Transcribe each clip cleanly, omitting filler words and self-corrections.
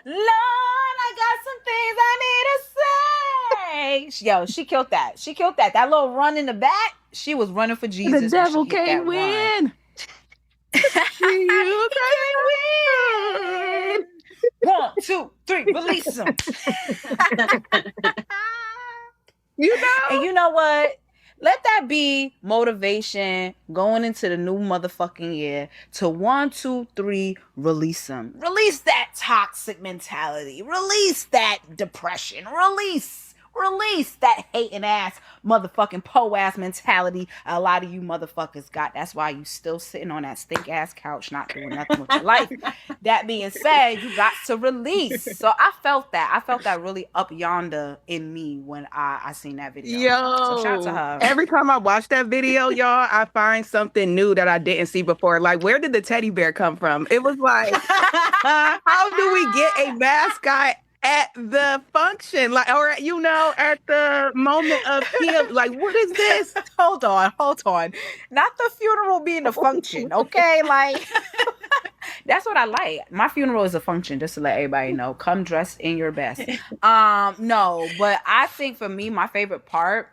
Lord, I got some things I need to say. Yo, she killed that. She killed that. That little run in the back, she was running for The Jesus when she devil hit can't that run. win. He You can't can win. 1, 2, 3, release him. You know? And you know what? Let that be motivation going into the new motherfucking year to 1, 2, 3, release them. Release that toxic mentality. Release that depression. Release that hating ass motherfucking po ass mentality a lot of you motherfuckers got. That's why you still sitting on that stink ass couch not doing nothing with your life. That being said, you got to release. So I felt that. I felt that really up yonder in me when I seen that video. So shout out to Yo, her. every time I watch that video, y'all, I find something new that I didn't see before. Like, where did the teddy bear come from? It was like, how do we get a mascot at the function? Like, or, at the moment of him? Like, what is this? Hold on. Not the funeral being a function, okay? Like that's what I like. My funeral is a function, just to let everybody know. Come dressed in your best. No, but I think for me, my favorite part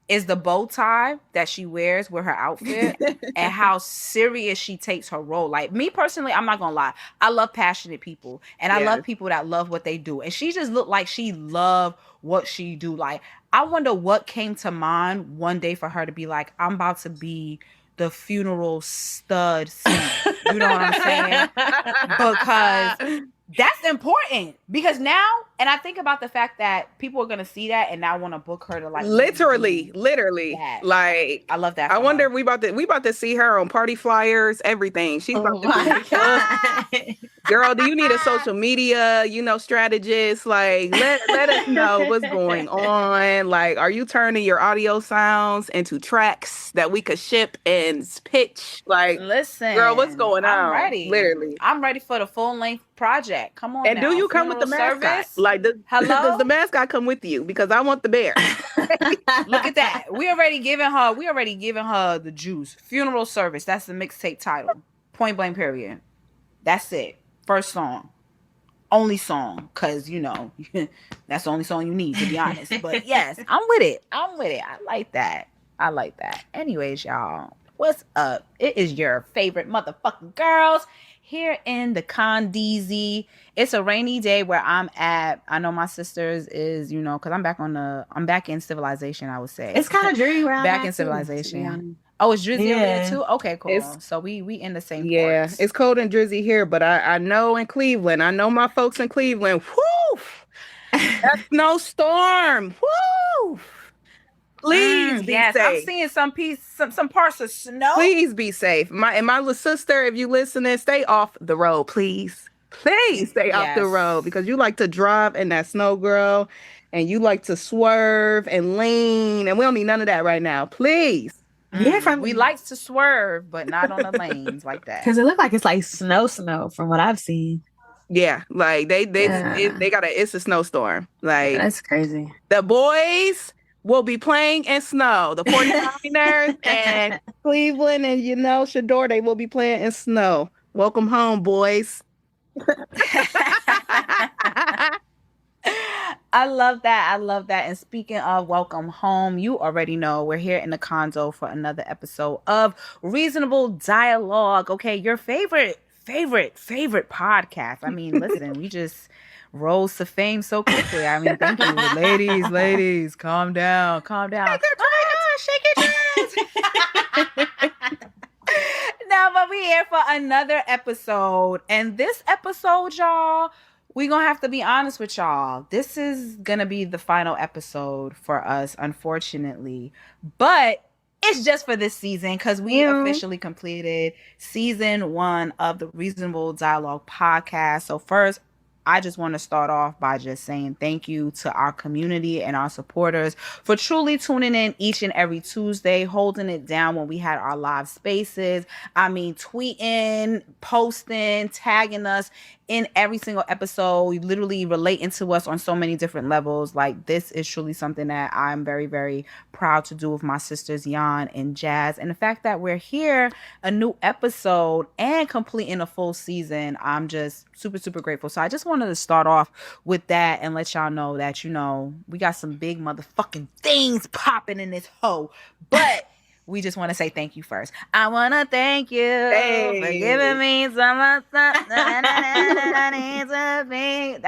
is the bow tie that she wears with her outfit and how serious she takes her role. Like me personally, I'm not gonna lie. I love passionate people and I Yes. love people that love what they do. And she just looked like she loved what she do. Like I wonder what came to mind one day for her to be like, I'm about to be the funeral stud singer. You know what I'm saying? Because that's important because now, and I think about the fact that people are gonna see that and now want to book her to like literally, that. like I love that. I For wonder her. if we about to see her on party flyers, everything. She's Oh about to be my God. girl, do you need a social media, strategist? Like, let us know what's going on. Like, are you turning your audio sounds into tracks that we could ship and pitch? Like, Listen, girl, what's going I'm on? ready. Literally. I'm ready for the full length project. Come on And do now, you come with the funeral mascot? service. Like, does Hello. the mascot come with you? Because I want the bear. Look at that. We already giving her the juice. Funeral service. That's the mixtape title. Point blank. Period. That's it. First song. Only song, cause that's the only song you need, to be honest. But yes, I'm with it. I like that. Anyways, y'all, what's up? It is your favorite motherfucking girls here in the Condeezy. It's a rainy day where I'm at. I know my sisters is, cause I'm back in civilization, I would say. It's kind of dreary where I'm back in at too, to be civilization. honest. Oh, it's Drizzy over there Yeah. too? Okay, cool. It's So we in the same Yeah, parts. it's cold and drizzy here, but I know in Cleveland, I know my folks in Cleveland. Whoo! That snowstorm. Whoo! Please be Yes, I'm safe. seeing some parts of snow. Please be safe. My little sister, if you listening, stay off the road, please. Please stay off the Yes. road because you like to drive in that snow, girl, and you like to swerve and lean, and we don't need none of that right now. Please. Yeah, We like to swerve, but not on the lanes like that. because it looked like it's like snow from what I've seen. Yeah, like they Yeah. they got it's a snowstorm. Like That's crazy. the boys will be playing in snow. The 49ers and Cleveland and Shador, they will be playing in snow. Welcome home, boys. I love that. And speaking of welcome home, you already know we're here in the condo for another episode of Reasonable Dialogue. Okay, your favorite podcast. I mean, listen, we just rose to fame so quickly. I mean, thank you, ladies. Calm down. Shake your dreads. No, but we here for another episode, and this episode, y'all, we gonna have to be honest with y'all. This is gonna be the final episode for us, unfortunately. But it's just for this season because we officially completed season 1 of the Reasonable Dialogue podcast. So first, I just want to start off by just saying thank you to our community and our supporters for truly tuning in each and every Tuesday, holding it down when we had our live spaces. I mean, tweeting, posting, tagging us in every single episode, literally relating to us on so many different levels. Like, this is truly something that I'm very, very proud to do with my sisters Yan and Jazz. And the fact that we're here, a new episode and completing a full season, I'm just super, super grateful. So I just wanted to start off with that and let y'all know that, you know, we got some big motherfucking things popping in this hoe. But we just want to say thank you first. I want to thank you for giving me some of that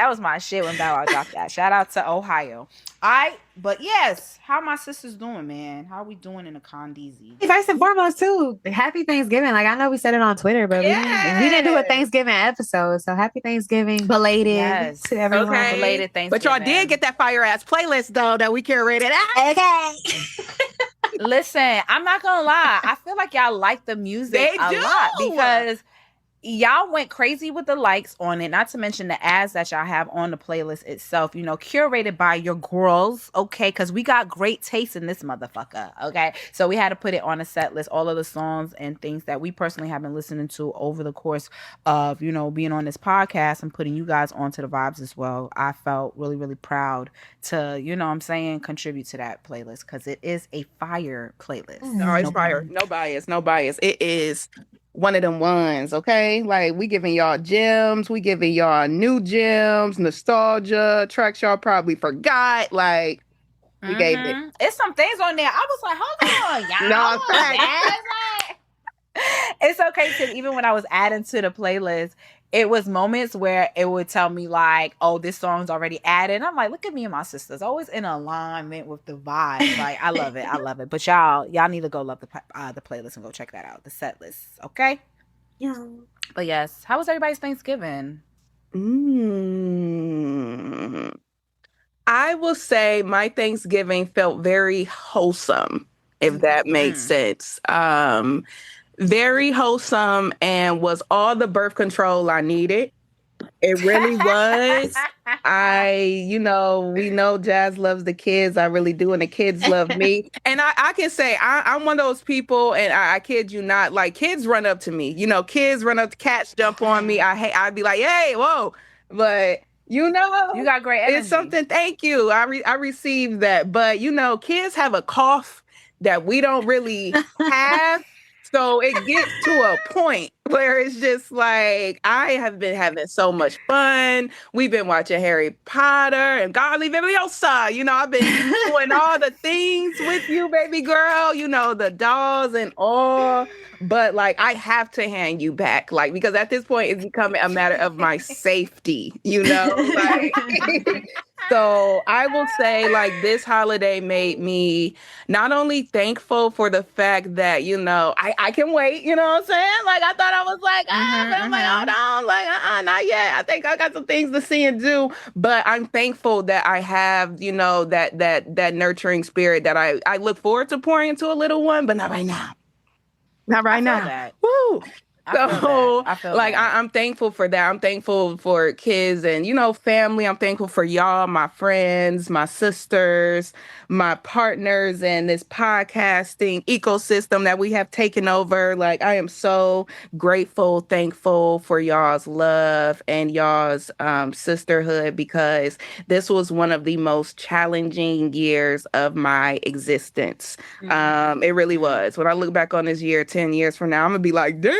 was my shit when Bow Wow dropped that. Shout out to Ohio. But yes, how my sisters doing, man? How we doing in the Condeezy? First and foremost, too, happy Thanksgiving. Like, I know we said it on Twitter, but we didn't do a Thanksgiving episode. So happy Thanksgiving, belated to everyone. Okay. Belated Thanksgiving. But y'all did get that fire ass playlist though that we curated. Okay. Listen, I'm not gonna lie. I feel like y'all like the music a lot because y'all went crazy with the likes on it, not to mention the ads that y'all have on the playlist itself, you know, curated by your girls, okay? Because we got great taste in this motherfucker, okay? So we had to put it on a set list, all of the songs and things that we personally have been listening to over the course of, you know, being on this podcast and putting you guys onto the vibes as well. I felt really, really proud to, you know what I'm saying, contribute to that playlist because it is a fire playlist. No, it's fire. No bias, no bias. It is one of them ones, okay? Like, we giving y'all gems, we giving y'all new gems, nostalgia, tracks y'all probably forgot. Like, we gave it. It's some things on there. I was like, hold on, y'all. No, it's okay, because even when I was adding to the playlist, it was moments where it would tell me like, oh, this song's already added. And I'm like, look at me and my sisters, always in alignment with the vibe. Like, I love it. I love it. But y'all need to go love the playlist and go check that out. The set list. Okay? Yeah. But yes, how was everybody's Thanksgiving? I will say my Thanksgiving felt very wholesome, if that makes sense. Very wholesome and was all the birth control I needed. It really was. We know Jazz loves the kids. I really do. And the kids love me. And I can say I'm one of those people, and I kid you not, like, kids run up to me. You know, kids run up, cats jump on me. I'd be like, hey, whoa. But, you know, you got great energy. It's something. Thank you. I received that. But, you know, kids have a cough that we don't really have. So it gets to a point where it's just like, I have been having so much fun. We've been watching Harry Potter and Godly Leviosa. You know, I've been doing all the things with you, baby girl, you know, the dolls and all. But like, I have to hand you back, like, because at this point it's becoming a matter of my safety, you know? Like, so I will say, like, this holiday made me not only thankful for the fact that, you know, I can wait, you know what I'm saying? Like, I thought I was like, but I'm like, hold on, like, not yet. I think I got some things to see and do. But I'm thankful that I have, you know, that nurturing spirit that I look forward to pouring into a little one, but not right now. Not right now. That. Woo. So, like, that. I'm thankful for that. I'm thankful for kids and, you know, family. I'm thankful for y'all, my friends, my sisters, my partners, and this podcasting ecosystem that we have taken over. Like, I am so grateful, thankful for y'all's love and y'all's sisterhood, because this was one of the most challenging years of my existence. It really was. When I look back on this year 10 years from now, I'm going to be like, damn.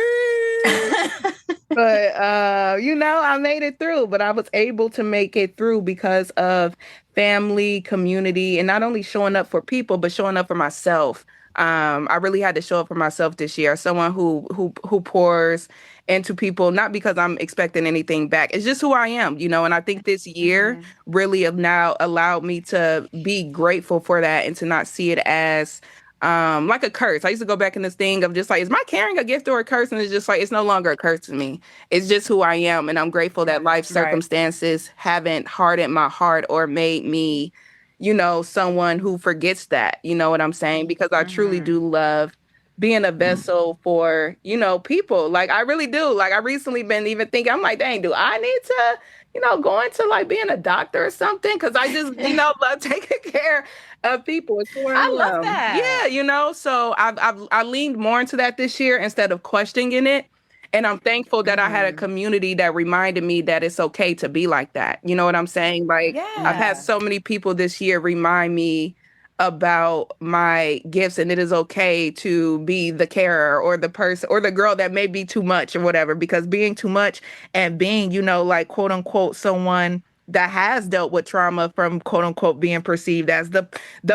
But you know, I made it through. But I was able to make it through because of family, community, and not only showing up for people, but showing up for myself. I really had to show up for myself this year. Someone who pours into people, not because I'm expecting anything back. It's just who I am, you know. And I think this year really have now allowed me to be grateful for that and to not see it as like a curse. I used to go back in this thing of just like, is my caring a gift or a curse? And it's just like, it's no longer a curse to me. It's just who I am. And I'm grateful that life circumstances haven't hardened my heart or made me, you know, someone who forgets that, you know what I'm saying? Because I truly do love being a vessel for, you know, people. Like, I really do. Like, I recently been even thinking, I'm like, dang, do I need to, you know, go into like being a doctor or something? Because I just, you know, love taking care of people. I love that. Yeah, you know, so I leaned more into that this year instead of questioning it. And I'm thankful that I had a community that reminded me that it's okay to be like that. You know what I'm saying? Like, I've had so many people this year remind me about my gifts, and it is okay to be the carer or the person or the girl that may be too much or whatever, because being too much and being, like, quote unquote, someone that has dealt with trauma from quote unquote being perceived as the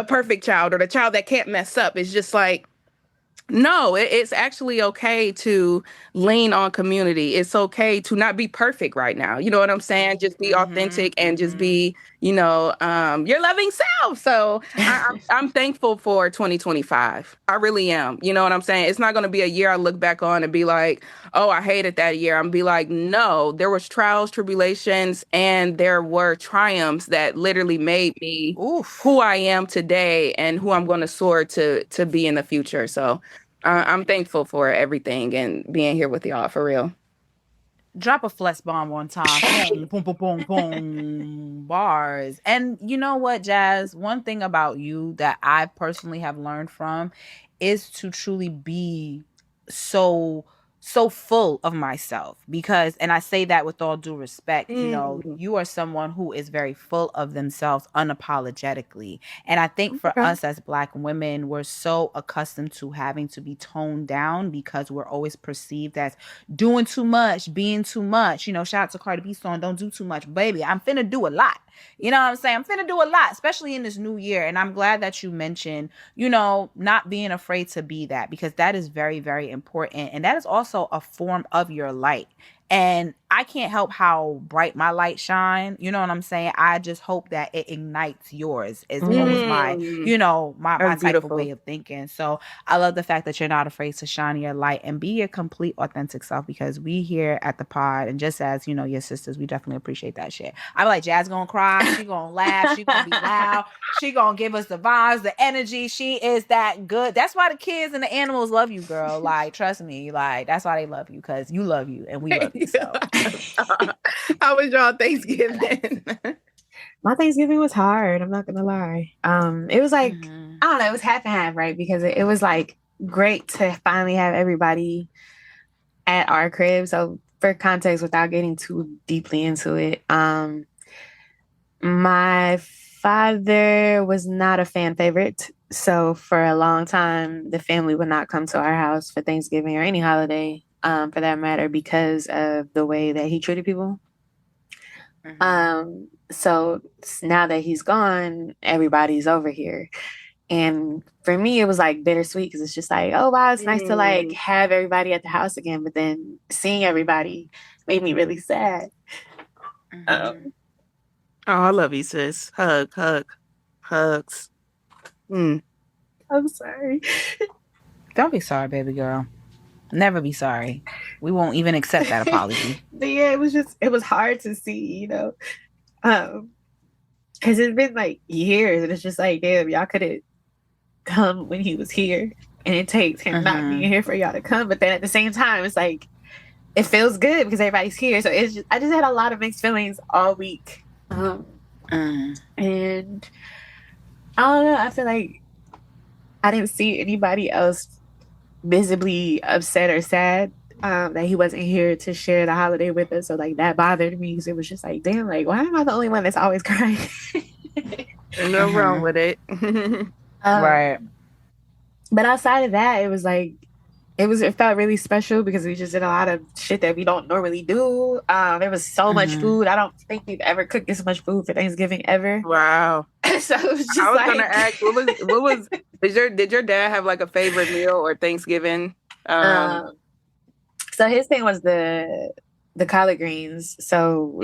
perfect child or the child that can't mess up is just like, no, it's actually okay to lean on community. It's okay to not be perfect right now. You know what I'm saying? Just be authentic and just be, your loving self. So I'm thankful for 2025. I really am. You know what I'm saying? It's not going to be a year I look back on and be like, oh, I hated that year. I'm be like, no, there was trials, tribulations, and there were triumphs that literally made me who I am today and who I'm going to soar to be in the future. So I'm thankful for everything and being here with y'all, for real. Drop a flex bomb one time. Boom, boom, boom, boom, boom. Bars. And you know what, Jazz? One thing about you that I personally have learned from is to truly be so full of myself, because, and I say that with all due respect, you are someone who is very full of themselves unapologetically. And I think for us as Black women, we're so accustomed to having to be toned down because we're always perceived as doing too much, being too much. Shout out to Cardi B song, "Don't Do Too Much, Baby." I'm finna do a lot. You know what I'm saying? I'm finna do a lot, especially in this new year. And I'm glad that you mentioned, not being afraid to be that, because that is very, very important. And that is also a form of your light. And I can't help how bright my light shine. You know what I'm saying? I just hope that it ignites yours, is always my, my type of way of thinking. So I love the fact that you're not afraid to shine your light and be your complete authentic self, because we here at the pod, and just as, your sisters, we definitely appreciate that shit. I'm like, Jazz gonna cry. She gonna laugh. She gonna be loud. She gonna give us the vibes, the energy. She is that good. That's why the kids and the animals love you, girl. Like, trust me. Like, that's why they love you, because you love you and we love you. So. How was y'all Thanksgiving? My Thanksgiving was hard. I'm not gonna lie. It was like, I don't know, it was half and half, right? Because it was like great to finally have everybody at our crib. So for context, without getting too deeply into it, my father was not a fan favorite. So for a long time, the family would not come to our house for Thanksgiving or any holiday, for that matter, because of the way that he treated people. So now that he's gone, everybody's over here. And for me, it was like bittersweet, because it's just like, oh, wow, it's nice to like have everybody at the house again. But then seeing everybody made me really sad. Oh, I love you, sis. Hugs. I'm sorry. Don't be sorry, baby girl. Never be sorry. We won't even accept that apology. But yeah, it was hard to see, because it's been like years, and it's just like, damn, y'all could have come when he was here, and it takes him not being here for y'all to come. But then at the same time, it's like, it feels good because everybody's here. So I just had a lot of mixed feelings all week. And I don't know, I feel like I didn't see anybody else visibly upset or sad that he wasn't here to share the holiday with us. So like that bothered me, because it was just like, damn, like, why am I the only one that's always crying? There's no wrong with it. Right. But outside of that, it was like, it felt really special because we just did a lot of shit that we don't normally do. There was so much food. I don't think we've ever cooked this much food for Thanksgiving ever. Wow. So it was just I was gonna ask, what was did your dad have like a favorite meal or Thanksgiving? So his thing was the collard greens. So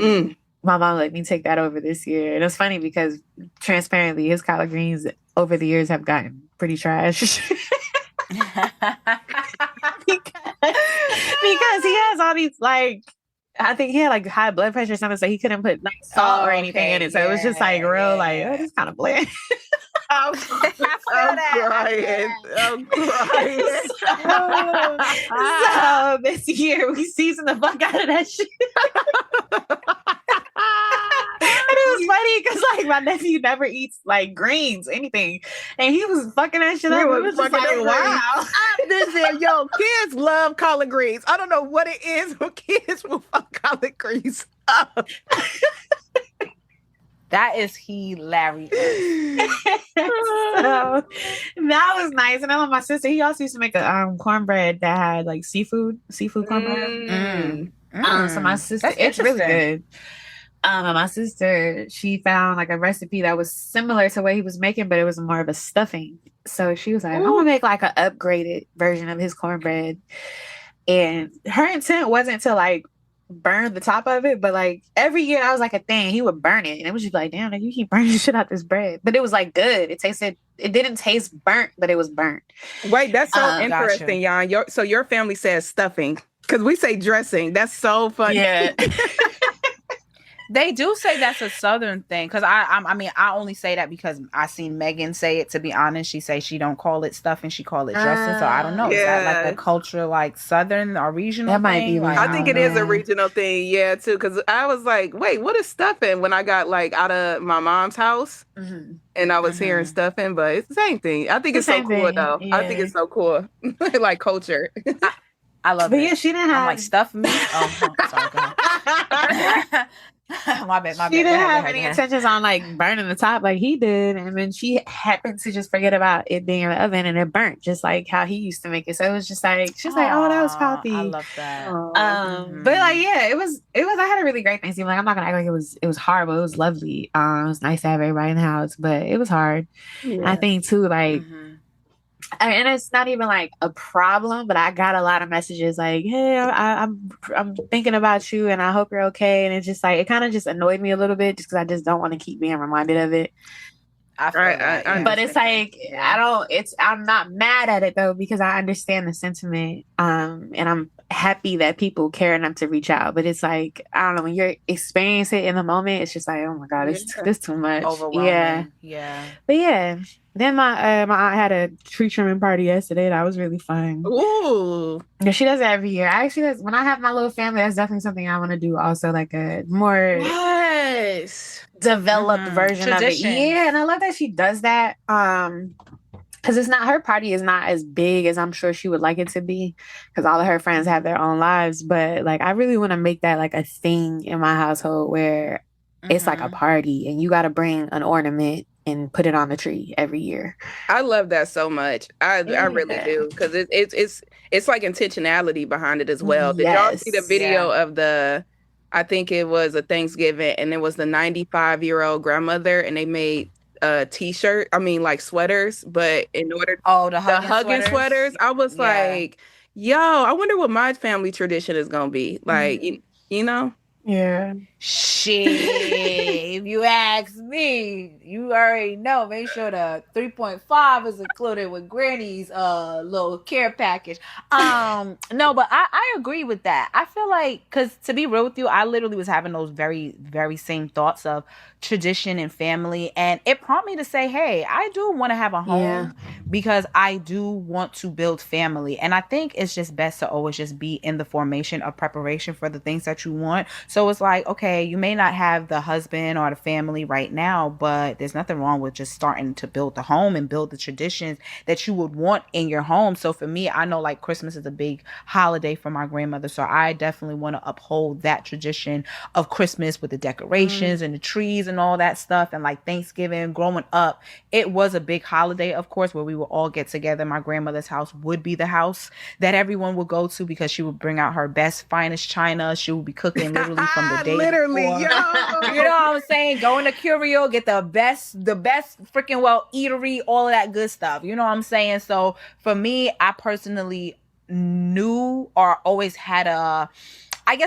my mom let me take that over this year. And it's funny because, transparently, his collard greens over the years have gotten pretty trash. because he has all these, like, I think he had like high blood pressure or something, so he couldn't put like salt or anything in it. So it was just like real, like, oh, this is kind of bland. I'm crying. So this year we seasoned the fuck out of that shit. And it was funny because like my nephew never eats like greens, anything, and he was fucking that shit up. It was just like, wow. this is, yo, kids love collard greens. I don't know what it is, but kids will fuck collard greens up. That is hilarious. So that was nice. And I love my sister. He also used to make a cornbread that had like seafood cornbread. So my sister, That's it's really interesting. good. And my sister, she found like a recipe that was similar to what he was making, but it was more of a stuffing. So she was like, I'm gonna make like an upgraded version of his cornbread. And her intent wasn't to like burn the top of it, but like every year that was like a thing. He would burn it, and it was just like, damn, like, you keep burning shit out this bread. But it was like good. It didn't taste burnt, but it was burnt. Wait, that's so Gotcha. interesting, Jan. So your family says stuffing because we say dressing. That's so funny. Yeah. They do say that's a Southern thing, because I mean, I only say that because I seen Megan say it. To be honest, she say she don't call it stuffing, she call it dressing. So I don't know. Is that like a culture, like Southern or regional? That might thing? be Like, right. I think it is a regional thing, yeah, too. Because I was like, wait, what is stuffing? When I got like out of my mom's house and I was hearing stuffing, but it's the same thing. I think it's so cool, though. I think it's so cool, like culture. I love But it. yeah, she didn't I'm have like stuff meat. Oh, sorry. Go ahead. my bad. She didn't have any intentions on like burning the top like he did, and then she happened to just forget about it being in the oven and it burnt just like how he used to make it. So it was just like she's like, oh, that was Poppy. I love that. But like, yeah, it was. I had a really great Thanksgiving. Like, I'm not gonna act like it was horrible. It was lovely. It was nice to have everybody in the house, but it was hard. I think too, like. And it's not even like a problem, but I got a lot of messages like, "Hey, I'm thinking about you, and I hope you're okay." And it's just like it kind of just annoyed me a little bit, just because I just don't want to keep being reminded of it. But it's like I'm not mad at it though, because I understand the sentiment, and I'm happy that people care enough to reach out. But it's like, I don't know, when you're experiencing it in the moment, it's just like, oh my god, it's too much. Overwhelming. But yeah. Then my aunt had a tree trimming party yesterday. That was really fun. Ooh. Yeah, she does it every year. When I have my little family, that's definitely something I want to do. Also, like a more developed version Tradition. of it. Yeah, and I love that she does that. Because her party is not as big as I'm sure she would like it to be, because all of her friends have their own lives. But like, I really want to make that like a thing in my household where it's like a party, and you got to bring an ornament and put it on the tree every year. I love that so much. I really do, because it's like intentionality behind it as well. Did y'all see the video of I think it was a Thanksgiving, and it was the 95-year-old grandmother, and they made t-shirt, like sweaters, but in order the hugging sweaters, I was like, yo, I wonder what my family tradition is gonna be like. You know. Yeah. Shit, if you ask me, you already know. Make sure the 3.5 is included with Granny's little care package. No, but I agree with that. I feel like, because to be real with you, I literally was having those very, very same thoughts of tradition and family, and it prompted me to say, hey, I do want to have a home because I do want to build family. And I think it's just best to always just be in the formation of preparation for the things that you want. So it's like, okay, you may not have the husband or the family right now, but there's nothing wrong with just starting to build the home and build the traditions that you would want in your home. So for me, I know like Christmas is a big holiday for my grandmother, so I definitely want to uphold that tradition of Christmas with the decorations and the trees and all that stuff. And like Thanksgiving, growing up, it was a big holiday, of course, where we would all get together. My grandmother's house would be the house that everyone would go to, because she would bring out her best, finest china. She would be cooking literally from the day literally, before. yo. You know what I'm saying? Going to Curio, get the best freaking eatery, all of that good stuff. You know what I'm saying? So for me, I personally knew, or always had I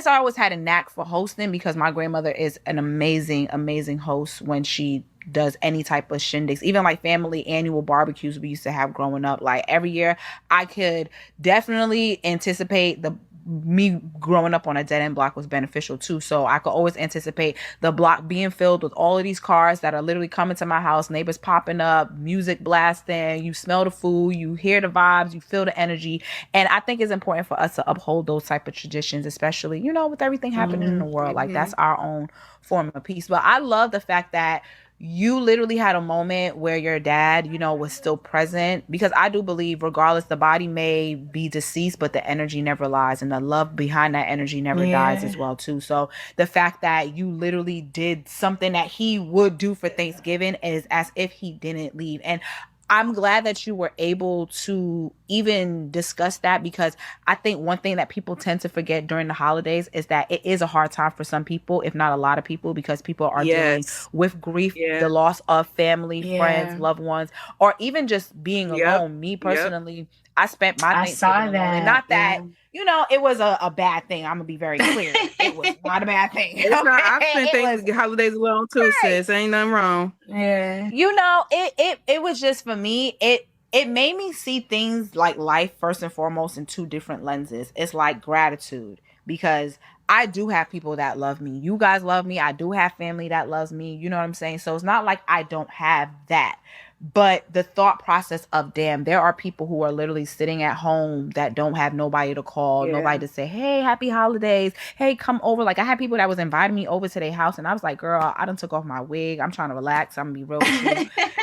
always had a knack for hosting, because my grandmother is an amazing, amazing host when she does any type of shindigs, even like family annual barbecues we used to have growing up. Like every year, I could definitely anticipate me growing up on a dead end block was beneficial too. So I could always anticipate the block being filled with all of these cars that are literally coming to my house, neighbors popping up, music blasting, you smell the food, you hear the vibes, you feel the energy. And I think it's important for us to uphold those type of traditions, especially, with everything happening in the world. Like that's our own form of peace. But I love the fact that you literally had a moment where your dad, you know, was still present, because I do believe regardless, the body may be deceased, but the energy never lies, and the love behind that energy never dies as well too. So the fact that you literally did something that he would do for Thanksgiving is as if he didn't leave. And I'm glad that you were able to even discuss that, because I think one thing that people tend to forget during the holidays is that it is a hard time for some people, if not a lot of people, because people are dealing with grief, the loss of family, friends, loved ones, or even just being alone. Me personally, I spent my Thanksgiving alone. And not that, you know, it was a bad thing. I'm going to be very clear. It was not a bad thing. It's not. I've spent holidays alone too, sis. Ain't nothing wrong. Yeah. You know, it was just, for me, it made me see things like life first and foremost in two different lenses. It's like gratitude, because I do have people that love me. You guys love me. I do have family that loves me. You know what I'm saying? So it's not like I don't have that. But the thought process of, damn, there are people who are literally sitting at home that don't have nobody to call, nobody to say, hey, happy holidays. Hey, come over. Like, I had people that was inviting me over to their house, and I was like, girl, I done took off my wig. I'm trying to relax. I'm going to be real with you.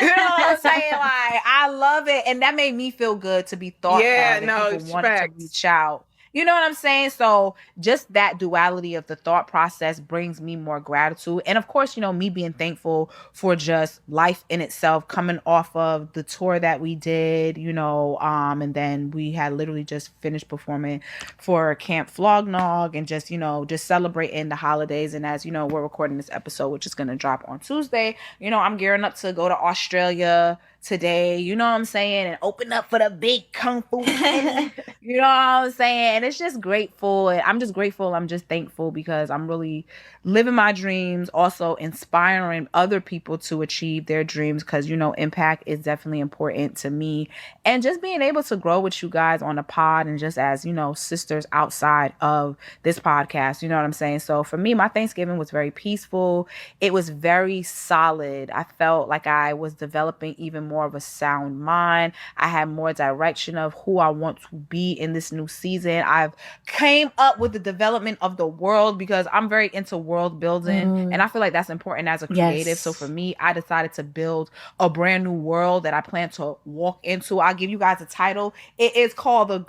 You know what I'm saying? Like, I love it. And that made me feel good to be thought of. And people wanted to reach out. You know what I'm saying? So just that duality of the thought process brings me more gratitude. And of course, you know, me being thankful for just life in itself, coming off of the tour that we did, you know, and then we had literally just finished performing for Camp Flognog, and just, you know, just celebrating the holidays. And as you know, we're recording this episode, which is going to drop on Tuesday. You know, I'm gearing up to go to Australia today, you know what I'm saying, and open up for the big kung fu. You know what I'm saying? And it's just grateful. I'm just grateful. I'm just thankful, because I'm really living my dreams, also inspiring other people to achieve their dreams, because, you know, impact is definitely important to me. And just being able to grow with you guys on the pod, and just as, you know, sisters outside of this podcast, you know what I'm saying? So for me, my Thanksgiving was very peaceful. It was very solid. I felt like I was developing even more of a sound mind. I had more direction of who I want to be in this new season. I've came up with the development of the world, because I'm very into world building, and I feel like that's important as a creative. So for me, I decided to build a brand new world that I plan to walk into. I'll give you guys a title. It is called the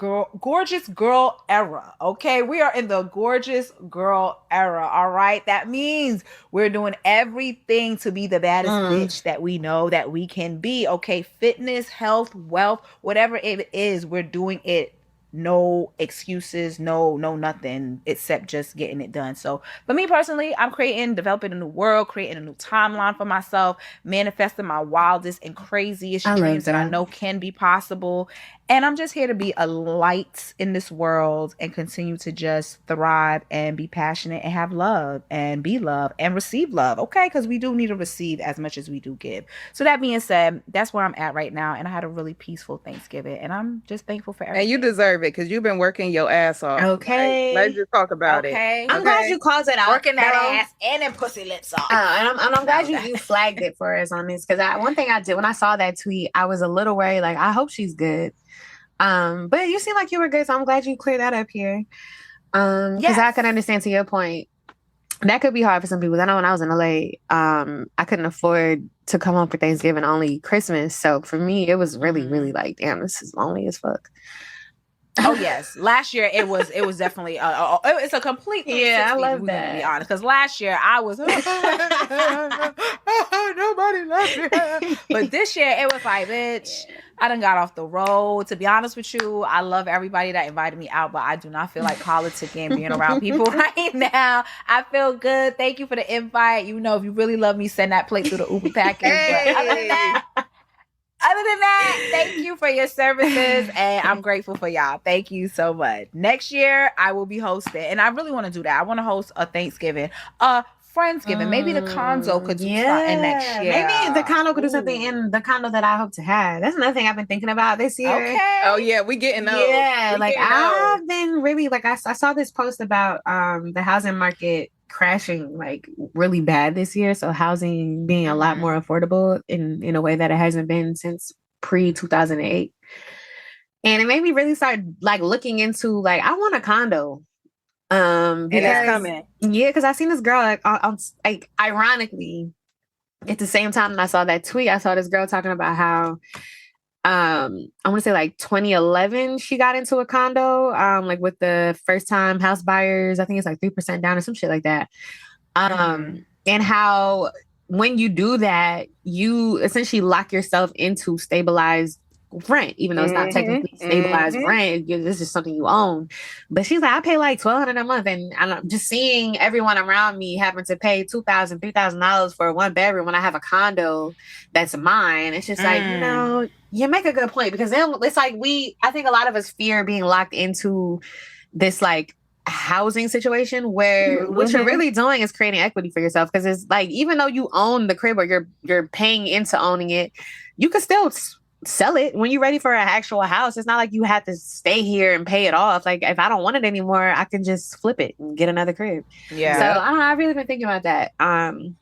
Gorgeous Girl Era. Okay, we are in the Gorgeous Girl Era. All right, that means we're doing everything to be the baddest bitch that we know that we can be. Okay, fitness, health, wealth, whatever it is, we're doing it. No excuses, no nothing except just getting it done. So for me personally, I'm developing a new world, creating a new timeline for myself, manifesting my wildest and craziest dreams that I know can be possible. And I'm just here to be a light in this world and continue to just thrive and be passionate and have love and be loved and receive love. Okay, because we do need to receive as much as we do give. So that being said, that's where I'm at right now. And I had a really peaceful Thanksgiving, and I'm just thankful for everything. And you deserve it, because you've been working your ass off. Okay. Let's just talk about it. I'm glad you called it out. Working that ass and then pussy lips off. And I'm glad you flagged it for us on this, because one thing I did when I saw that tweet, I was a little worried, like, I hope she's good. But you seem like you were good, so I'm glad you cleared that up here. Because I can understand, to your point, that could be hard for some people. I know when I was in LA, I couldn't afford to come home for Thanksgiving, only Christmas. So for me, it was really, really like, damn, this is lonely as fuck. Oh yes, last year it was definitely it's a complete 360, I love that, to be honest, because last year I was nobody loves me, but this year it was like, bitch, I done got off the road. To be honest with you, I love everybody that invited me out, but I do not feel like politicking being around people right now. I feel good. Thank you for the invite. You know, if you really love me, send that plate through the Uber package. But other than that, thank you for your services, and I'm grateful for y'all. Thank you so much. Next year, I will be hosting, and I really want to do that. I want to host a Thanksgiving, Friendsgiving. Maybe the Conzo could do something next year. Maybe the Condo could do something in the condo that I hope to have. That's another thing I've been thinking about this year. Okay. Oh yeah, we getting those. Yeah, I've been really I saw this post about the housing market crashing like really bad this year, so housing being a lot more affordable in a way that it hasn't been since pre-2008, and it made me really start like looking into like, I want a condo, and it's coming. Yeah, because I seen this girl like ironically at the same time that I saw that tweet, I saw this girl talking about how I want to say like 2011 she got into a condo like with the first time house buyers. I think it's like 3% down or some shit like that. And how when you do that, you essentially lock yourself into stabilized rent, even though it's not technically stabilized rent. This is something you own. But she's like, I pay like $1,200 a month, and I'm just seeing everyone around me having to pay $2,000, $3,000 for a 1-bedroom when I have a condo that's mine. It's just like, you know, you make a good point, because then it's like I think a lot of us fear being locked into this like housing situation where what you're really doing is creating equity for yourself, because it's like, even though you own the crib or you're paying into owning it, you could still sell it when you're ready for an actual house. It's not like you have to stay here and pay it off. Like, if I don't want it anymore, I can just flip it and get another crib. Yeah. So I don't know, I've really been thinking about that. And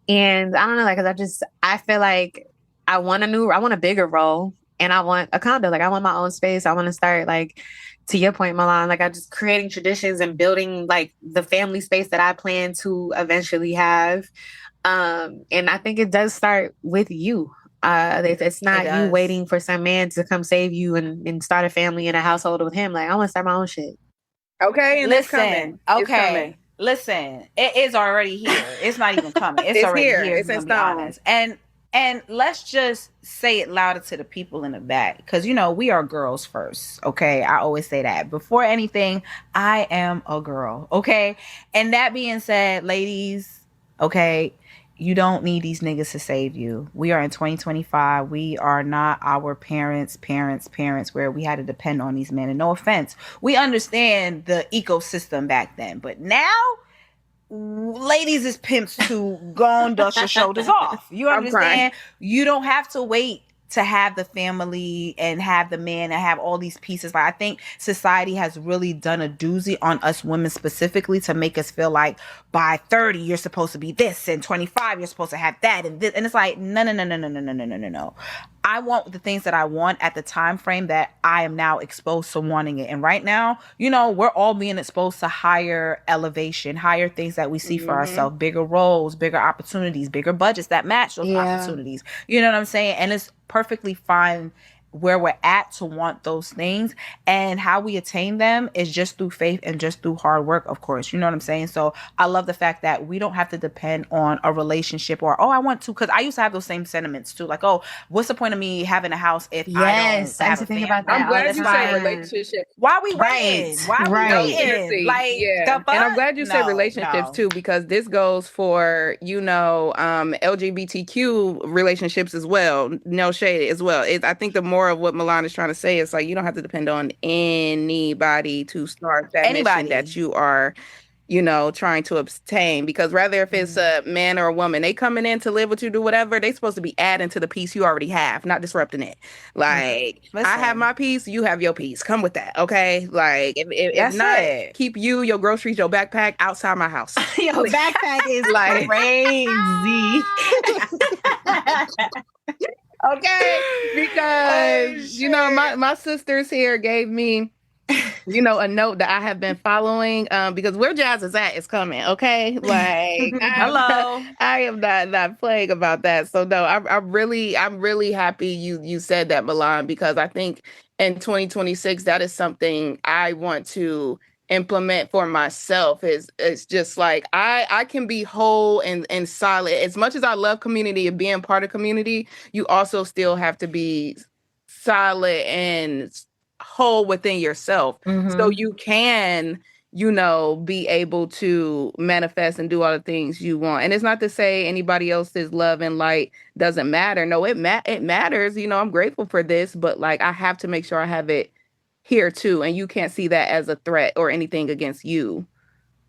I don't know, like, cause I feel like I want a bigger role, and I want a condo. Like, I want my own space. I want to start, like, to your point, Milan, like, I just creating traditions and building like the family space that I plan to eventually have. And I think it does start with you. It's not you waiting for some man to come save you and start a family and a household with him. Like, I want to start my own shit. Okay, and listen, coming. Okay, listen, it is already here. It's not even coming. It's already here. It's in stone. And let's just say it louder to the people in the back, because, you know, we are girls first. Okay, I always say that. Before anything, I am a girl. Okay, and that being said, ladies, okay, you don't need these niggas to save you. We are in 2025. We are not our parents' where we had to depend on these men. And no offense, we understand the ecosystem back then. But now, ladies is pimps to go and dust your shoulders off. You understand? You don't have to wait to have the family and have the man and have all these pieces. Like, I think society has really done a doozy on us women specifically to make us feel like by 30 you're supposed to be this, and 25 you're supposed to have that, and this. And it's like, no. I want the things that I want at the time frame that I am now exposed to wanting it. And right now, you know, we're all being exposed to higher elevation, higher things that we see for ourselves, bigger roles, bigger opportunities, bigger budgets that match those opportunities. You know what I'm saying? And it's perfectly fine where we're at to want those things, and how we attain them is just through faith and just through hard work, of course. You know what I'm saying? So I love the fact that we don't have to depend on a relationship or, oh, I want to, because I used to have those same sentiments too, like, oh, what's the point of me having a house if I don't have a family? About that. I'm glad you say relationship. Why we waiting? Why we waiting? Like, and I'm glad you said relationships too, because this goes for, you know, LGBTQ relationships as well. No shade as well. I think the more of what Milan is trying to say is, like, you don't have to depend on anybody to start that mission that you are, you know, trying to obtain. Because rather if it's a man or a woman, they coming in to live with you, do whatever, they supposed to be adding to the piece you already have, not disrupting it. Like, I have my piece, you have your piece. Come with that, okay? Like, if not, keep your groceries, your backpack outside my house. Your backpack is like crazy. Okay, because you know, my sisters here gave me, you know, a note that I have been following, because where Jazz is at is coming. Okay, like, hello, I am not playing about that. So no, I'm really happy you said that, Milan, because I think in 2026 that is something I want to implement for myself. It's just like I can be whole and solid. As much as I love community and being part of community, you also still have to be solid and whole within yourself, so you can, you know, be able to manifest and do all the things you want. And it's not to say anybody else's love and light doesn't matter. No, it matters. You know, I'm grateful for this, but like, I have to make sure I have it here too, and you can't see that as a threat or anything against you,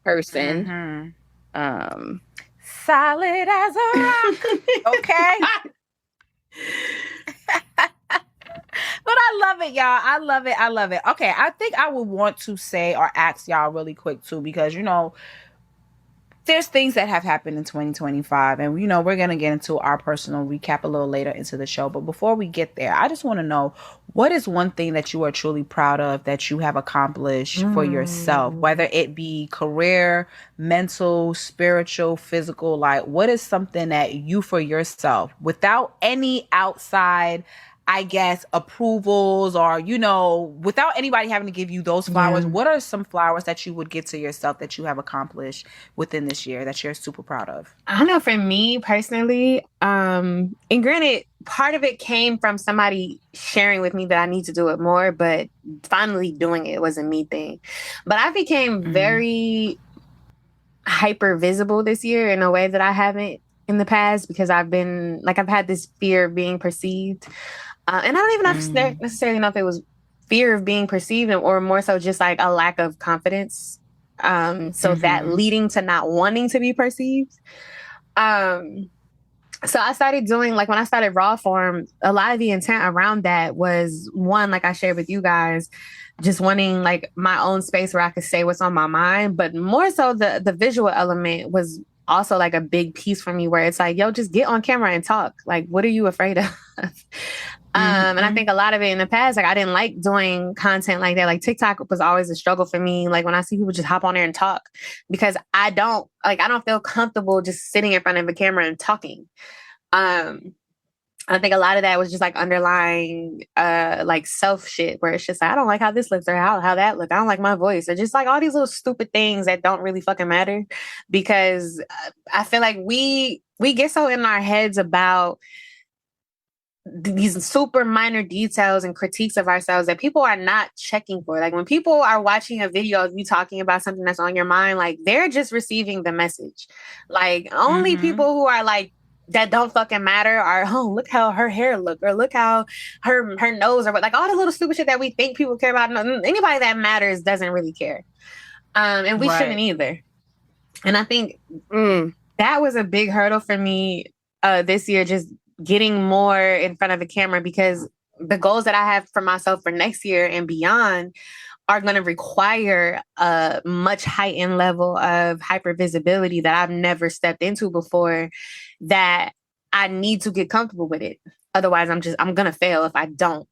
person. Solid as a rock. Okay. But I love it, y'all. I love it. Okay, I think I would want to say or ask y'all really quick too, because, you know, there's things that have happened in 2025, and we're going to get into our personal recap a little later into the show. But before we get there, I just want to know, what is one thing that you are truly proud of that you have accomplished for yourself, whether it be career, mental, spiritual, physical? Like, what is something that you, for yourself, without any outside, I guess, approvals, or, without anybody having to give you those flowers, what are some flowers that you would give to yourself that you have accomplished within this year that you're super proud of? I know for me personally, and granted, part of it came from somebody sharing with me that I need to do it more, but finally doing it was a me thing. But I became very hyper visible this year in a way that I haven't in the past, because I've had this fear of being perceived. And I don't even necessarily know if it was fear of being perceived or more so just like a lack of confidence. So that leading to not wanting to be perceived. So I started doing, like, when I started Raw Form, a lot of the intent around that was, one, like I shared with you guys, just wanting like my own space where I could say what's on my mind. But more so the visual element was also like a big piece for me, where it's like, yo, just get on camera and talk. Like, what are you afraid of? And I think a lot of it in the past, like, I didn't like doing content like that. Like, TikTok was always a struggle for me. Like, when I see people just hop on there and talk, because I don't feel comfortable just sitting in front of a camera and talking. I think a lot of that was just like underlying like self shit, where it's just like, I don't like how this looks or how that look. I don't like my voice, or just like all these little stupid things that don't really fucking matter, because I feel like we get so in our heads about these super minor details and critiques of ourselves that people are not checking for. Like, when people are watching a video of you talking about something that's on your mind, like, they're just receiving the message. Like, only people who are like, that don't fucking matter are, oh, look how her hair look, or look how her nose, or what, like all the little stupid shit that we think people care about. Anybody that matters doesn't really care. And we shouldn't either. And I think that was a big hurdle for me this year, just getting more in front of the camera, because the goals that I have for myself for next year and beyond are going to require a much heightened level of hypervisibility that I've never stepped into before, that I need to get comfortable with it. Otherwise, I'm going to fail if I don't.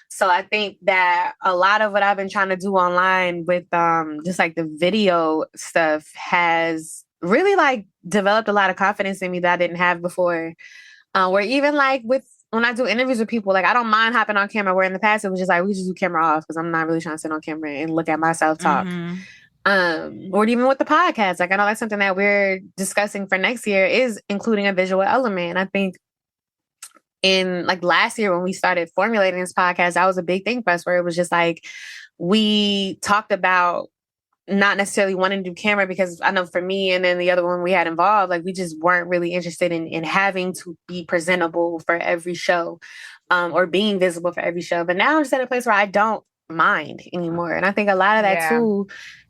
So I think that a lot of what I've been trying to do online with just like the video stuff has really like developed a lot of confidence in me that I didn't have before. Where even like when I do interviews with people, like, I don't mind hopping on camera, where in the past it was just like, we just do camera off, because I'm not really trying to sit on camera and look at myself talk. Or even with the podcast, like, I know that's something that we're discussing for next year, is including a visual element. And I think in like last year when we started formulating this podcast, that was a big thing for us, where it was just like, we talked about not necessarily wanting to do camera, because I know for me and then the other one we had involved, like, we just weren't really interested in having to be presentable for every show, or being visible for every show. But now I'm just at a place where I don't mind anymore. And I think a lot of that too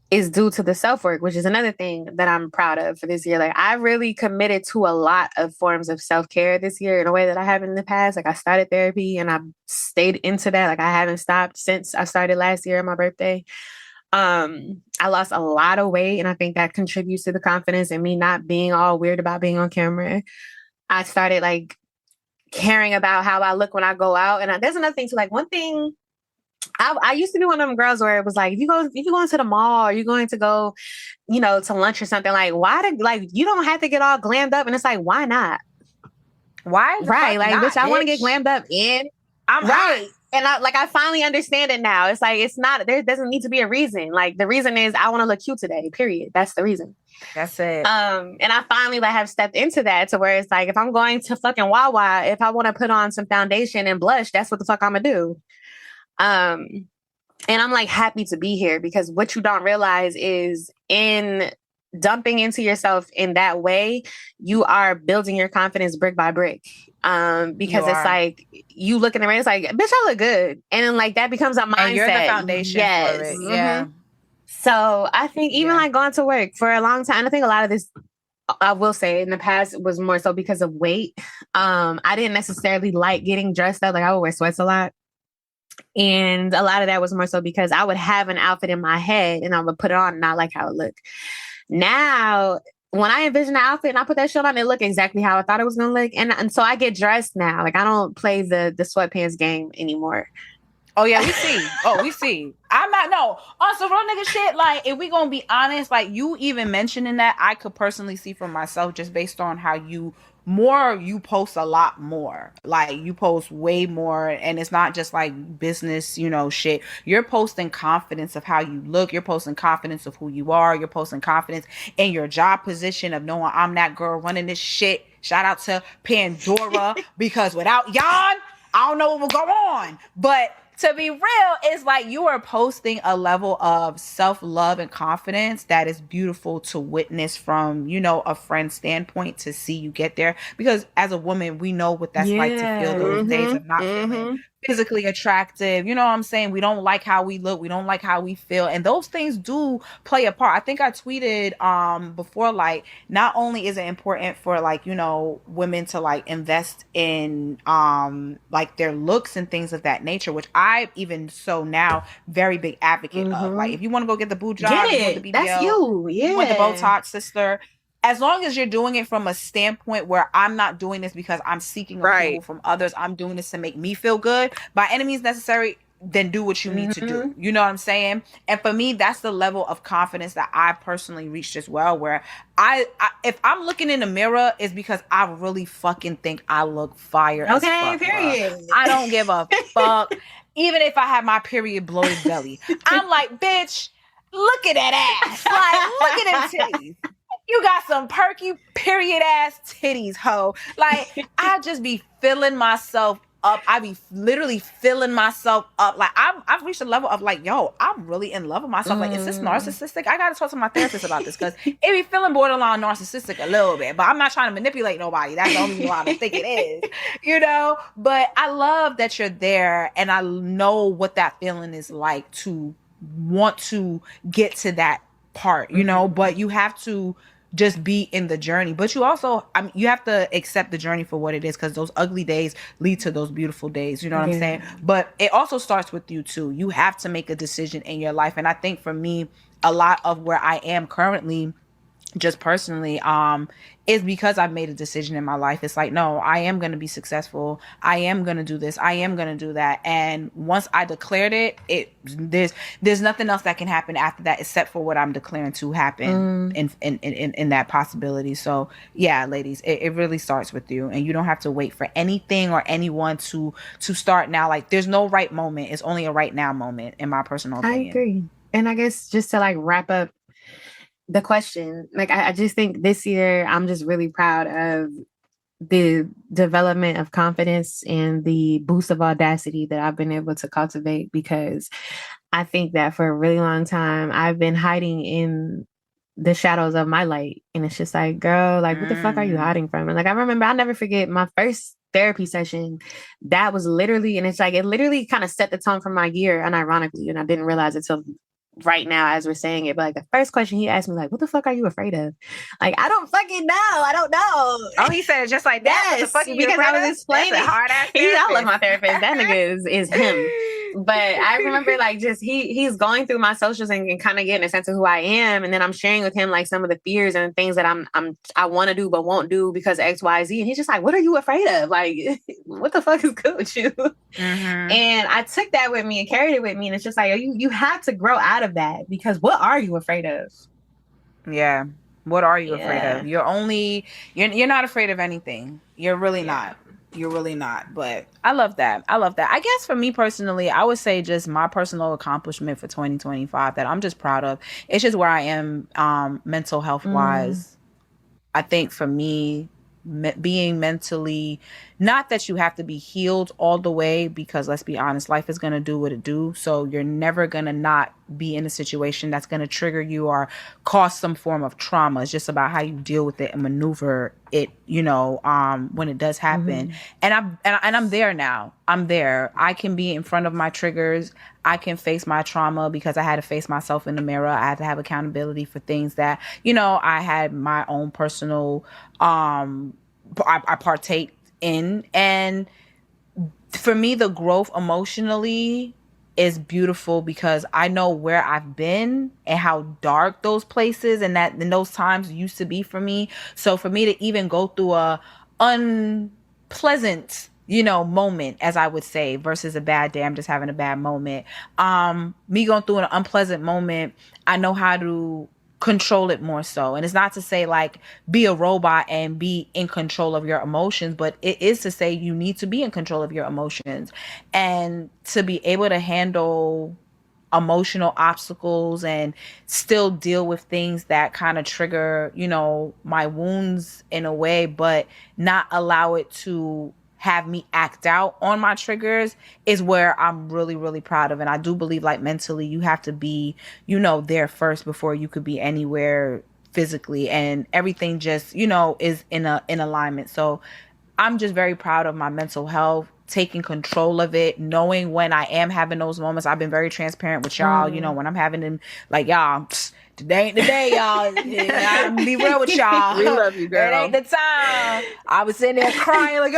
is due to the self-work, which is another thing that I'm proud of for this year. Like, I really committed to a lot of forms of self-care this year in a way that I haven't in the past. Like, I started therapy and I've stayed into that. Like, I haven't stopped since I started last year on my birthday. I lost a lot of weight, and I think that contributes to the confidence and me not being all weird about being on camera. I started like caring about how I look when I go out. And there's another thing too. Like, one thing I used to be one of them girls where it was like, if you go into the mall, or you're going to go, to lunch or something, like, you don't have to get all glammed up. And it's like, why not? Why? Right. Like, not, bitch, I want to get glammed up in. I'm right. And I finally understand it now. It's like, it's not, there doesn't need to be a reason. Like, the reason is I want to look cute today, period. That's the reason. That's it. And I finally have stepped into that, to where it's like, if I'm going to fucking Wawa, if I want to put on some foundation and blush, that's what the fuck I'm gonna do. And I'm like happy to be here, because what you don't realize is, in dumping into yourself in that way, you are building your confidence brick by brick. Because it's like, you look in the mirror, it's like, bitch, I look good. And then like, that becomes a mindset. And you're the foundation for it. Yeah. So I think even like going to work for a long time, I think a lot of this, I will say, in the past was more so because of weight. I didn't necessarily like getting dressed up. Like, I would wear sweats a lot. And a lot of that was more so because I would have an outfit in my head and I would put it on and not like how it looked. Now when I envision the outfit and I put that shit on, it look exactly how I thought it was gonna look. And so I get dressed now. Like I don't play the sweatpants game anymore. Oh yeah, we see. We see. I'm not on some real nigga shit. Like, if we gonna be honest, like you even mentioning that, I could personally see for myself just based on how you post a lot more. Like you post way more, and it's not just like business, shit. You're posting confidence of how you look. You're posting confidence of who you are. You're posting confidence in your job position of knowing I'm that girl running this shit. Shout out to Pandora because without Yon, I don't know what will go on. But to be real, it's like you are posting a level of self-love and confidence that is beautiful to witness from, a friend's standpoint to see you get there. Because as a woman, we know what that's like to feel those days of not feeling physically attractive. You know what I'm saying? We don't like how we look. We don't like how we feel. And those things do play a part. I think I tweeted before, like, not only is it important for like, women to like invest in like their looks and things of that nature, which I even so now very big advocate of. Like if you want to go get the boob job, you want the BBL, that's you. Yeah. You want the Botox, sister. As long as you're doing it from a standpoint where I'm not doing this because I'm seeking approval from others, I'm doing this to make me feel good, by any means necessary, then do what you need to do. You know what I'm saying? And for me, that's the level of confidence that I personally reached as well, where I if I'm looking in the mirror, it's because I really fucking think I look fire. Okay, period. Bro. I don't give a fuck. Even if I have my period bloated belly, I'm like, bitch, look at that ass. Like, look at them titties. You got some perky period ass titties, ho. Like, I just be filling myself up. I be literally filling myself up. Like, I've reached a level of like, yo, I'm really in love with myself. Like, is this narcissistic? I gotta talk to my therapist about this because it be feeling borderline narcissistic a little bit. But I'm not trying to manipulate nobody. That's the only reason why I don't think it is. But I love that you're there, and I know what that feeling is like to want to get to that part, but you have to just be in the journey. But you also, you have to accept the journey for what it is, because those ugly days lead to those beautiful days. You know what I'm saying? But it also starts with you too. You have to make a decision in your life. And I think for me, a lot of where I am currently, just personally, is because I've made a decision in my life. It's like, no, I am going to be successful. I am going to do this. I am going to do that. And once I declared it, there's nothing else that can happen after that except for what I'm declaring to happen in that possibility. So yeah, ladies, it really starts with you, and you don't have to wait for anything or anyone to start now. Like, there's no right moment. It's only a right now moment, in my personal opinion. I agree. And I guess just to like wrap up the question, like I just think this year I'm just really proud of the development of confidence and the boost of audacity that I've been able to cultivate, because I think that for a really long time I've been hiding in the shadows of my light, and it's just like, girl, like what the fuck are you hiding from? And like I remember, I'll never forget my first therapy session. That was literally, and it's like it literally kind of set the tone for my year, unironically, and I didn't realize it till right now as we're saying it. But like the first question he asked me, like, what the fuck are you afraid of? Like, I don't fucking know. I don't know. Oh, he said it just like that. Yes, because I was explaining. I love my therapist. That nigga is him. But I remember like just he's going through my socials and kind of getting a sense of who I am, and then I'm sharing with him like some of the fears and things that I want to do but won't do because of X, Y, Z. And he's just like, what are you afraid of? Like, what the fuck is good with you? And I took that with me and carried it with me, and it's just like, you have to grow out of that, because what are you afraid of? Yeah. What are you afraid of? You're not afraid of anything. You're really not. You're really not. But I love that. I guess for me personally, I would say just my personal accomplishment for 2025 that I'm just proud of. It's just where I am mental health wise. I think for me, being mentally, not that you have to be healed all the way, because let's be honest, life is going to do what it do. So you're never going to not be in a situation that's going to trigger you or cause some form of trauma. It's just about how you deal with it and maneuver it, when it does happen. And I'm there now. I'm there. I can be in front of my triggers. I can face my trauma because I had to face myself in the mirror. I had to have accountability for things that, I had my own personal, I partake in. And for me, the growth emotionally is beautiful because I know where I've been and how dark those places and that in those times used to be for me. So for me to even go through a unpleasant, moment, as I would say, versus a bad day, I'm just having a bad moment. Me going through an unpleasant moment, I know how to control it more so. And it's not to say like be a robot and be in control of your emotions, but it is to say you need to be in control of your emotions and to be able to handle emotional obstacles and still deal with things that kind of trigger, my wounds in a way, but not allow it to have me act out on my triggers is where I'm really, really proud of. And I do believe like mentally you have to be, there first before you could be anywhere physically, and everything just, is in alignment. So I'm just very proud of my mental health, taking control of it, knowing when I am having those moments. I've been very transparent with y'all, when I'm having them, like, y'all, today ain't the day, y'all. I'm be real with y'all. We love you, girl. It ain't the time. I was sitting there crying, like,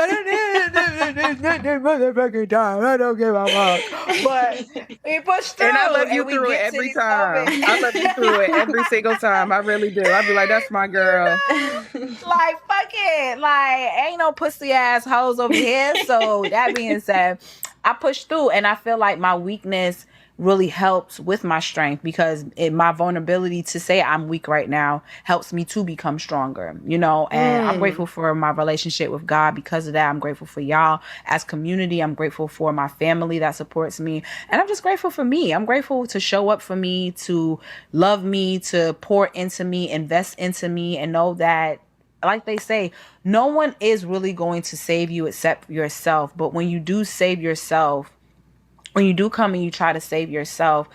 motherfucking time. I don't give a fuck. But we pushed through. And I love you through it every time. I love you through it every single time. I really do. I'd be like, that's my girl. Like, fuck it. Like, ain't no pussy ass hoes over here. So that being said, I pushed through, and I feel like my weakness really helps with my strength because my vulnerability to say I'm weak right now helps me to become stronger, and I'm grateful for my relationship with God because of that. I'm grateful for y'all as community. I'm grateful for my family that supports me, and I'm just grateful for me. I'm grateful to show up for me, to love me, to pour into me, invest into me, and know that, like they say, no one is really going to save you except yourself. But when you do save yourself, when you do come and you try to save yourself,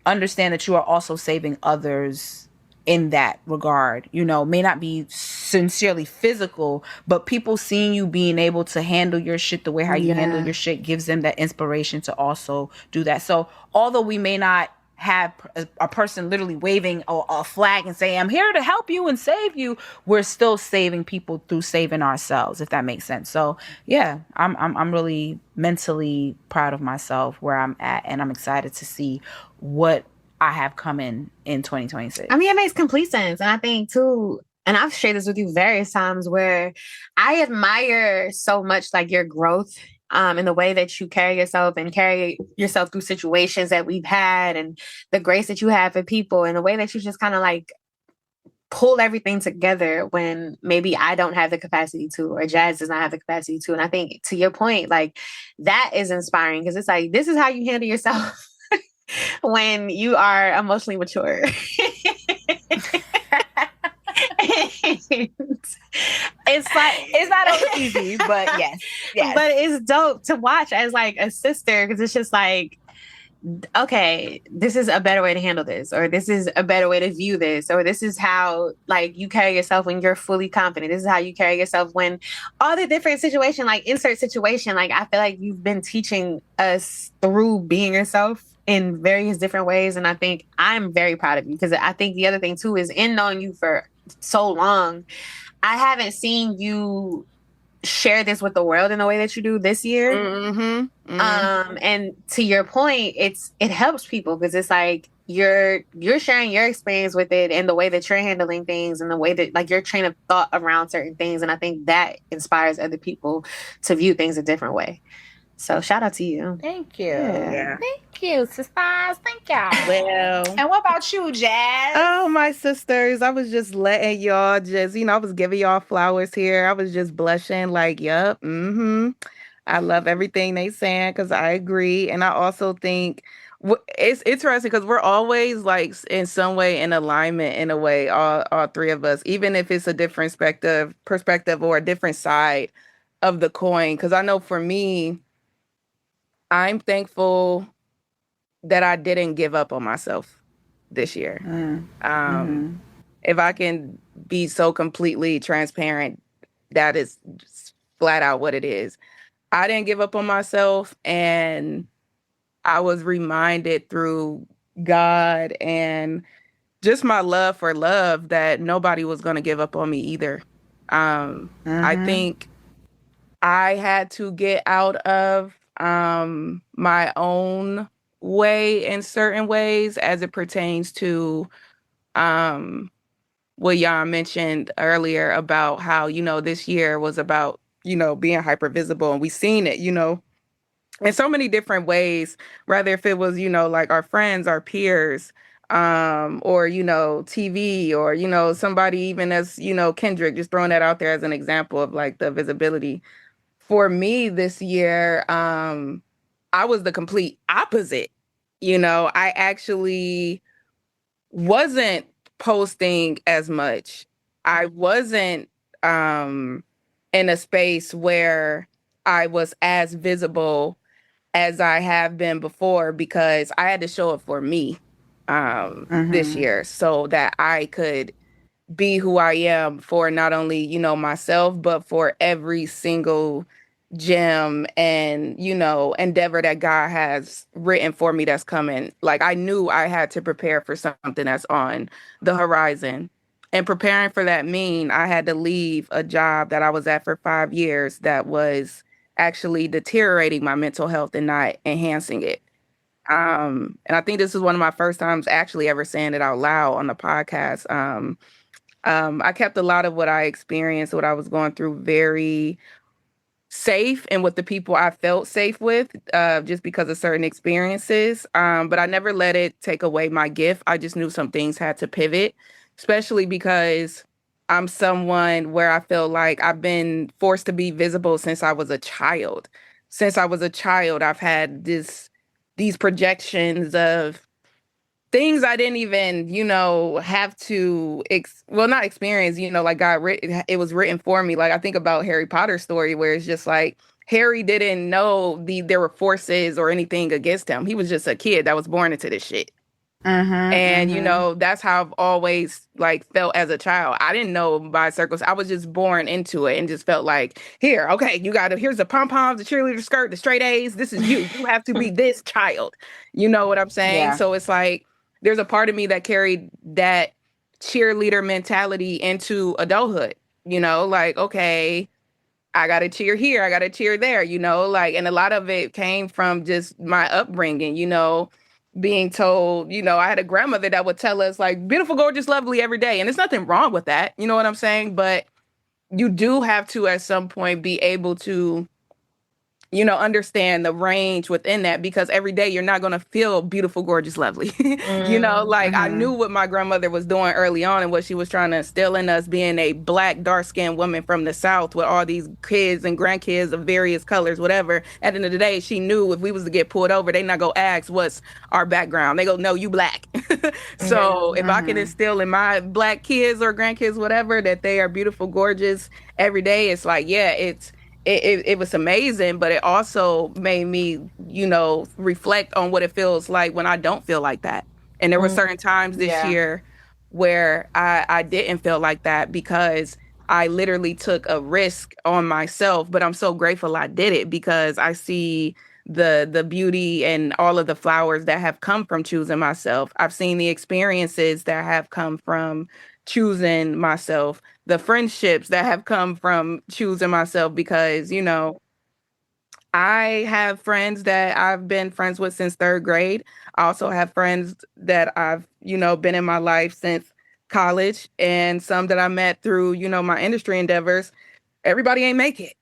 understand that you are also saving others in that regard. May not be sincerely physical, but people seeing you being able to handle your shit the way how you handle your shit gives them that inspiration to also do that. So although we may not have a person literally waving a flag and saying, I'm here to help you and save you, we're still saving people through saving ourselves, if that makes sense. So yeah, I'm really mentally proud of myself where I'm at, and I'm excited to see what I have coming in 2026. I mean, it makes complete sense. And I think too, and I've shared this with you various times, where I admire so much like your growth in the way that you carry yourself and carry yourself through situations that we've had, and the grace that you have for people, and the way that you just kind of like pull everything together when maybe I don't have the capacity to, or Jazz does not have the capacity to. And I think to your point, like that is inspiring, because it's like, this is how you handle yourself when you are emotionally mature. It's like, it's not always easy, but yes. But it's dope to watch as like a sister, because it's just like, okay, this is a better way to handle this, or this is a better way to view this, or this is how like you carry yourself when you're fully confident. This is how you carry yourself when all the different situation, like insert situation. Like I feel like you've been teaching us through being yourself in various different ways, and I think I'm very proud of you, because I think the other thing too is, in knowing you for so long, I haven't seen you share this with the world in the way that you do this year. And to your point, it helps people, because it's like you're sharing your experience with it, and the way that you're handling things, and the way that like your train of thought around certain things. And I think that inspires other people to view things a different way. So shout out to you. Thank you. Yeah. Thank you, sisters. Thank y'all. Well, and what about you, Jazz? Oh, my sisters, I was just letting y'all just, I was giving y'all flowers here. I was just blushing like, yup, I love everything they saying, because I agree. And I also think it's interesting because we're always like in some way in alignment in a way, all three of us, even if it's a different perspective or a different side of the coin. Because I know for me, I'm thankful that I didn't give up on myself this year. If I can be so completely transparent, that is just flat out what it is. I didn't give up on myself, and I was reminded through God and just my love for love that nobody was going to give up on me either. I think I had to get out of my own way in certain ways as it pertains to what Jan mentioned earlier about how, this year was about, being hyper visible, and we seen it, in so many different ways, rather if it was, like our friends, our peers, or, TV, or, somebody even as, Kendrick, just throwing that out there as an example of like the visibility. For me this year, I was the complete opposite. I actually wasn't posting as much. I wasn't in a space where I was as visible as I have been before, because I had to show up for me this year so that I could be who I am for not only, myself, but for every single gem and, endeavor that God has written for me that's coming. Like, I knew I had to prepare for something that's on the horizon. And preparing for that I had to leave a job that I was at for 5 years that was actually deteriorating my mental health and not enhancing it. And I think this is one of my first times actually ever saying it out loud on the podcast. I kept a lot of what I experienced, what I was going through, very safe and with the people I felt safe with, just because of certain experiences. But I never let it take away my gift. I just knew some things had to pivot, especially because I'm someone where I feel like I've been forced to be visible since I was a child. Since I was a child, I've had these projections of things I didn't even, have to, not experience, like it was written for me. Like, I think about Harry Potter's story where it's just like, Harry didn't know there were forces or anything against him. He was just a kid that was born into this shit. And, that's how I've always like felt as a child. I didn't know by circles. I was just born into it and just felt like, here, okay, here's the pom-poms, the cheerleader skirt, the straight A's. This is you. You have to be this child. You know what I'm saying? Yeah. So it's like, there's a part of me that carried that cheerleader mentality into adulthood, like, okay, I got to cheer here. I got to cheer there, like, and a lot of it came from just my upbringing, being told, I had a grandmother that would tell us like beautiful, gorgeous, lovely every day. And there's nothing wrong with that. You know what I'm saying? But you do have to at some point be able to, understand the range within that, because every day you're not going to feel beautiful, gorgeous, lovely. I knew what my grandmother was doing early on and what she was trying to instill in us, being a Black, dark-skinned woman from the South with all these kids and grandkids of various colors, whatever. At the end of the day, she knew if we was to get pulled over, they not go ask what's our background. They go, no, you Black. So if I can instill in my Black kids or grandkids, whatever, that they are beautiful, gorgeous every day, it's like, yeah, it was amazing, but it also made me, reflect on what it feels like when I don't feel like that. And there were certain times this year where I didn't feel like that, because I literally took a risk on myself. But I'm so grateful I did it, because I see the beauty and all of the flowers that have come from choosing myself. I've seen the experiences that have come from choosing myself, the friendships that have come from choosing myself, because, I have friends that I've been friends with since 3rd grade. I also have friends that I've, been in my life since college, and some that I met through, my industry endeavors. Everybody ain't make it.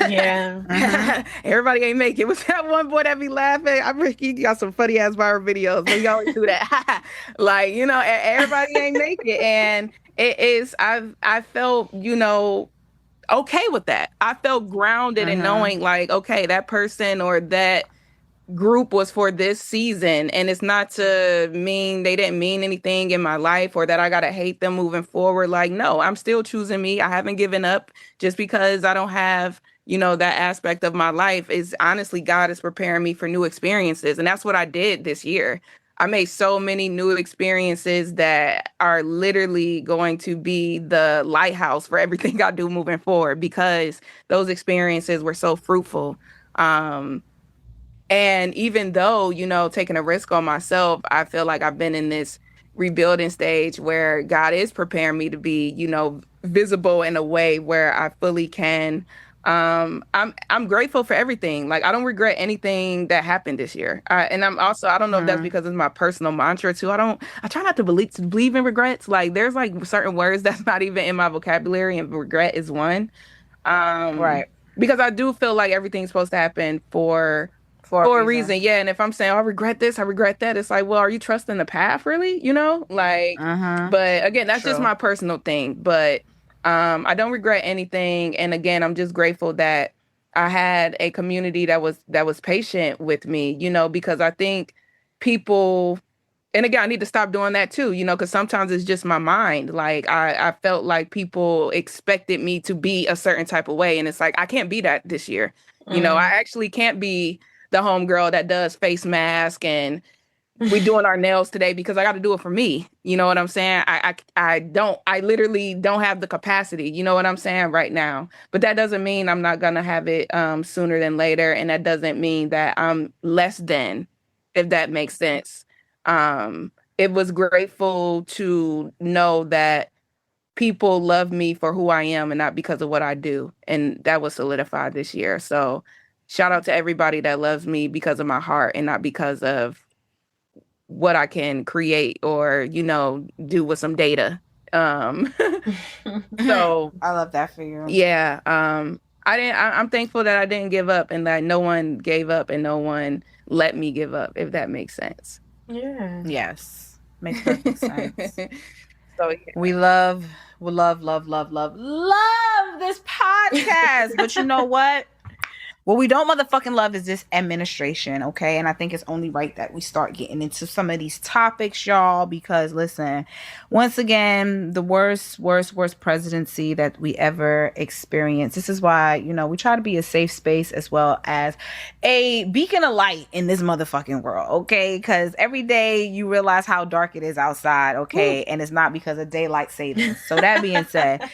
Yeah. Everybody ain't make it. Was that one boy that be laughing? He got some funny ass viral videos. But he always do that. Like, everybody ain't make it. And I felt, okay with that. I felt grounded in knowing like, okay, that person or that group was for this season, and it's not to mean they didn't mean anything in my life or that I gotta hate them moving forward. Like, no, I'm still choosing me. I haven't given up just because I don't have, that aspect of my life. Is honestly, God is preparing me for new experiences. And that's what I did this year. I made so many new experiences that are literally going to be the lighthouse for everything I do moving forward, because those experiences were so fruitful. And even though, taking a risk on myself, I feel like I've been in this rebuilding stage where God is preparing me to be, visible in a way where I fully can I'm grateful for everything. Like I don't regret anything that happened this year. And I'm also, I don't know if that's because it's my personal mantra too. I try not to believe in regrets. Like there's like certain words that's not even in my vocabulary, and regret is one. Um, Right. because I do feel like everything's supposed to happen For for a a reason. reason. Yeah. And if I'm saying, oh, I regret this, I regret that, it's like, well, are you trusting the path really? Like, Mm-hmm. but again, that's just True. my personal thing. But I don't regret anything. And again, I'm just grateful that I had a community that was patient with me, because I think people, and again, I need to stop doing that too, because sometimes it's just my mind. Like I felt like people expected me to be a certain type of way. And it's like, I can't be that this year. I Mm. actually can't be the homegirl that does face mask and we doing our nails today because I got to do it for me. You know what I'm saying? I literally don't have the capacity. You know what I'm saying right now. But that doesn't mean I'm not gonna have it sooner than later, and that doesn't mean that I'm less than, if that makes sense. It was grateful to know that people love me for who I am and not because of what I do, and that was solidified this year. So, shout out to everybody that loves me because of my heart and not because of what I can create or, do with some data. Um, so I love that for you. yeah, I'm thankful that I didn't give up and that no one gave up and no one let me give up, if that makes sense. Yeah. Yes. Makes perfect sense. So yeah. We love this podcast. But you know what? What we don't motherfucking love is this administration, okay? And I think it's only right that we start getting into some of these topics, y'all, because listen, once again, the worst presidency that we ever experienced. This is why, we try to be a safe space as well as a beacon of light in this motherfucking world, okay? Because every day you realize how dark it is outside, okay? And it's not because of daylight savings. So that being said,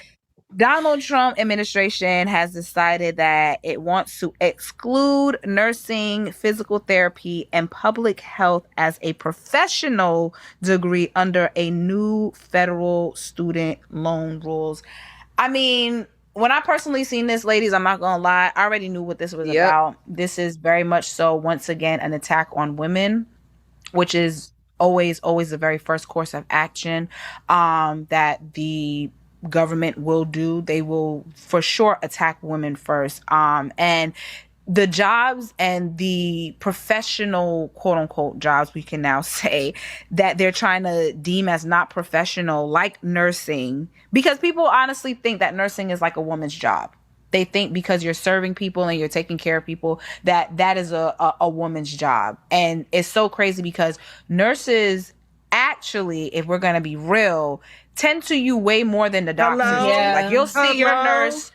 Donald Trump administration has decided that it wants to exclude nursing, physical therapy, and public health as a professional degree under a new federal student loan rules. I mean, when I personally seen this, ladies, I'm not gonna lie, I already knew what this was Yep. about. This is very much so, once again, an attack on women, which is always the very first course of action that the government will do. They will for sure attack women first. And the jobs and the professional quote unquote jobs, we can now say, that they're trying to deem as not professional, like nursing, because people honestly think that nursing is like a woman's job. They think because you're serving people and you're taking care of people that is a woman's job. And it's so crazy because nurses actually, if we're going to be real, tend to you way more than the doctors do. Yeah. Like you'll see your Hello? nurse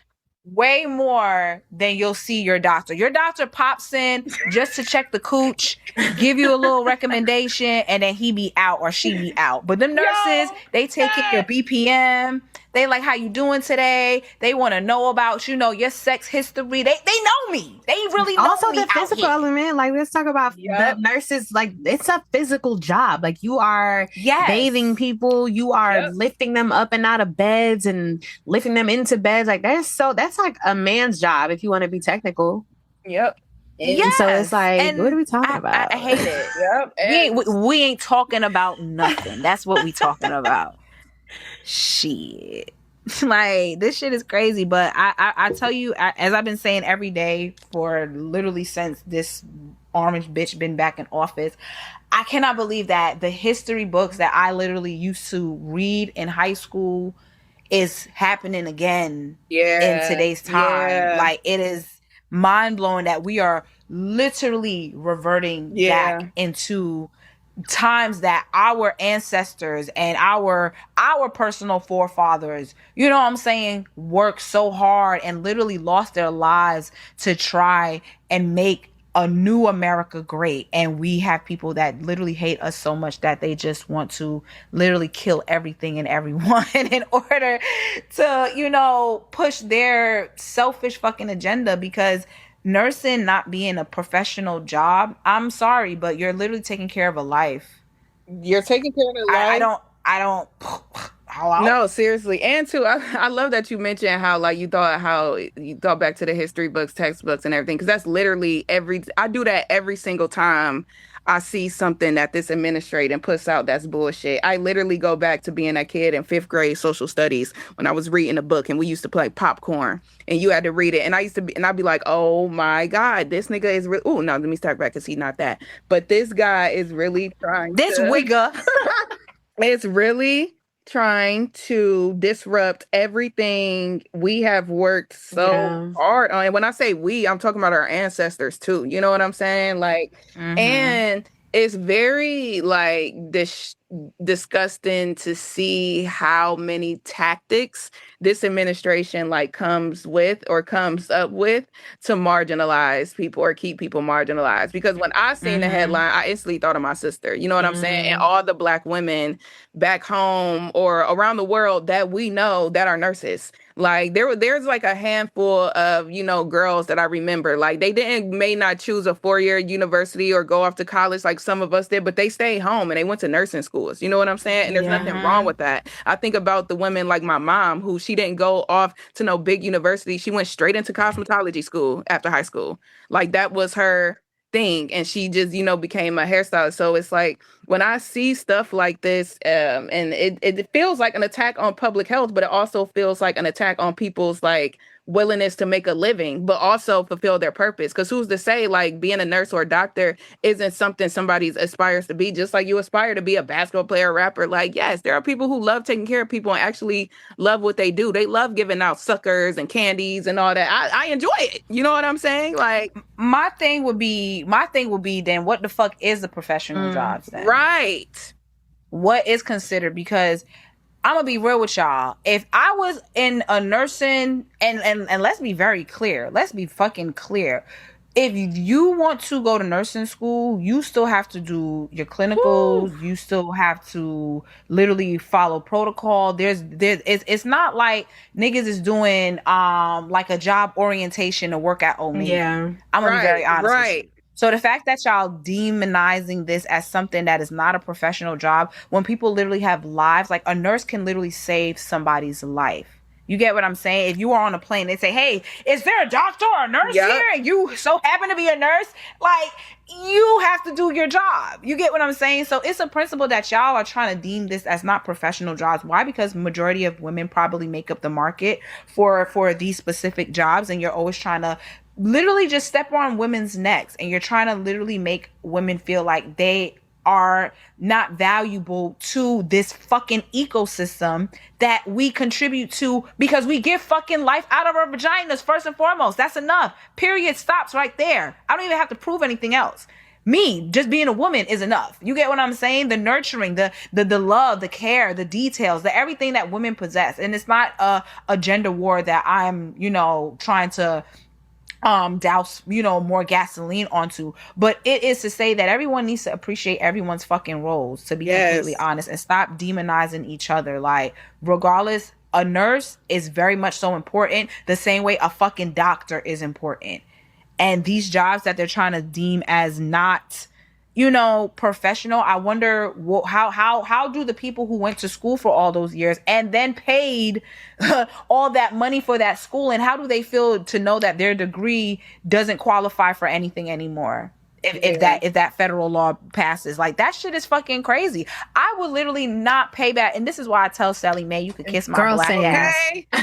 way more than you'll see your doctor. Your doctor pops in just to check the cooch, give you a little recommendation, and then he be out or she be out. But them nurses, they take in your BPM. They like how you doing today. They want to know about, your sex history. They know me. They really know Also me the out physical here. element, like let's talk about Yep. the nurses. Like it's a physical job. Like you are Yes. bathing people, you are Yep. lifting them up and out of beds and lifting them into beds. Like that's like a man's job if you want to be technical. Yep. And so it's like, And what are we talking about? I hate it. Yep. We ain't talking about nothing. That's what we talking about. Shit. Like this shit is crazy, but I tell you, as I've been saying every day for literally since this orange bitch been back in office, I cannot believe that the history books that I literally used to read in high school is happening again Yeah. in today's time. Yeah. Like it is mind blowing that we are literally reverting back into times that our ancestors and our personal forefathers, you know what I'm saying, worked so hard and literally lost their lives to try and make a new America great. And we have people that literally hate us so much that they just want to literally kill everything and everyone in order to, push their selfish fucking agenda, because nursing not being a professional job, I'm sorry, but you're literally taking care of a life. You're taking care of their life. I don't Hello? No, seriously. And too, I love that you mentioned how you thought back to the history books, textbooks and everything. Cause that's literally I do that every single time I see something that this administrator puts out that's bullshit. I literally go back to being a kid in 5th grade social studies when I was reading a book and we used to play popcorn and you had to read it. And I'd be like, oh my God, this nigga is real. Oh, no, let me start back because he's not that. But this guy is really trying This to. wigger. It's really trying to disrupt everything we have worked so hard on. And when I say we, I'm talking about our ancestors too. You know what I'm saying? Like, and it's very like disgusting to see how many tactics this administration like comes up with to marginalize people or keep people marginalized. Because when I seen the headline, I instantly thought of my sister. You know what I'm saying? And all the Black women back home or around the world that we know that are nurses. Like there's like a handful of, girls that I remember. Like they may not choose a 4-year university or go off to college like some of us did, but they stayed home and they went to nursing schools. You know what I'm saying? And there's nothing wrong with that. I think about the women like my mom, who she didn't go off to no big university. She went straight into cosmetology school after high school. Like that was her thing, and she just became a hairstylist. So it's like when I see stuff like this, and it feels like an attack on public health, but it also feels like an attack on people's like willingness to make a living, but also fulfill their purpose. Because who's to say like being a nurse or a doctor isn't something somebody aspires to be, just like you aspire to be a basketball player, rapper. Like, yes, there are people who love taking care of people and actually love what they do. They love giving out suckers and candies and all that. I enjoy it. You know what I'm saying? Like, my thing would be then what the fuck is the professional jobs then? Right. What is considered? Because I'm gonna be real with y'all. If I was in a nursing, and let's be very clear, let's be fucking clear. If you want to go to nursing school, you still have to do your clinicals. Woo. You still have to literally follow protocol. It's not like niggas is doing like a job orientation to work at Omega. Yeah, I'm gonna be very honest. Right. With you. So the fact that y'all demonizing this as something that is not a professional job, when people literally have lives, like a nurse can literally save somebody's life. You get what I'm saying? If you are on a plane, they say, hey, is there a doctor or a nurse here? And you so happen to be a nurse, like you have to do your job. You get what I'm saying? So it's a principle that y'all are trying to deem this as not professional jobs. Why? Because majority of women probably make up the market for these specific jobs, and you're always trying to literally just step on women's necks, and you're trying to literally make women feel like they are not valuable to this fucking ecosystem that we contribute to, because we give fucking life out of our vaginas first and foremost. That's enough. Period. Stops right there. I don't even have to prove anything else. Me just being a woman is enough. You get what I'm saying? The nurturing, the love, the care, the details, the everything that women possess. And it's not a gender war that I'm, trying to douse more gasoline onto, but it is to say that everyone needs to appreciate everyone's fucking roles, to be completely honest, and stop demonizing each other. Like, regardless, a nurse is very much so important, the same way a fucking doctor is important. And these jobs that they're trying to deem as not professional, I wonder how do the people who went to school for all those years and then paid all that money for that school, and how do they feel to know that their degree doesn't qualify for anything anymore if that federal law passes? Like, that shit is fucking crazy. I would literally not pay back, and this is why I tell Sally Mae, you can kiss my Girl, black say ass.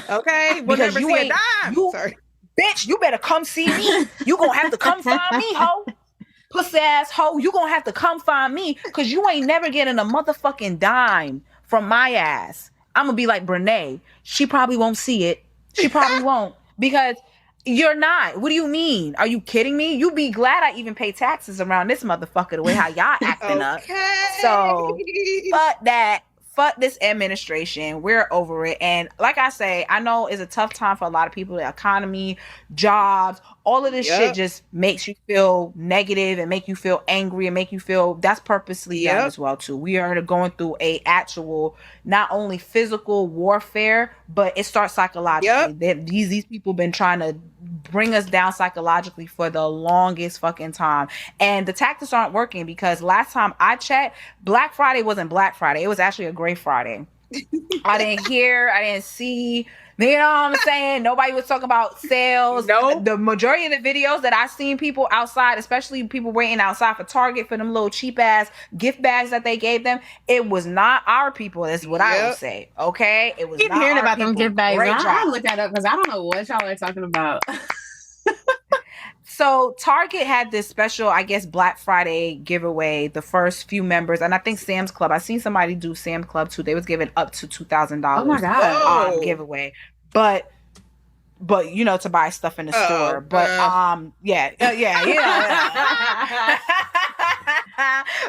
Okay. We'll Because never you see a ain't dime. Sorry. Bitch, you better come see me. You gonna have to come find me, ho. Pussy ass hoe, you gonna have to come find me, because you ain't never getting a motherfucking dime from my ass. I'm gonna be like Brene. She probably won't see it. She probably won't, because you're not. What do you mean? Are you kidding me? You be glad I even pay taxes around this motherfucker the way how y'all acting up. So fuck that. Fuck this administration. We're over it. And like I say, I know it's a tough time for a lot of people. The economy, jobs, all of this shit just makes you feel negative and make you feel angry and make you feel that's purposely done as well too. We are going through a actual, not only physical warfare, but it starts psychologically. These people been trying to bring us down psychologically for the longest fucking time, and the tactics aren't working, because last time I checked, Black Friday wasn't Black Friday. It was actually a Gray Friday. I didn't hear. I didn't see. You know what I'm saying? Nobody was talking about sales. Nope. The majority of the videos that I seen people outside, especially people waiting outside for Target for them little cheap ass gift bags that they gave them, it was not our people. Is what I would say. Okay, it was. Keep not hearing our about them people. gift bags. Great I job. look that up because I don't know what y'all are talking about. So Target had this special, I guess, Black Friday giveaway. The first few members, and I think Sam's Club. I seen somebody do Sam's Club too. They was giving up to $2,000. Oh my God. Giveaway, but you know, to buy stuff in the store. But yeah.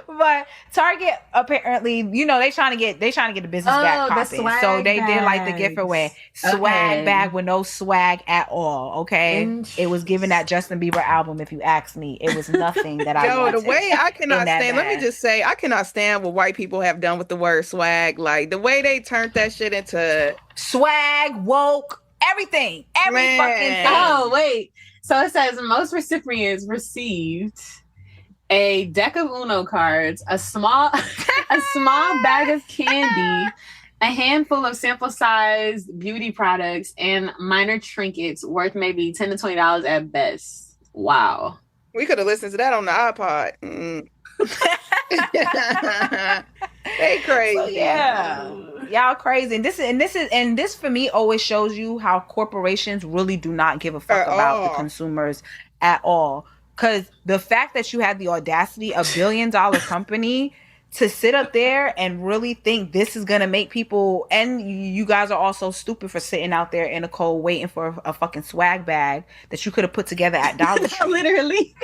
But Target apparently, you know, they trying to get the business back popping. So they did like the giveaway swag bag with no swag at all. Okay, it was giving that Justin Bieber album. If you ask me, it was nothing that I wanted. The way I cannot stand. Let me just say, I cannot stand what white people have done with the word swag. Like the way they turned that shit into swag, woke. Everything. Fucking thing. Oh, wait. So it says most recipients received a deck of Uno cards, a small bag of candy, a handful of sample-sized beauty products, and minor trinkets worth maybe $10 to $20 at best. Wow. We could have listened to that on the iPod. They crazy. So, yeah. Y'all crazy. And this for me always shows you how corporations really do not give a fuck about the consumers at all. Because the fact that you had the audacity, $1 billion company, to sit up there and really think this is gonna make people, and you guys are also stupid for sitting out there in the cold waiting for a fucking swag bag that you could have put together at Dollar Tree. Literally.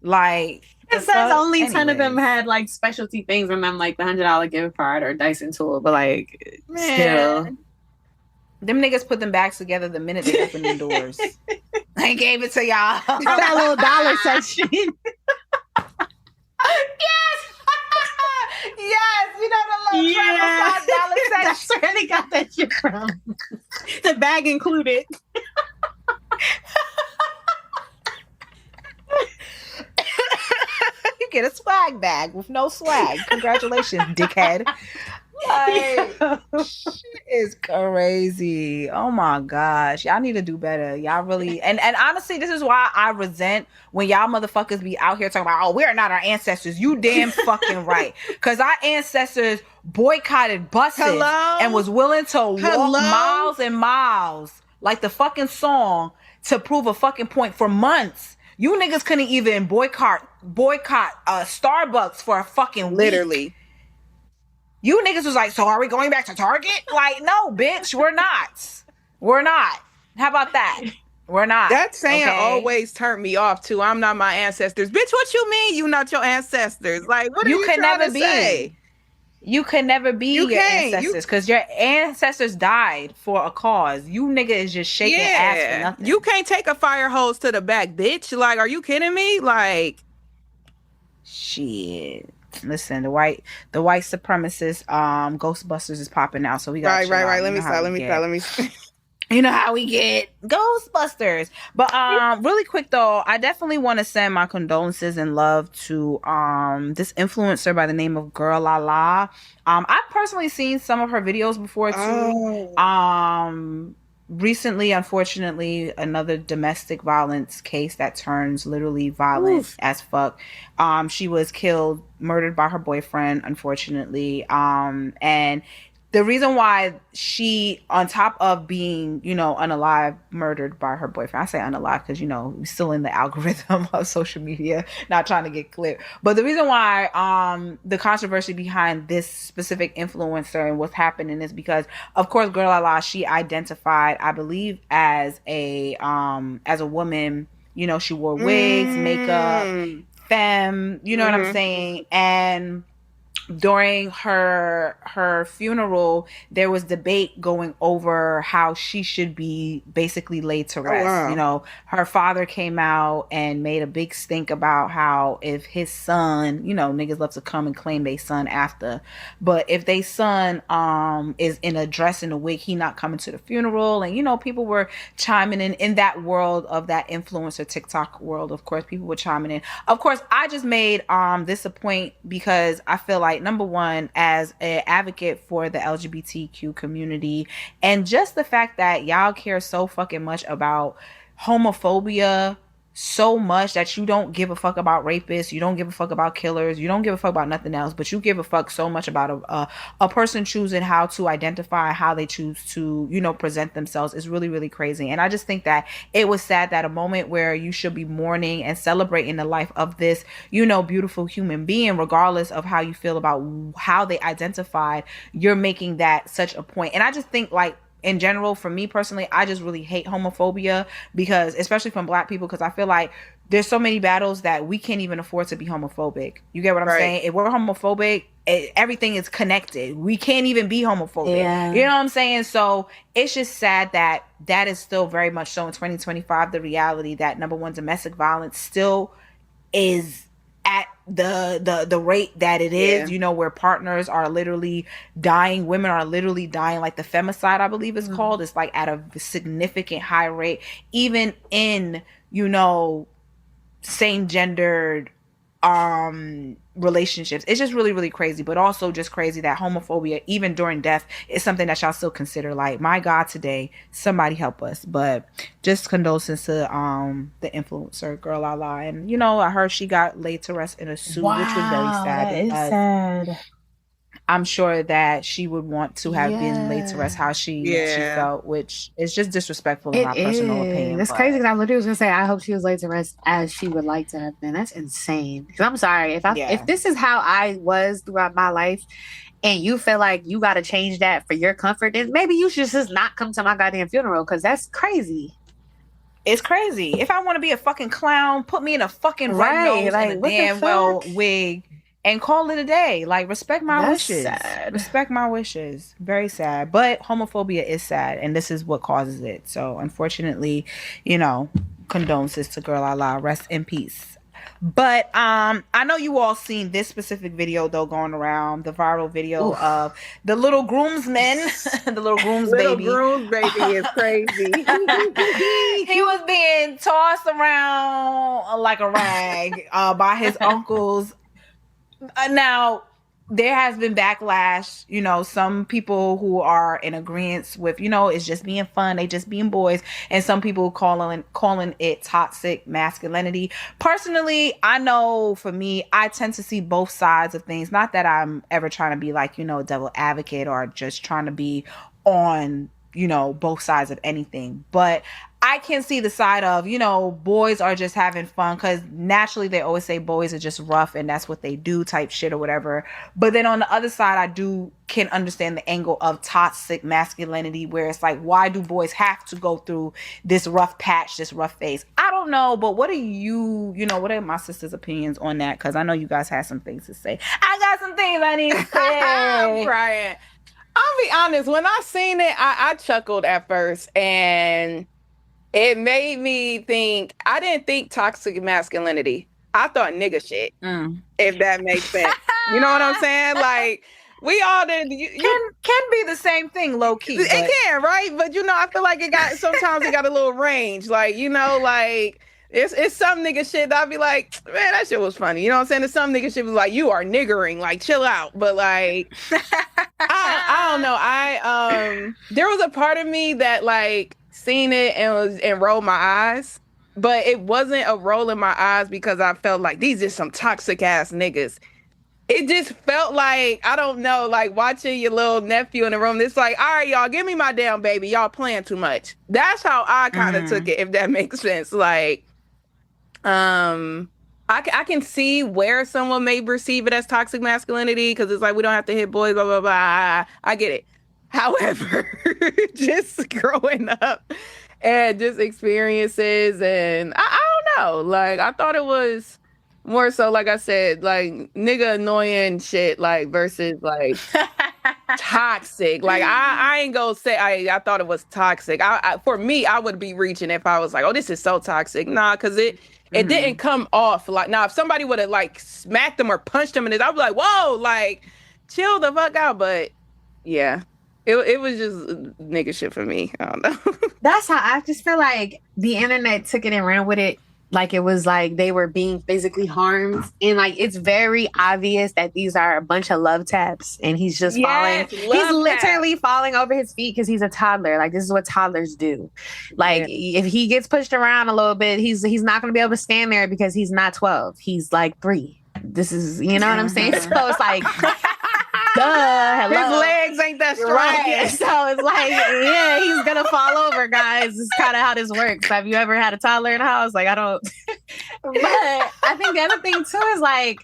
Like, it says only 10 of them had like specialty things on them, like the $100 gift card or Dyson tool, but like still. Them niggas put them bags together the minute they opened the doors. I gave it to y'all. That little dollar section. Yes, you know the little travel size dollar section. That's where they got that shit from. The bag included. You get a swag bag with no swag. Congratulations, dickhead. Like, shit is crazy. Oh my gosh. Y'all need to do better. Y'all really, and honestly, this is why I resent when y'all motherfuckers be out here talking about, oh, we're not our ancestors. You damn fucking right. Because our ancestors boycotted buses and was willing to walk miles and miles, like the fucking song, to prove a fucking point for months. You niggas couldn't even boycott Starbucks for a fucking week. Literally. You niggas was like, so are we going back to Target? Like, no, bitch, we're not. We're not. How about that? We're not. That saying always turned me off too. I'm not my ancestors. Bitch, what you mean you not your ancestors? Like, what are you trying to say? You can never be your ancestors because your ancestors died for a cause. You nigga is just shaking ass for nothing. You can't take a fire hose to the back, bitch. Like, are you kidding me? Like, shit. Listen, the white supremacist Ghostbusters is popping out, so we got right. Let me stop. You know how we get Ghostbusters. But really quick though, I definitely want to send my condolences and love to this influencer by the name of Girl La La. I've personally seen some of her videos before too. Recently, unfortunately, another domestic violence case that turns literally violent as fuck. She was murdered by her boyfriend, unfortunately. And the reason why she, on top of being, unalive, murdered by her boyfriend, I say unalive because, we're still in the algorithm of social media, not trying to get clipped. But the reason why the controversy behind this specific influencer and what's happening is because, of course, Girl La La, she identified, I believe, as a woman. She wore wigs, makeup, femme, what I'm saying? And during her funeral, there was debate going over how she should be basically laid to rest. Her father came out and made a big stink about how if his son, niggas love to come and claim their son after, but if their son is in a dress and a wig, he not coming to the funeral. And people were chiming in that world of that influencer TikTok world. Of course, people were chiming in. Of course, I just made this a point because I feel like like, number one, as an advocate for the LGBTQ community, and just the fact that y'all care so fucking much about homophobia, so much that you don't give a fuck about rapists, you don't give a fuck about killers, you don't give a fuck about nothing else, but you give a fuck so much about a person choosing how to identify, how they choose to, you know, present themselves is really, really crazy. And I just think that it was sad that a moment where you should be mourning and celebrating the life of this, you know, beautiful human being, regardless of how you feel about how they identified, you're making that such a point. And I just think, like, in general, for me personally, I just really hate homophobia, because especially from Black people, because I feel like there's so many battles that we can't even afford to be homophobic. You get what I'm saying? If we're homophobic, everything is connected. We can't even be homophobic. Yeah. You know what I'm saying? So it's just sad that that is still very much so in 2025, the reality that, number one, domestic violence still is at the rate that it is, you know, where partners are literally dying, women are literally dying, like the femicide, I believe it's called. It's like at a significant high rate, even in, you know, same gendered relationships. It's just really, really crazy, but also just crazy that homophobia, even during death, is something that y'all still consider. Like, my God, today, somebody help us. But just condolences to the influencer Girl Lala. And, you know, I heard she got laid to rest in a suit, which was very sad. That is sad. I'm sure that she would want to have been laid to rest how she felt, which is just disrespectful in my personal opinion. It's crazy, because I literally was gonna say I hope she was laid to rest as she would like to have been. That's insane. Because I'm sorry, if this is how I was throughout my life, and you feel like you got to change that for your comfort, then maybe you should just not come to my goddamn funeral, because that's crazy. It's crazy. If I want to be a fucking clown, put me in a fucking red nose and a damn well wig, and call it a day. Like, respect my wishes. Sad. Respect my wishes. Very sad. But homophobia is sad, and this is what causes it. So, unfortunately, you know, condolences to Girl Lala. Rest in peace. But I know you all seen this specific video, though, going around, the viral video of the little groomsmen, the little grooms baby. Little grooms baby is crazy. He was being tossed around like a rag by his uncles. Now, there has been backlash, you know, some people who are in agreement with, you know, it's just being fun, they just being boys, and some people calling it toxic masculinity. Personally, I know for me, I tend to see both sides of things. Not that I'm ever trying to be like, you know, a devil advocate or just trying to be on, you know, both sides of anything, but I can see the side of, you know, boys are just having fun, because naturally they always say boys are just rough and that's what they do type shit or whatever. But then on the other side, I can understand the angle of toxic masculinity, where it's like, why do boys have to go through this rough patch, this rough phase? I don't know, but what are my sister's opinions on that? Because I know you guys have some things to say. I got some things I need to say. I'm crying. I'll be honest, when I seen it, I chuckled at first, and it made me think. I didn't think toxic masculinity. I thought nigga shit, if that makes sense. You know what I'm saying? Like, we all did. Can be the same thing, low key. It can, right? But, you know, I feel like sometimes it got a little range. Like, you know, like, it's some nigga shit that I'll be like, man, that shit was funny. You know what I'm saying? There's some nigga shit was like, you are niggering, like, chill out. But, like, I don't know. There was a part of me that, like, seen it and rolled my eyes, but it wasn't a roll in my eyes because I felt like these are some toxic ass niggas. It just felt like, I don't know, like watching your little nephew in the room. It's like, all right, y'all, give me my damn baby. Y'all playing too much. That's how I kind of took it, if that makes sense. Like, I can see where someone may perceive it as toxic masculinity, because it's like, we don't have to hit boys, blah, blah, blah. I get it. However, just growing up and just experiences, and I don't know, like, I thought it was more so, like I said, like, nigga annoying shit, like, versus like toxic. Like, I ain't gonna say I thought it was toxic. For me, I would be reaching if I was like, oh, this is so toxic. Nah, because it didn't come off like, now if somebody would have like smacked them or punched them in it, I'd be like, whoa, like, chill the fuck out. But yeah. It was just nigga shit for me. I don't know. That's how I just feel like the internet took it and ran with it like it was like they were being physically harmed, and like it's very obvious that these are a bunch of love taps, and he's just falling. He's literally falling over his feet because he's a toddler. Like this is what toddlers do. Like if he gets pushed around a little bit, he's not going to be able to stand there because he's not 12. He's like 3. This is, you know what I'm saying? So it's like, duh, hello. His legs ain't that strong. Right. So it's like, yeah, he's gonna fall over, guys. It's kind of how this works. Have you ever had a toddler in the house? Like, I don't. But I think the other thing too is like,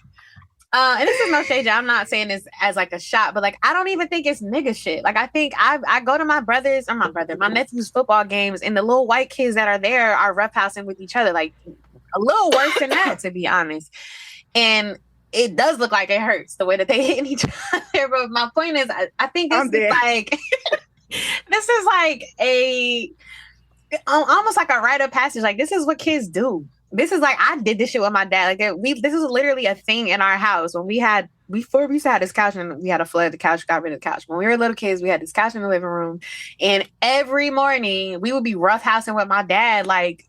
and this is no shade, I'm not saying this as like a shot, but like I don't even think it's nigga shit. Like I think I go to my nephew's football games, and the little white kids that are there are roughhousing with each other, like a little worse than that, to be honest. And it does look like it hurts the way that they hit each other. But my point is, I think this is like this is like a almost like a rite of passage. Like this is what kids do. This is like I did this shit with my dad. Like this is literally a thing in our house when before we used to have this couch and we had a flood. The couch got rid of the couch. When we were little kids, we had this couch in the living room, and every morning we would be roughhousing with my dad, like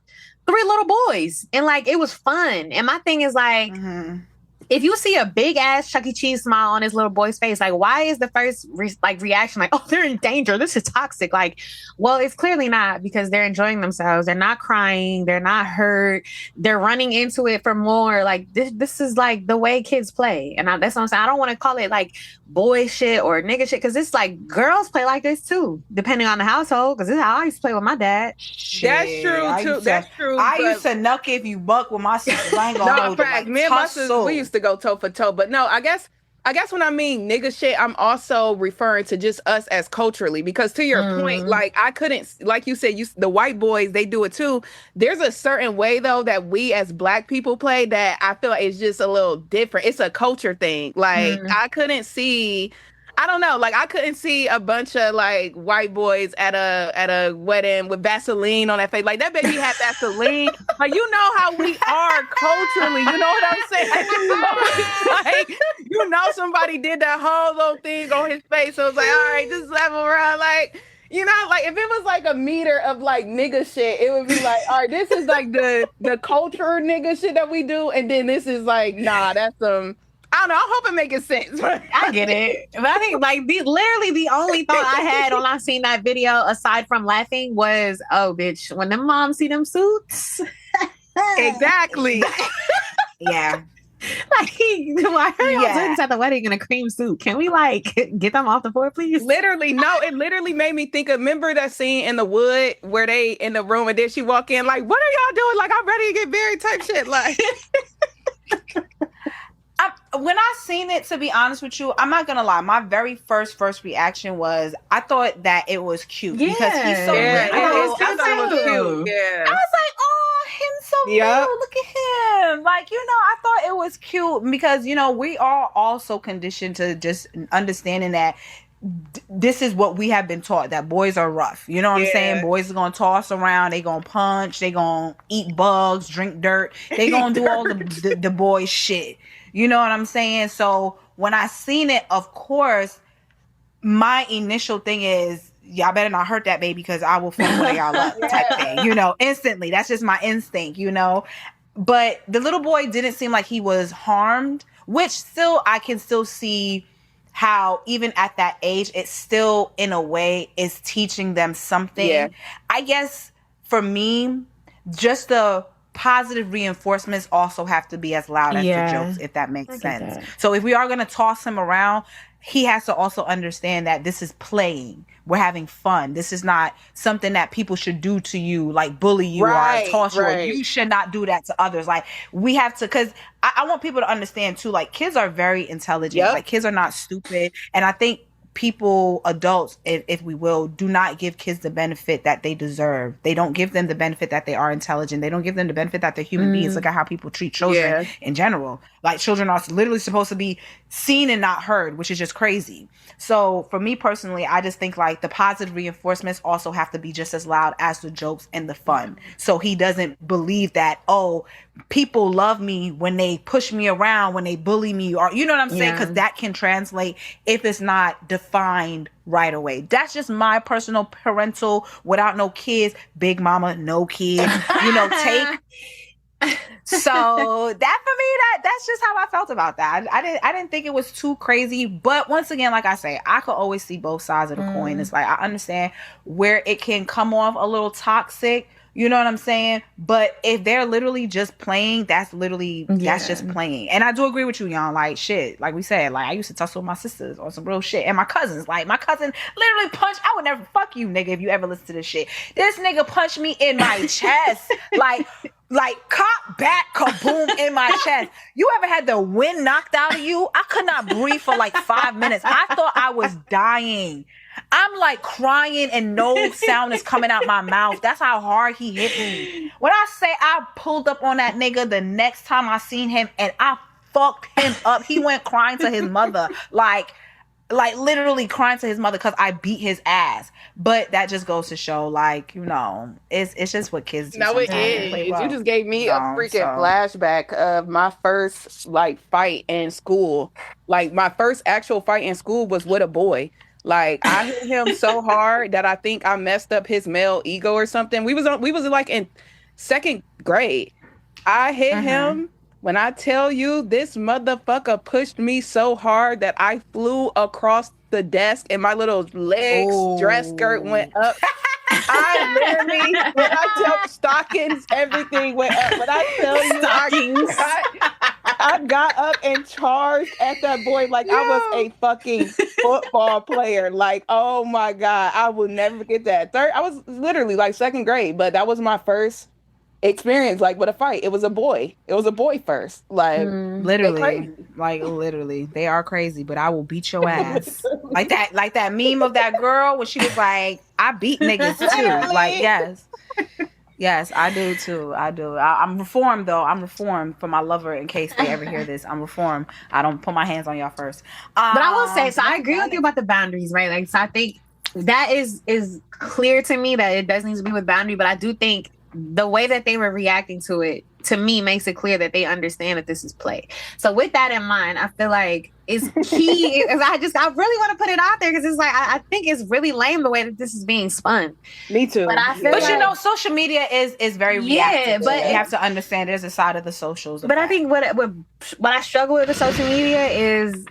3 little boys, and like it was fun. And my thing is like, if you see a big ass Chuck E. Cheese smile on his little boy's face, like why is the first reaction like, oh, they're in danger, this is toxic? Like, well, it's clearly not, because they're enjoying themselves. They're not crying. They're not hurt. They're running into it for more. Like this is like the way kids play, and that's what I'm saying. I don't want to call it like boy shit or nigga shit, because it's like girls play like this too, depending on the household. Because this is how I used to play with my dad. That's true too. That's true. I used to nuck if you buck with my sisters. I ain't gonna hold fact, me and my sisters, we used to go toe for toe. But no, I guess when I mean nigga shit, I'm also referring to just us as culturally, because to your point, like I couldn't, like you said, the white boys, they do it too. There's a certain way though that we as Black people play that I feel like it's just a little different. It's a culture thing. Like I couldn't see a bunch of like white boys at a wedding with Vaseline on that face. Like that baby had Vaseline. Like you know how we are culturally. You know what I'm saying? Like somebody did that whole little thing on his face. So it was like, all right, just level around. Like, you know, like if it was like a meter of like nigga shit, it would be like, all right, this is like the culture nigga shit that we do, and then this is like, nah, that's some. I don't know. I hope it making sense. I get it. But I think like literally the only thought I had when I seen that video, aside from laughing, was, oh, bitch, when them moms see them suits. Exactly. Yeah. Like, why are y'all doing this at the wedding in a cream suit? Can we like get them off the floor, please? Literally, no. It literally made me think of, remember that scene in The Wood where they in the room and then she walk in like, what are y'all doing? Like, I'm ready to get married type shit. Like. When I seen it, to be honest with you, I'm not gonna lie. My very first reaction was I thought that it was cute because he's so little. I thought it was cute. Yeah. I was like, oh, him so little. Look at him. Like, I thought it was cute because we are also conditioned to just understanding that this is what we have been taught, that boys are rough. You know what I'm saying? Boys are gonna toss around, they gonna punch, they gonna eat bugs, drink dirt, they gonna do all the boy shit. You know what I'm saying? So when I seen it, of course, my initial thing is, y'all better not hurt that baby because I will fuck one of y'all up type thing. Instantly. That's just my instinct, But the little boy didn't seem like he was harmed, which still, I can still see how even at that age, it still, in a way, is teaching them something. Yeah. I guess, for me, just the positive reinforcements also have to be as loud as the jokes, if that makes sense. So if we are going to toss him around, he has to also understand that this is playing. We're having fun. This is not something that people should do to you, like bully you or toss you. Or you should not do that to others. Like, we have to, because I want people to understand too, like, kids are very intelligent. Like, kids are not stupid. And I think people, adults, if we will, do not give kids the benefit that they deserve. They don't give them the benefit that they are intelligent. They don't give them the benefit that they're human beings. Look at how people treat children in general. Like, children are literally supposed to be seen and not heard, which is just crazy. So for me personally, I just think like the positive reinforcements also have to be just as loud as the jokes and the fun. So he doesn't believe that, oh, people love me when they push me around, when they bully me, or you know what I'm saying? Because that can translate if it's not defined right away. That's just my personal parental, without no kids, big mama, no kids, take So that for me, that's just how I felt about that. I didn't think it was too crazy, but once again, like I say, I could always see both sides of the coin. It's like I understand where it can come off a little toxic. You know what I'm saying? But if they're literally just playing, that's just playing. And I do agree with you, Yon. Like shit, like we said, like I used to tussle with my sisters on some real shit, and my cousins. Like my cousin literally punched. I would never fuck you, nigga, if you ever listen to this shit. This nigga punched me in my chest, like cop back, kaboom in my chest. You ever had the wind knocked out of you? I could not breathe for like 5 minutes. I thought I was dying. I'm like crying and no sound is coming out my mouth. That's how hard he hit me. When I say I pulled up on that nigga the next time I seen him and I fucked him up, he went crying to his mother. Like literally crying to his mother because I beat his ass. But that just goes to show, like, you know, it's just what kids do. No, it is. You just gave me a freaking flashback of my first like fight in school. Like my first actual fight in school was with a boy. Like I hit him so hard that I think I messed up his male ego or something. We was like in 2nd grade. I hit him. When I tell you this motherfucker pushed me so hard that I flew across the desk and my little legs dress skirt went up. I literally, when I tell stockings, everything went up. But I tell you, stockings. I got up and charged at that boy like I was a fucking football player. Like, oh my God, I will never forget that. I was literally like 2nd grade, but that was my first experience like with a fight. It was a boy first. Like literally they are crazy, but I will beat your ass. like that meme of that girl when she was like, I beat niggas too. Like yes, I do too. I do. I'm reformed though. I'm reformed for my lover in case they ever hear this. I'm reformed. I don't put my hands on y'all first. But I will say, so I agree with you about the boundaries, right? Like, so I think that is clear to me that it does need to be with boundary, but I do think the way that they were reacting to it, to me, makes it clear that they understand that this is play. So with that in mind, I feel like it's key. I really want to put it out there because it's like, I think it's really lame the way that this is being spun. Me too. But I feel you know, social media is very reactive. Yeah, but you have to understand there's a side of the socials. But I think what I struggle with social media is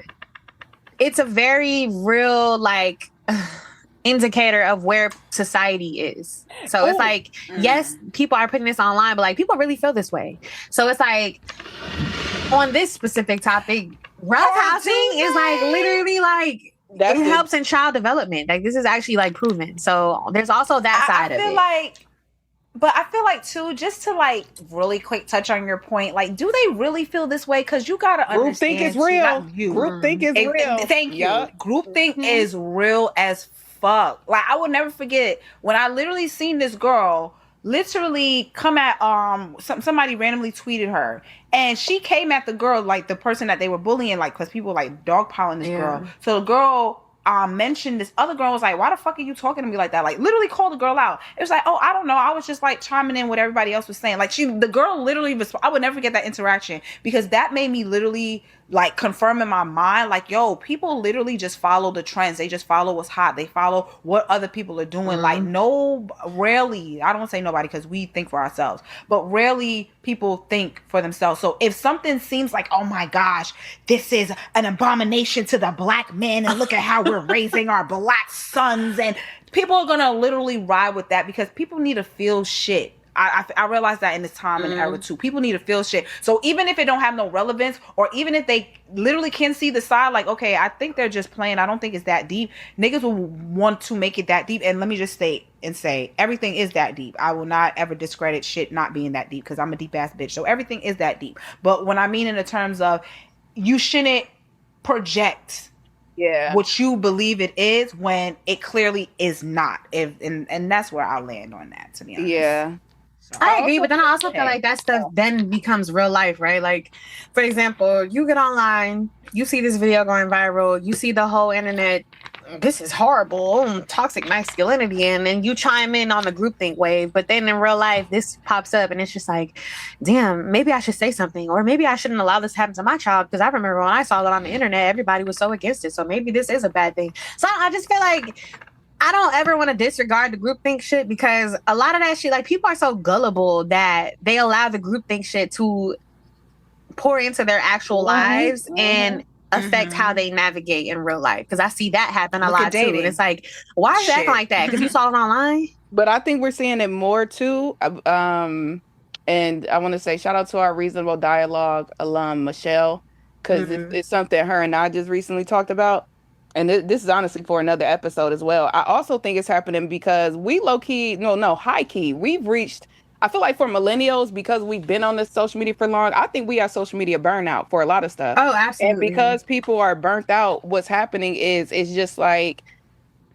it's a very real, like, indicator of where society is. So it's like, yes, people are putting this online, but like people really feel this way. So it's like on this specific topic, roughhousing is like literally like it helps in child development. Like this is actually like proven. So there's also that side of it. But I feel like too, just to like really quick touch on your point, like, do they really feel this way? Because you gotta understand, groupthink is real. Groupthink is real. Thank you. Groupthink is real as fuck. Like I will never forget when I literally seen this girl literally come at somebody randomly tweeted her and she came at the girl, like the person that they were bullying, like because people like dogpiling this girl. So the girl mentioned this other girl was like, why the fuck are you talking to me like that? Like literally called the girl out. It was like, oh, I don't know, I was just like chiming in what everybody else was saying. Like the girl literally I would never forget that interaction because that made me literally like confirm in my mind, like, yo, people literally just follow the trends. They just follow what's hot. They follow what other people are doing. Like rarely, I don't want to say nobody because we think for ourselves, but rarely people think for themselves. So if something seems like, oh my gosh, this is an abomination to the black man and look at how we're raising our black sons, and people are gonna literally ride with that because people need to feel shit. I realize that in this time and era too. People need to feel shit. So even if it don't have no relevance, or even if they literally can see the side, like, okay, I think they're just playing, I don't think it's that deep. Niggas will want to make it that deep. And let me just say everything is that deep. I will not ever discredit shit not being that deep because I'm a deep ass bitch. So everything is that deep. But when I mean in the terms of you shouldn't project what you believe it is when it clearly is not. And that's where I land on that, to be honest. Yeah. I agree, but then I also feel like that stuff then becomes real life, right? Like, for example, you get online, you see this video going viral, you see the whole internet, this is horrible, toxic masculinity, and then you chime in on the groupthink wave, but then in real life, this pops up, and it's just like, damn, maybe I should say something, or maybe I shouldn't allow this to happen to my child, because I remember when I saw it on the internet, everybody was so against it, so maybe this is a bad thing. So I just feel like I don't ever want to disregard the groupthink shit because a lot of that shit, like people are so gullible that they allow the groupthink shit to pour into their actual lives and affect how they navigate in real life. Because I see that happen a lot too. And it's like, why is it acting like that? Because you saw it online. But I think we're seeing it more too. And I want to say shout out to our Reasonable Dialogue alum, Michelle, because it's something her and I just recently talked about. And this is honestly for another episode as well. I also think it's happening because we high key, we've reached, I feel like for millennials, because we've been on this social media for long, I think we have social media burnout for a lot of stuff. Oh, absolutely. And because people are burnt out, what's happening is it's just like,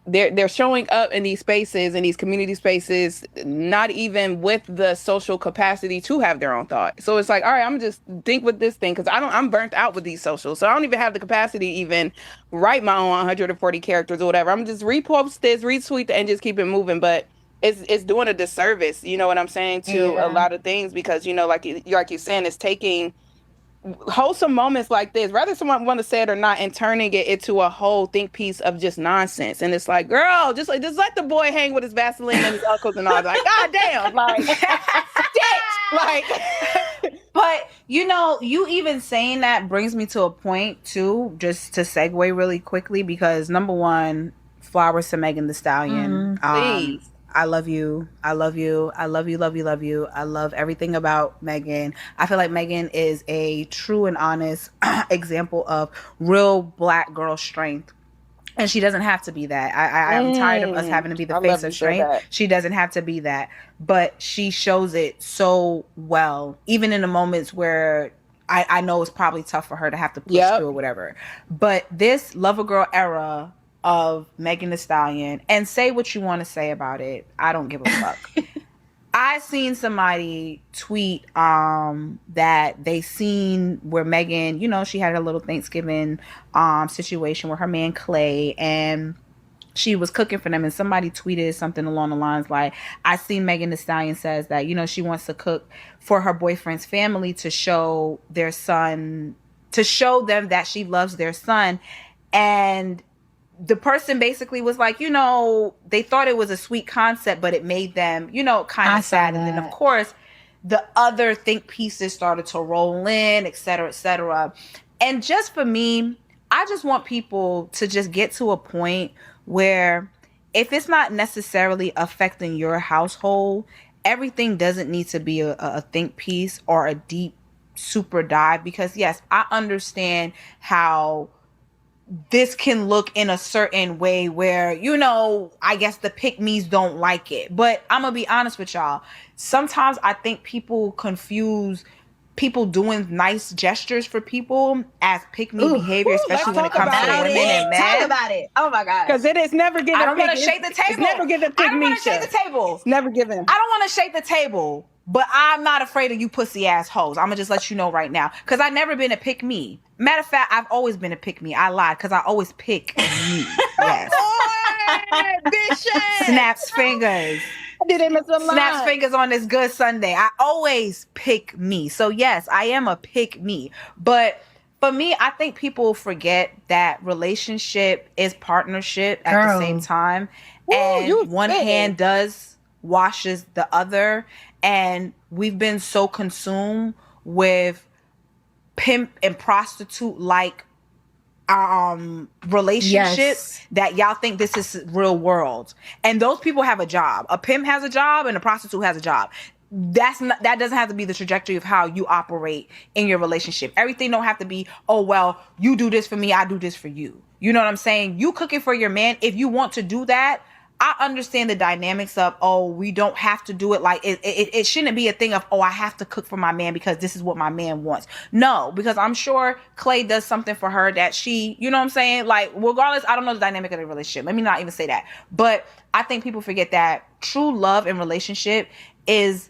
they're showing up in these spaces, in these community spaces, not even with the social capacity to have their own thought. So it's like, all right, I'm just think with this thing because I'm burnt out with these socials. So I don't even have the capacity to even write my own 140 characters or whatever. I'm just repost this, retweet, and just keep it moving. But it's doing a disservice, you know what I'm saying, to a lot of things because, you know, like you're saying, it's taking wholesome moments like this, whether someone want to say it or not, and turning it into a whole think piece of just nonsense. And it's like, girl, just let the boy hang with his Vaseline and his uncles and all. Like, god damn, like, like. But you know, you even saying that brings me to a point too, just to segue really quickly, because number one, flowers to Megan Thee Stallion. Please. I love you. I love you. I love you, love you, love you. I love everything about Megan. I feel like Megan is a true and honest example of real Black girl strength. And she doesn't have to be that. I'm tired of us having to be the face of strength. She doesn't have to be that. But she shows it so well, even in the moments where I know it's probably tough for her to have to push through or whatever. But this Lover Girl era of Megan Thee Stallion, and say what you want to say about it, I don't give a fuck. I seen somebody tweet that they seen where Megan, you know, she had a little Thanksgiving situation with her man Clay, and she was cooking for them, and somebody tweeted something along the lines like, I seen Megan Thee Stallion says that, you know, she wants to cook for her boyfriend's family to show their son, to show them that she loves their son. And the person basically was like, you know, they thought it was a sweet concept, but it made them, you know, kind of sad. And then, of course, the other think pieces started to roll in, et cetera, et cetera. And just for me, I just want people to just get to a point where if it's not necessarily affecting your household, everything doesn't need to be a think piece or a deep, super dive. Because, yes, I understand how this can look in a certain way where, you know, I guess the pick-me's don't like it. But I'm gonna be honest with y'all. Sometimes I think people confuse people doing nice gestures for people as pick-me behavior, especially when it comes to women and men. Talk about it. Oh my God. Because it is never given. I don't want to shake the table. It's never given pick-me. I don't want to shake the table. It's never given. I don't want to shake the table. But I'm not afraid of you pussy ass hoes. I'm going to just let you know right now. Because I've never been a pick me. Matter of fact, I've always been a pick me. I lied because I always pick you. Yes. Snaps fingers. Snaps fingers on this good Sunday. I always pick me. So yes, I am a pick me. But for me, I think people forget that relationship is partnership at the same time. And one hand washes the other. And we've been so consumed with pimp and prostitute like relationships that y'all think this is real world. And those people have a job. A pimp has a job and a prostitute has a job. That doesn't have to be the trajectory of how you operate in your relationship. Everything don't have to be, oh, well, you do this for me, I do this for you. You know what I'm saying? You cooking for your man. If you want to do that, I understand the dynamics of, oh, we don't have to do it. Like, it shouldn't be a thing of, oh, I have to cook for my man because this is what my man wants. No, because I'm sure Clay does something for her that she, you know what I'm saying? Like, regardless, I don't know the dynamic of the relationship. Let me not even say that. But I think people forget that true love and relationship is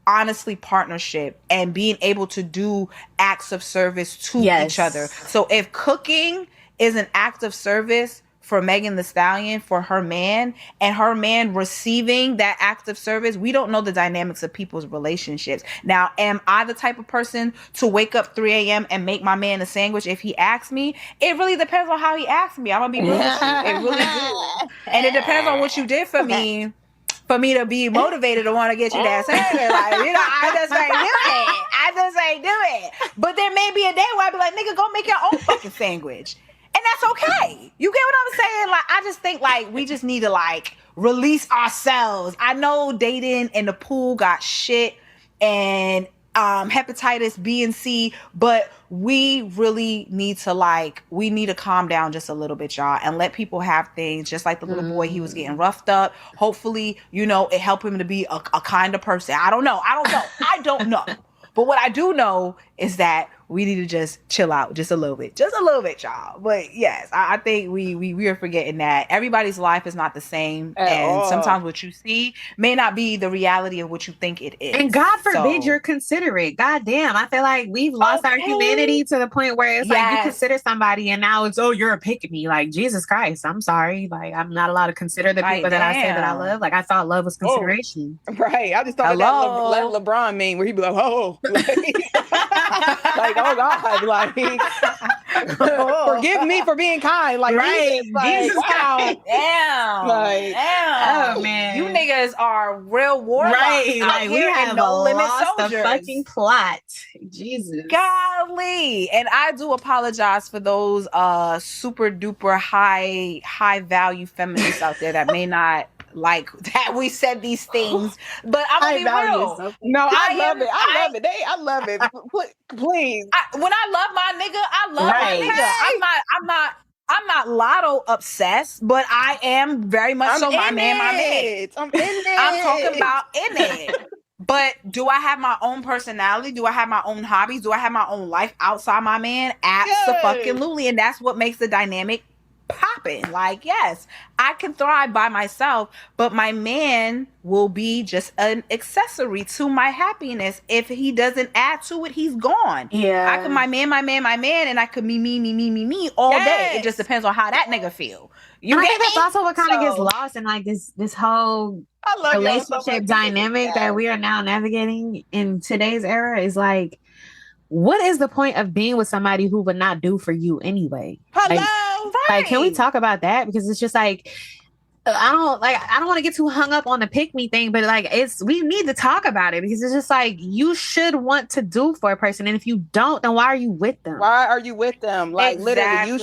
honestly partnership and being able to do acts of service to each other. So if cooking is an act of service for Megan Thee Stallion, for her man, and her man receiving that act of service, we don't know the dynamics of people's relationships. Now, am I the type of person to wake up 3 a.m. and make my man a sandwich if he asks me? It really depends on how he asks me. I'm gonna be real with you. It really do. And it depends on what you did for me to be motivated to want to get you that sandwich. Like, you know, I just ain't do it. But there may be a day where I be like, nigga, go make your own fucking sandwich. And that's okay. You get what I'm saying? Like, I just think, like, we just need to, like, release ourselves. I know dating in the pool got shit and hepatitis B and C, but we really need to, like, we need to calm down just a little bit, y'all, and let people have things. Just like the little boy, he was getting roughed up. Hopefully, you know, it helped him to be a kind of person. I don't know. But what I do know is that we need to just chill out just a little bit, y'all. But yes, I think we are forgetting that everybody's life is not the same, and sometimes what you see may not be the reality of what you think it is. And God forbid you're considerate. God damn, I feel like we've lost our humanity to the point where it's like you consider somebody, and now it's you're a pick me. Like, Jesus Christ, I'm sorry. Like, I'm not allowed to consider the people that I say that I love. Like, I thought love was consideration. Right. I just thought that LeBron meme where he'd be like, like, oh God, like, forgive me for being kind. Like, right. Jesus, wow. Damn. Like, damn. Oh man. You niggas are real warlocks. Right. Like, we have no limit soldiers. The fucking plot. Jesus. Golly. And I do apologize for those super duper high value feminists out there that may not like that we said these things, but I'm gonna be real. No, I love it. I love it. Please. When I love my nigga, I love my nigga. I'm not lotto obsessed, but I am very much so my man. I'm in it. I'm talking about in it. But do I have my own personality? Do I have my own hobbies? Do I have my own life outside my man? Absolutely. And that's what makes the dynamic popping. Like, yes, I can thrive by myself, but my man will be just an accessory to my happiness. If he doesn't add to it, he's gone. Yeah, I can my man, and I could me all day. It just depends on how that nigga feel. I think that's also what kind of gets lost in like this whole relationship dynamic that we are now navigating in today's era. Is like, what is the point of being with somebody who would not do for you anyway? Like, can we talk about that? Because it's just like, I don't want to get too hung up on the pick me thing, but like, we need to talk about it, because it's just like, you should want to do for a person, and if you don't, then why are you with them? Like, literally, you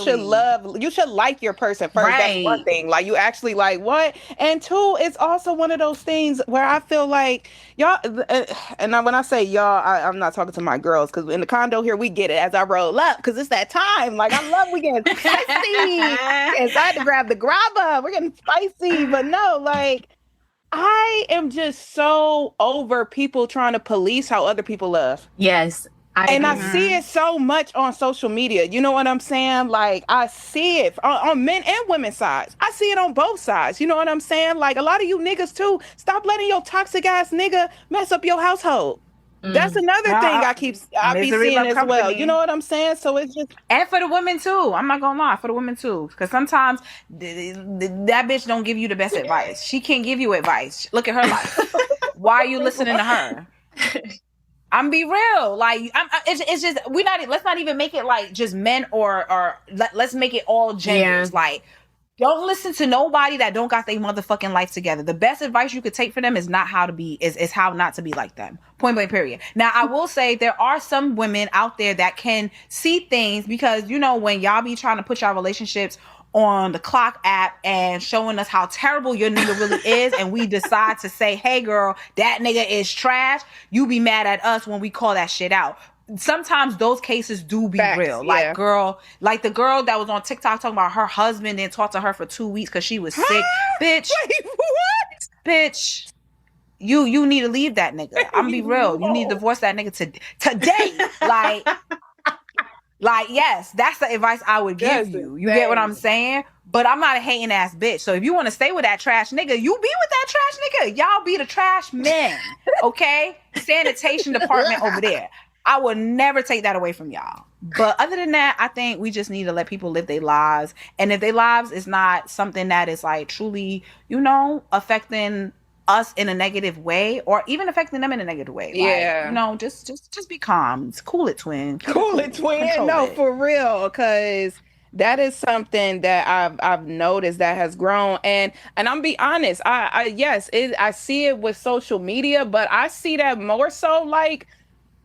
should like your person first. Right. That's one thing. Like, you actually like what? And two, it's also one of those things where I feel like y'all, and when I say y'all, I'm not talking to my girls, because in the condo here we get it as I roll up, because it's that time. Like, I love we getting spicy. Yes, I had to grab the grabba. We're getting spicy. But no, like, I am just so over people trying to police how other people love. Yes. I see it so much on social media. You know what I'm saying? Like, I see it on men and women's sides. I see it on both sides. You know what I'm saying? Like, a lot of you niggas too, stop letting your toxic ass nigga mess up your household. That's another thing I be seeing as well. You know what I'm saying? So it's just, and for the women too. I'm not gonna lie, for the women too, because sometimes that bitch don't give you the best advice. She can't give you advice. Look at her life. Why are you listening to her? I'm be real. Like, it's just let's not even make it like just men or let's make it all genders. Yeah. Like, don't listen to nobody that don't got their motherfucking life together. The best advice you could take for them is how not to be like them. Point blank, period. Now, I will say there are some women out there that can see things, because, you know, when y'all be trying to put y'all relationships on the Clock app and showing us how terrible your nigga really is, and we decide to say, hey girl, that nigga is trash, you be mad at us when we call that shit out. Sometimes those cases do be real. Like, like the girl that was on TikTok talking about her husband didn't talk to her for 2 weeks because she was sick. Bitch. Wait, what? Bitch. You need to leave that nigga. I'm gonna be real. You need to divorce that nigga today. Like, yes, that's the advice I would give you. You get what I'm saying? But I'm not a hating ass bitch. So if you want to stay with that trash nigga, you be with that trash nigga. Y'all be the trash men. Okay? Sanitation department over there. I would never take that away from y'all. But other than that, I think we just need to let people live their lives. And if their lives is not something that is like truly, affecting us in a negative way, or even affecting them in a negative way. Yeah. Like, just be calm. Cool it, twin. Cool it, twin. Control No, it. for real. Cause that is something that I've noticed that has grown. And I'm be honest, I see it with social media, but I see that more so like,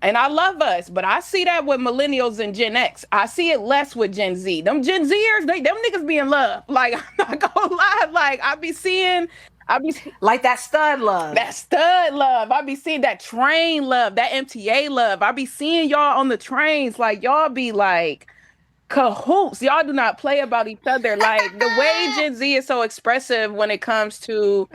and I love us, but I see that with millennials and Gen X. I see it less with Gen Z. Them Gen Zers, them niggas be in love. Like, I'm not gonna lie. Like, I be like that stud love. That stud love. I be seeing that train love, that MTA love. I be seeing y'all on the trains. Like, y'all be like cahoots. Y'all do not play about each other. Like, the way Gen Z is so expressive when it comes to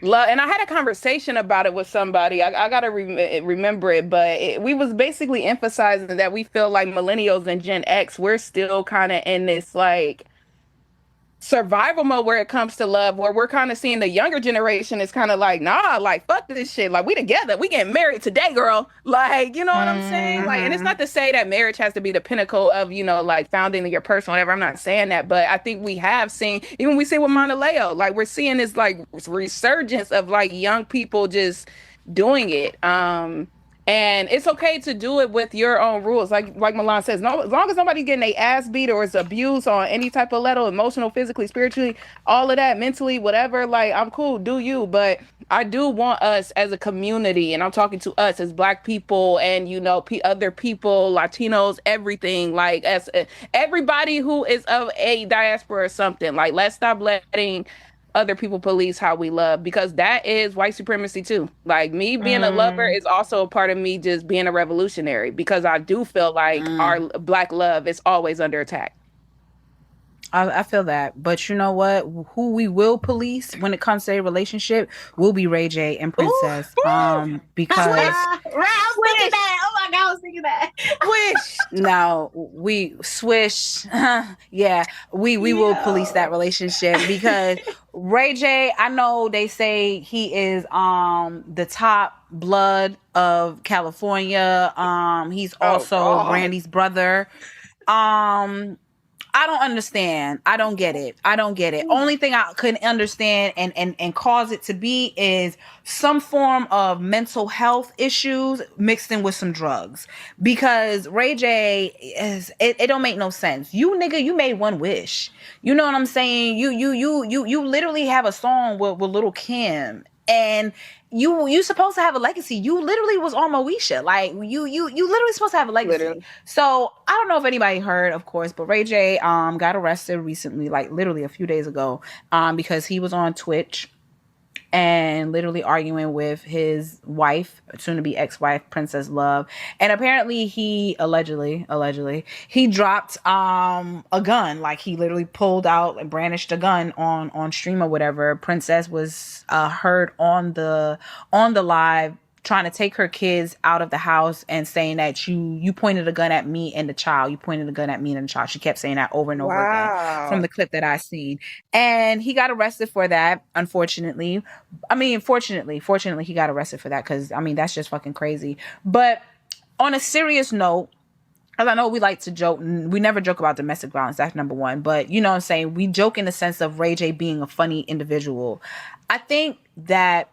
love. And I had a conversation about it with somebody. I gotta remember it, but we was basically emphasizing that we feel like millennials and Gen X, we're still kind of in this like survival mode where it comes to love, where we're kind of seeing the younger generation is kind of like, nah, like fuck this shit, like we together, we getting married today, girl, like, you know what I'm saying? Like, and it's not to say that marriage has to be the pinnacle of, like founding your person, whatever. I'm not saying that, but I think we have seen, even we see with Monaleo, like we're seeing this like resurgence of like young people just doing it. And it's okay to do it with your own rules. Like Milan says, no, as long as nobody's getting their ass beat or is abused on any type of level, emotional, physically, spiritually, all of that, mentally, whatever, like, I'm cool, do you. But I do want us as a community, and I'm talking to us as Black people and, other people, Latinos, everything, like, as everybody who is of a diaspora or something. Like, let's stop letting other people police how we love, because that is white supremacy too. Like, me being a lover is also a part of me just being a revolutionary, because I do feel like our Black love is always under attack. I feel that, but you know what? Who we will police when it comes to a relationship will be Ray J and Princess. Because I was thinking that. Oh my God, I was thinking that. Swish. No, we swish. Yeah, we will police that relationship, because Ray J, I know they say he is the top blood of California. He's also Brandy's brother. I don't understand. I don't get it. Only thing I couldn't understand and cause it to be is some form of mental health issues mixed in with some drugs. Because Ray J it don't make no sense. You nigga, you made one wish. You know what I'm saying? You literally have a song with Lil' Kim. And you supposed to have a legacy. You literally was on Moesha. Like, you literally supposed to have a legacy. Literally. So I don't know if anybody heard, of course, but Ray J got arrested recently, like literally a few days ago, because he was on Twitch and literally arguing with his wife, soon to be ex-wife, Princess Love. And apparently he allegedly he dropped a gun. Like, he literally pulled out and brandished a gun on stream or whatever. Princess was heard on the live trying to take her kids out of the house and saying that you pointed a gun at me and the child. You pointed a gun at me and the child. She kept saying that over and over again from the clip that I seen. And he got arrested for that, unfortunately. I mean, fortunately, he got arrested for that, because, I mean, that's just fucking crazy. But on a serious note, as I know we like to joke, we never joke about domestic violence, that's number one. But, you know what I'm saying? We joke in the sense of Ray J being a funny individual. I think that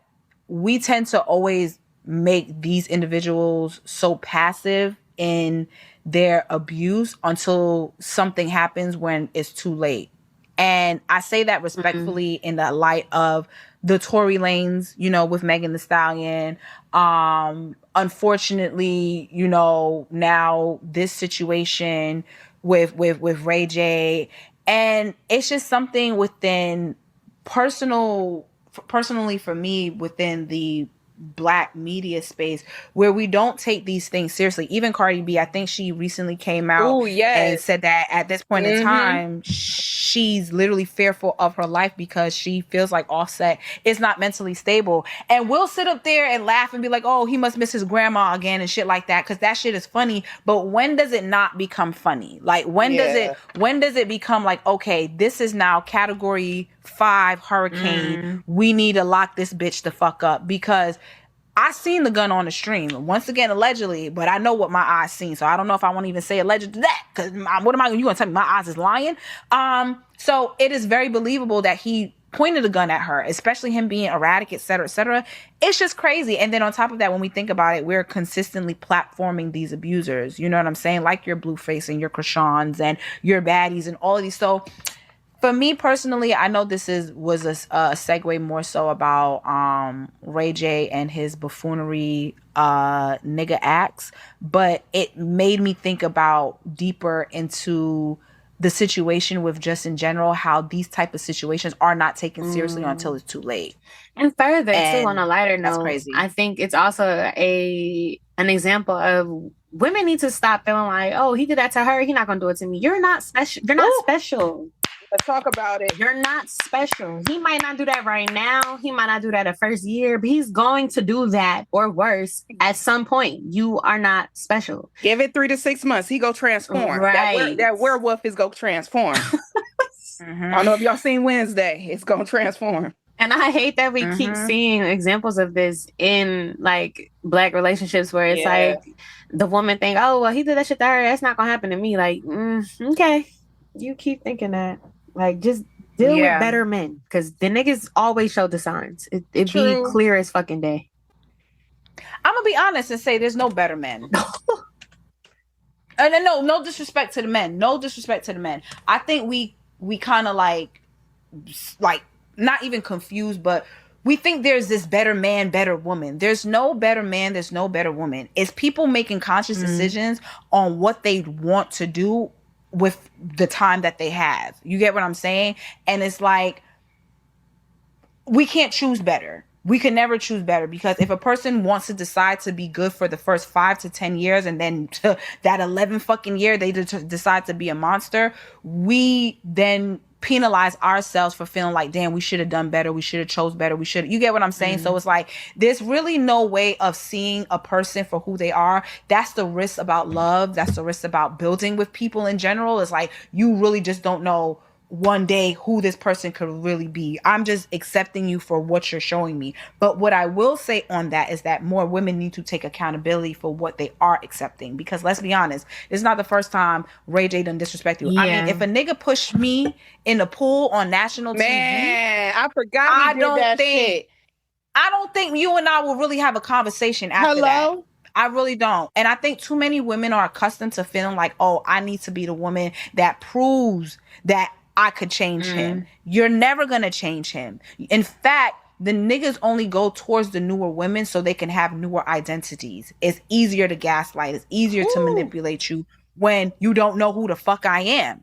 we tend to always make these individuals so passive in their abuse until something happens when it's too late. And I say that respectfully in the light of the Tory Lanez, with Megan Thee Stallion. Unfortunately, now this situation with Ray J. And it's just something within personally for me, within the Black media space, where we don't take these things seriously. Even Cardi B, I think she recently came out and said that at this point in time, she's literally fearful of her life because she feels like Offset is not mentally stable. And we'll sit up there and laugh and be like, oh, he must miss his grandma again and shit like that, because that shit is funny. But when does it not become funny? Like, when does it become like, okay, this is now category 5 hurricane. We need to lock this bitch the fuck up? Because I seen the gun on the stream. Once again, allegedly, but I know what my eyes seen. So I don't know if I want to even say alleged to that. Because what am I, you going to tell me my eyes is lying? So it is very believable that he pointed a gun at her, especially him being erratic, et cetera, et cetera. It's just crazy. And then on top of that, when we think about it, we're consistently platforming these abusers. You know what I'm saying? Like your Blueface and your Krishans and your baddies and all of these. So for me personally, I know this was a segue more so about Ray J and his buffoonery nigga acts, but it made me think about deeper into the situation with just in general, how these type of situations are not taken seriously until it's too late. And further, And too, on a lighter that's note, crazy. I think it's also an example of women need to stop feeling like, oh, he did that to her, he's not gonna do it to me. You're not special. You're not special. Let's talk about it. You're not special. He might not do that right now. He might not do that the first year, but he's going to do that or worse at some point. You are not special. Give it 3 to 6 months. He go transform. Right. That werewolf is go transform. I don't know if y'all seen Wednesday. It's gonna transform. And I hate that we keep seeing examples of this in like Black relationships where it's like the woman think, oh, well, he did that shit to her. That's not gonna happen to me. Like, okay. You keep thinking that. Like, just deal with better men. Because the niggas always show the signs. It be clear as fucking day. I'm going to be honest and say there's no better men. And no disrespect to the men. No disrespect to the men. I think we kind of like not even confused, but we think there's this better man, better woman. There's no better man. There's no better woman. It's people making conscious decisions on what they want to do with the time that they have. You get what I'm saying? And it's like, we can't choose better. We can never choose better, because if a person wants to decide to be good for the first 5 to 10 years and then to that 11 fucking year they decide to be a monster, we then penalize ourselves for feeling like, damn, we should have done better, we should have chose better, you get what I'm saying? So it's like, there's really no way of seeing a person for who they are. That's the risk about love. That's the risk about building with people in general. It's like, you really just don't know one day who this person could really be. I'm just accepting you for what you're showing me. But what I will say on that is that more women need to take accountability for what they are accepting, because let's be honest, it's not the first time Ray J done disrespect you. I mean, if a nigga pushed me in the pool on national TV, I forgot he did that shit. I don't think you and I will really have a conversation after that. I really don't. And I think too many women are accustomed to feeling like, oh, I need to be the woman that proves that I could change him. You're never going to change him. In fact, the niggas only go towards the newer women so they can have newer identities. It's easier to gaslight. It's easier to manipulate you when you don't know who the fuck I am.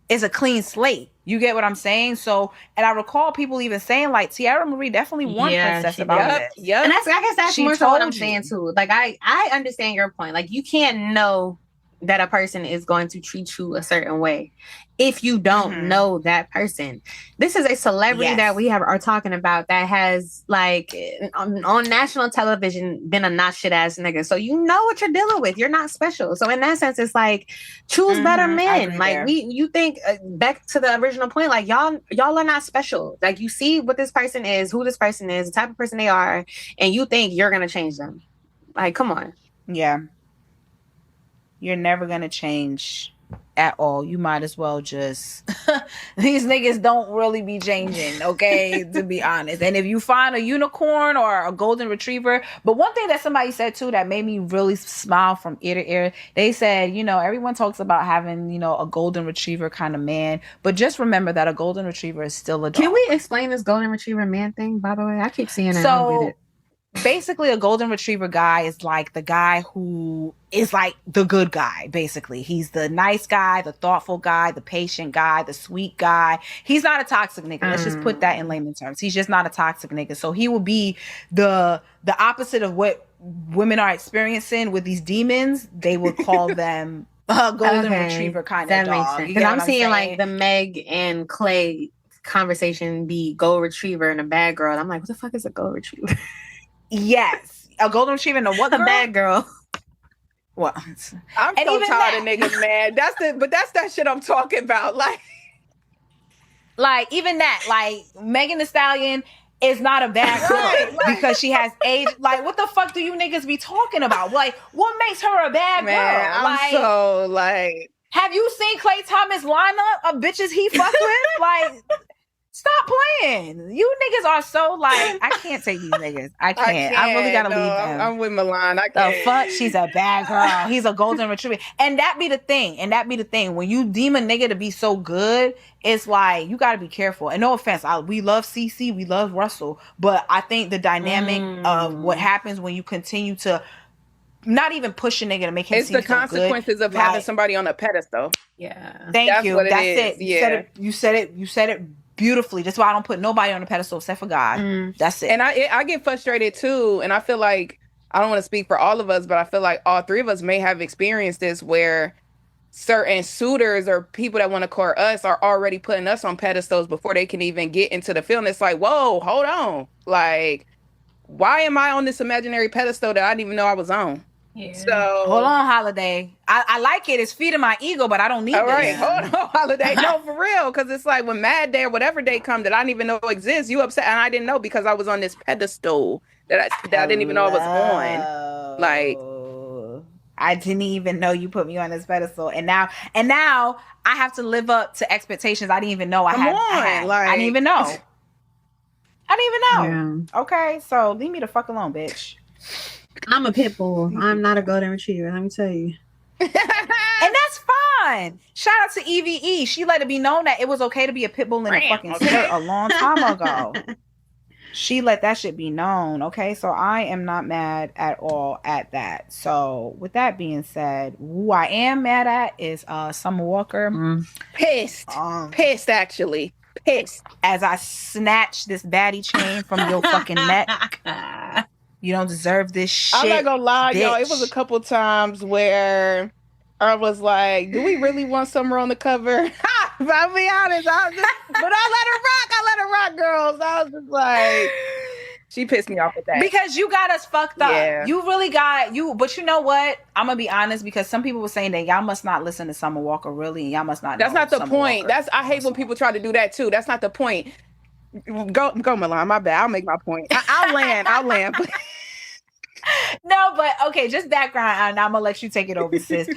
It's a clean slate. You get what I'm saying? So, and I recall people even saying like, Tiara Marie definitely warned Princess about this. And I guess that's more so what I'm saying too. Like, I understand your point. Like, you can't know that a person is going to treat you a certain way if you don't know that person. This is a celebrity that we are talking about that has, like, on national television been a not shit ass nigga. So you know what you're dealing with. You're not special. So in that sense, it's like, choose better men. Like, you think back to the original point, like, y'all are not special. Like, you see what this person is, who this person is, the type of person they are, and you think you're gonna change them. Like, come on. Yeah. You're never going to change at all. You might as well just... These niggas don't really be changing, okay? To be honest. And if you find a unicorn or a golden retriever... But one thing that somebody said, too, that made me really smile from ear to ear, they said, you know, everyone talks about having, you know, a golden retriever kind of man. But just remember that a golden retriever is still a dog. Can we explain this golden retriever man thing, by the way? I keep seeing it. I don't get it. Basically, a golden retriever guy is like the guy who is like the good guy, basically. He's the nice guy, the thoughtful guy, the patient guy, the sweet guy. He's not a toxic nigga. Let's just put that in layman terms. He's just not a toxic nigga. So he will be the opposite of what women are experiencing with these demons. They would call them a golden retriever kind of dog. Because I'm seeing like the Meg and Clay conversation be gold retriever and a bad girl. I'm like, what the fuck is a gold retriever? Yes, a golden retriever and a what girl? A bad girl. Well, I'm so tired of niggas, man. That's that shit I'm talking about. Like even that, like Megan Thee Stallion is not a bad girl Right, like- because she has age. Like, what the fuck do you niggas be talking about? Like, what makes her a bad Man, girl? I'm Like, so like, have you seen Klay Thomas lineup of bitches he fuck with? Like, stop playing. You niggas are so like, I can't take these niggas. I can't. I really gotta no, leave them. I'm with Milan. I The can't. fuck? She's a bad girl. He's a golden retriever. And that be the thing. When you deem a nigga to be so good, it's like, you gotta be careful. And no offense, we love CC, we love Russell. But I think the dynamic of what happens when you continue to not even push a nigga to make him It's seem the so good. consequences of Like, having somebody on a pedestal. Yeah. Thank That's you. what it That's is. it. You said it beautifully. That's why I don't put nobody on a pedestal except for God. That's it. And I get frustrated too. And I feel like, I don't want to speak for all of us, but I feel like all three of us may have experienced this where certain suitors or people that want to court us are already putting us on pedestals before they can even get into the field. And it's like, whoa, hold on. Like, why am I on this imaginary pedestal that I didn't even know I was on? Yeah. So Hold on, Holiday. I like it. It's feeding my ego, but I don't need all right, this. hold on, Holiday. No, for real. Because it's like when Mad Day or whatever day come that I didn't even know exists, you upset. And I didn't know because I was on this pedestal that I didn't even know I was on. Like, I didn't even know you put me on this pedestal. And now I have to live up to expectations I didn't even know I Come had. on, I didn't even know. I didn't even know. Yeah. Okay, so leave me the fuck alone, bitch. I'm a pit bull. I'm not a golden retriever. Let me tell you. And that's fine. Shout out to EVE. She let it be known that it was okay to be a pit bull in a fucking skirt a long time ago. She let that shit be known. Okay, so I am not mad at all at that. So with that being said, who I am mad at is Summer Walker. pissed. Pissed, actually. Pissed. As I snatch this baddie chain from your fucking neck. You don't deserve this shit. I'm not gonna lie, y'all. It bitch. was a couple times where I was like, do we really want Summer on the cover? I'll be honest. But I let her rock, girls. I was just like, she pissed me off with that. Because you got us fucked up. Yeah. You really got you. But you know what? I'm gonna be honest, because some people were saying that y'all must not listen to Summer Walker really, and y'all must not. That's know not the Summer point. Walker. I hate when people try to do that too. That's not the point. Go, Milan. My bad. I'll make my point. I'll land. No, but okay, just background, and I'm gonna let you take it over, sis.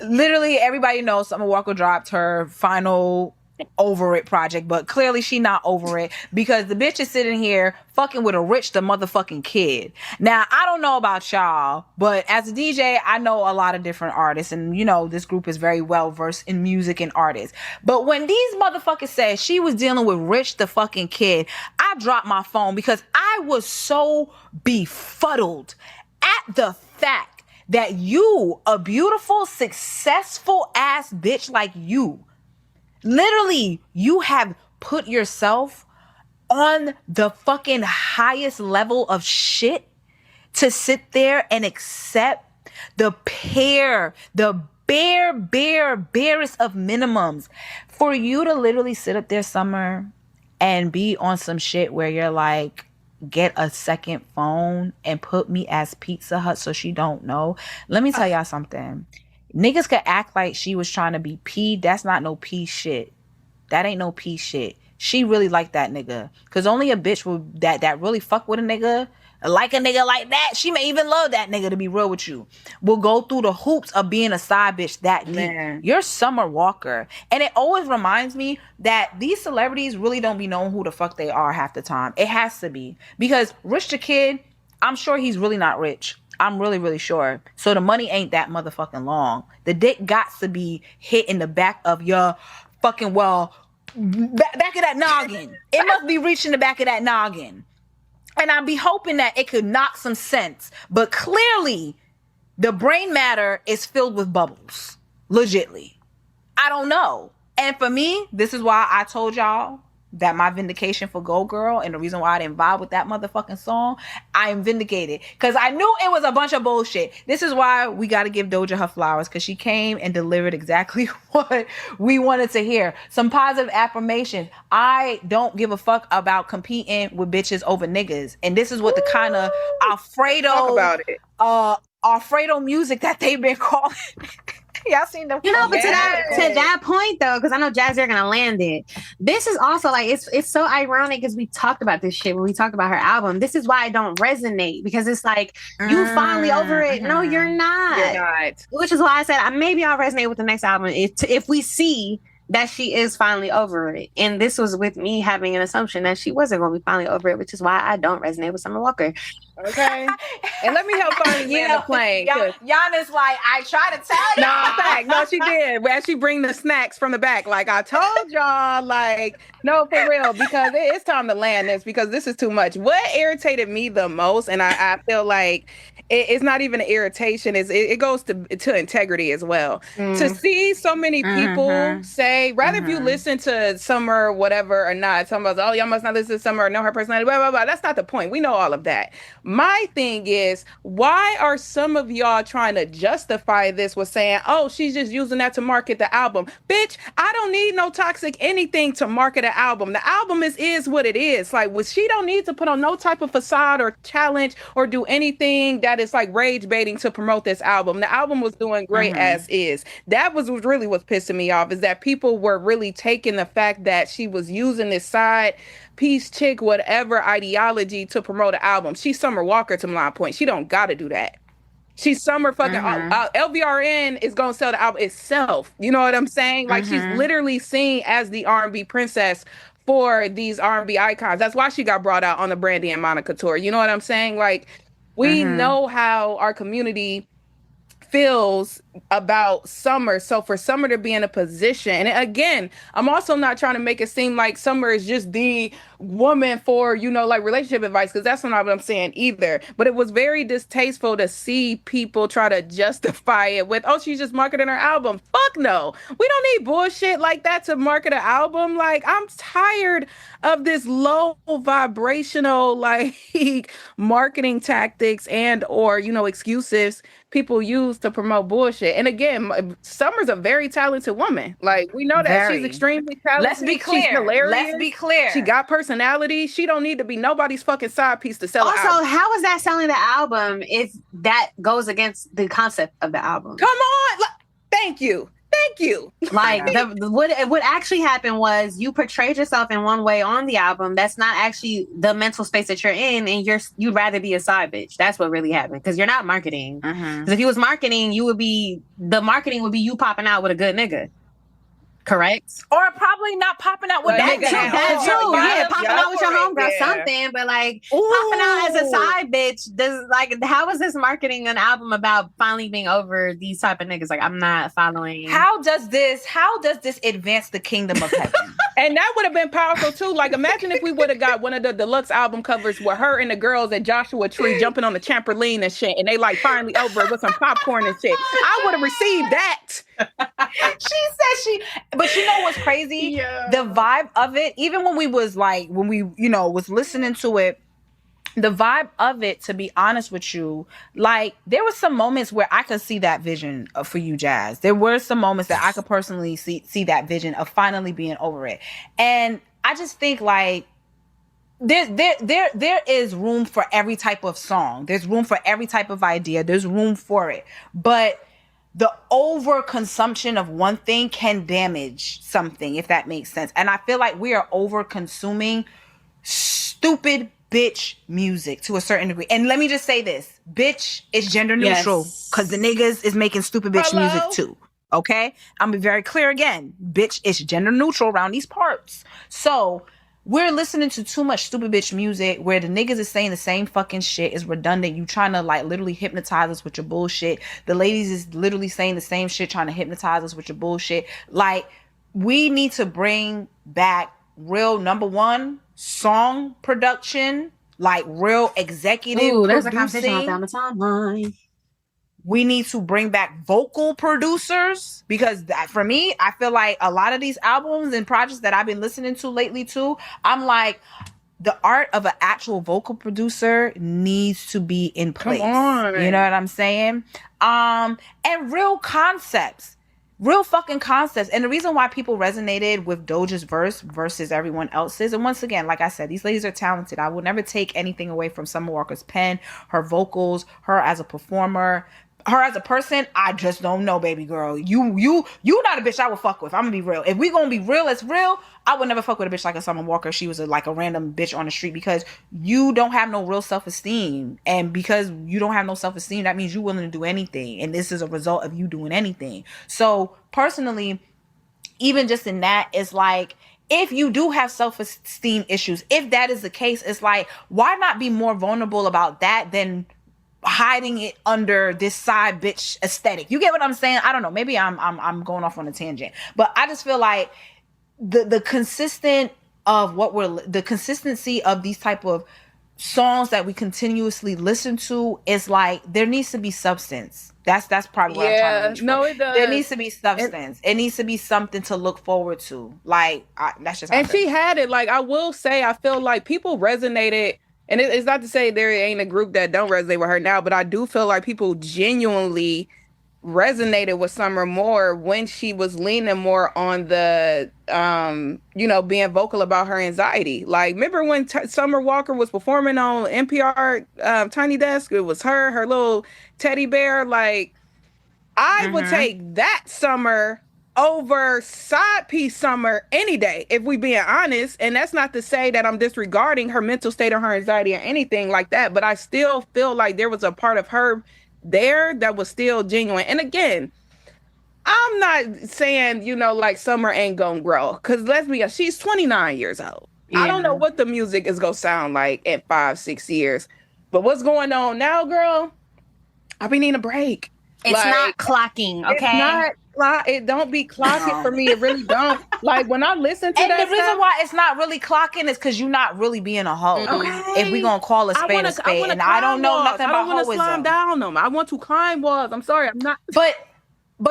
Literally, everybody knows Summer Walker dropped her final Over It project, but clearly she not over it because the bitch is sitting here fucking with a rich the motherfucking kid. Now, I don't know about y'all, but as a DJ, I know a lot of different artists, and you know, this group is very well versed in music and artists. But when these motherfuckers said she was dealing with Rich the fucking kid, I dropped my phone because I was so befuddled at the fact that you, a beautiful, successful ass bitch like you, literally, you have put yourself on the fucking highest level of shit to sit there and accept the barest of minimums for you to literally sit up there, Summer, and be on some shit where you're like, get a second phone and put me as Pizza Hut so she don't know. Let me tell y'all something. Niggas could act like she was trying to be P. That's not no P shit. That ain't no P shit. She really like that nigga. Cause only a bitch would that really fuck with a nigga, like a nigga like that. She may even love that nigga, to be real with you. Will go through the hoops of being a side bitch that deep. Man. You're Summer Walker. And it always reminds me that these celebrities really don't be knowing who the fuck they are half the time. It has to be. Because Rich the Kid, I'm sure he's really not rich. I'm really, really sure. So the money ain't that motherfucking long. The dick got to be hit in the back of your fucking, back of that noggin. It must be reaching the back of that noggin. And I'd be hoping that it could knock some sense. But clearly, the brain matter is filled with bubbles. Legitly. I don't know. And for me, this is why I told y'all that my vindication for Go Girl and the reason why I didn't vibe with that motherfucking song, I am vindicated. Because I knew it was a bunch of bullshit. This is why we got to give Doja her flowers, because she came and delivered exactly what we wanted to hear. Some positive affirmations. I don't give a fuck about competing with bitches over niggas. And this is what the kind of Talk about it. Alfredo music that they've been calling. Y'all seen them? You know, but Yes. to that point though, because I know Jazz, you're gonna land it. This is also like it's so ironic because we talked about this shit when we talked about her album. This is why I don't resonate, because it's like you finally over it. No, you're not. You're not. Which is why I said maybe I'll resonate with the next album if we see that she is finally over it. And this was with me having an assumption that she wasn't going to be finally over it, which is why I don't resonate with Summer Walker. Okay. And let me help Bonnie land the plane. Giannis like, I try to tell you. No, fact. No, she did. As she bring the snacks from the back. Like I told y'all, like, no, for real, because it's time to land this, because this is too much. What irritated me the most, and I feel like it's not even an irritation, it goes to integrity as well. To see so many people say, rather if you listen to Summer, whatever or not, somebody's, oh, y'all must not listen to Summer or know her personality, blah, blah, blah. That's not the point. We know all of that. My thing is, why are some of y'all trying to justify this with saying, oh, she's just using that to market the album? Bitch, I don't need no toxic anything to market an album. The album is what it is. Like, she don't need to put on no type of facade or challenge or do anything that is like rage baiting to promote this album. The album was doing great as is. That was really what's pissing me off, is that people were really taking the fact that she was using this side piece chick, whatever ideology to promote an album. She's Summer Walker to my point. She don't gotta do that. She's Summer fucking LVRN is gonna sell the album itself. You know what I'm saying? Like she's literally seen as the R&B princess for these R&B icons. That's why she got brought out on the Brandy and Monica tour. You know what I'm saying? Like we know how our community feels about Summer. So for Summer to be in a position, and again, I'm also not trying to make it seem like Summer is just the woman for, you know, like relationship advice, because that's not what I'm saying either. But it was very distasteful to see people try to justify it with, oh, she's just marketing her album. Fuck no. We don't need bullshit like that to market an album. Like, I'm tired of this low vibrational, like, marketing tactics and or, you know, excuses people use to promote bullshit. And again, Summer's a very talented woman. Like, we know that she's extremely talented. Let's be clear. She's hilarious. Let's be clear. She got personality. She don't need to be nobody's fucking side piece to sell. Also, how is that selling the album if that goes against the concept of the album? Come on. Thank you. Thank you. Like what actually happened was you portrayed yourself in one way on the album that's not actually the mental space that you're in, and you'd rather be a side bitch. That's what really happened, because you're not marketing. Because if you was marketing, the marketing would be you popping out with a good nigga. Correct? Or probably not popping out with that too. Yeah, popping out with your homegirl, something, but like popping out as a side bitch. Does like how is this marketing an album about finally being over these type of niggas? Like, I'm not following. How does this advance the kingdom of heaven? And that would have been powerful too. Like, imagine if we would have got one of the deluxe album covers with her and the girls at Joshua Tree jumping on the trampoline and shit, and they like finally over with some popcorn and shit. I would have received that. But you know what's crazy? Yeah. The vibe of it, even when we, you know, was listening to it, the vibe of it, to be honest with you, like, there were some moments where I could see that vision for you, Jazz. There were some moments that I could personally see that vision of finally being over it. And I just think, like, there is room for every type of song. There's room for every type of idea. There's room for it. But the overconsumption of one thing can damage something, if that makes sense. And I feel like we are over consuming stupid bitch music to a certain degree. And let me just say this. Bitch is gender neutral, because the niggas is making stupid bitch music too. Okay? I'm gonna be very clear again. Bitch is gender neutral around these parts. So we're listening to too much stupid bitch music where the niggas is saying the same fucking shit. Is redundant. You trying to like literally hypnotize us with your bullshit. The ladies is literally saying the same shit, trying to hypnotize us with your bullshit. Like, we need to bring back real, number one, song production, like real executive there's producing. a conversation down the timeline. We need to bring back vocal producers, because for me, I feel like a lot of these albums and projects that I've been listening to lately too, I'm like, the art of an actual vocal producer needs to be in place. Come on. You know what I'm saying? And real concepts. Real fucking concepts. And the reason why people resonated with Doja's verse versus everyone else's, and once again, like I said, these ladies are talented. I will never take anything away from Summer Walker's pen, her vocals, her as a performer. her as a person, I just don't know, baby girl. You not a bitch I would fuck with. I'm gonna be real. If we gonna be real, it's real. I would never fuck with a bitch like a Summer Walker. She was like a random bitch on the street, because you don't have no real self-esteem. And because you don't have no self-esteem, that means you're willing to do anything. And this is a result of you doing anything. So personally, even just in that, it's like, if you do have self-esteem issues, if that is the case, it's like, why not be more vulnerable about that than hiding it under this side bitch aesthetic? You get what I'm saying? I don't know. Maybe I'm going off on a tangent, but I just feel like the consistency of these type of songs that we continuously listen to is like, there needs to be substance. That's probably what I'm trying to reach for. It does. There needs to be substance. It needs to be something to look forward to. Like, that's just how and she had it. Like, I will say, I feel like people resonated. And it's not to say there ain't a group that don't resonate with her now, but I do feel like people genuinely resonated with Summer more when she was leaning more on the, being vocal about her anxiety. Like, remember when Summer Walker was performing on NPR Tiny Desk? It was her little teddy bear. Like, I would take that Summer over side piece Summer any day, if we being honest. And that's not to say that I'm disregarding her mental state or her anxiety or anything like that, but I still feel like there was a part of her there that was still genuine. And again, I'm not saying, like Summer ain't gonna grow, because let's be honest, she's 29 years old. Yeah. I don't know what the music is gonna sound like in 5-6 years, but what's going on now, girl? I be needing a break. It's not clocking, okay? It's not. It don't be clocking for me. It really don't. Like, when I listen to and that, the reason why it's not really clocking is because you're not really being a hoe. Okay. If we gonna call a spade a spade, and I don't know nothing about hoeism. I don't want to slime down them. I want to climb walls. I'm sorry, I'm not. But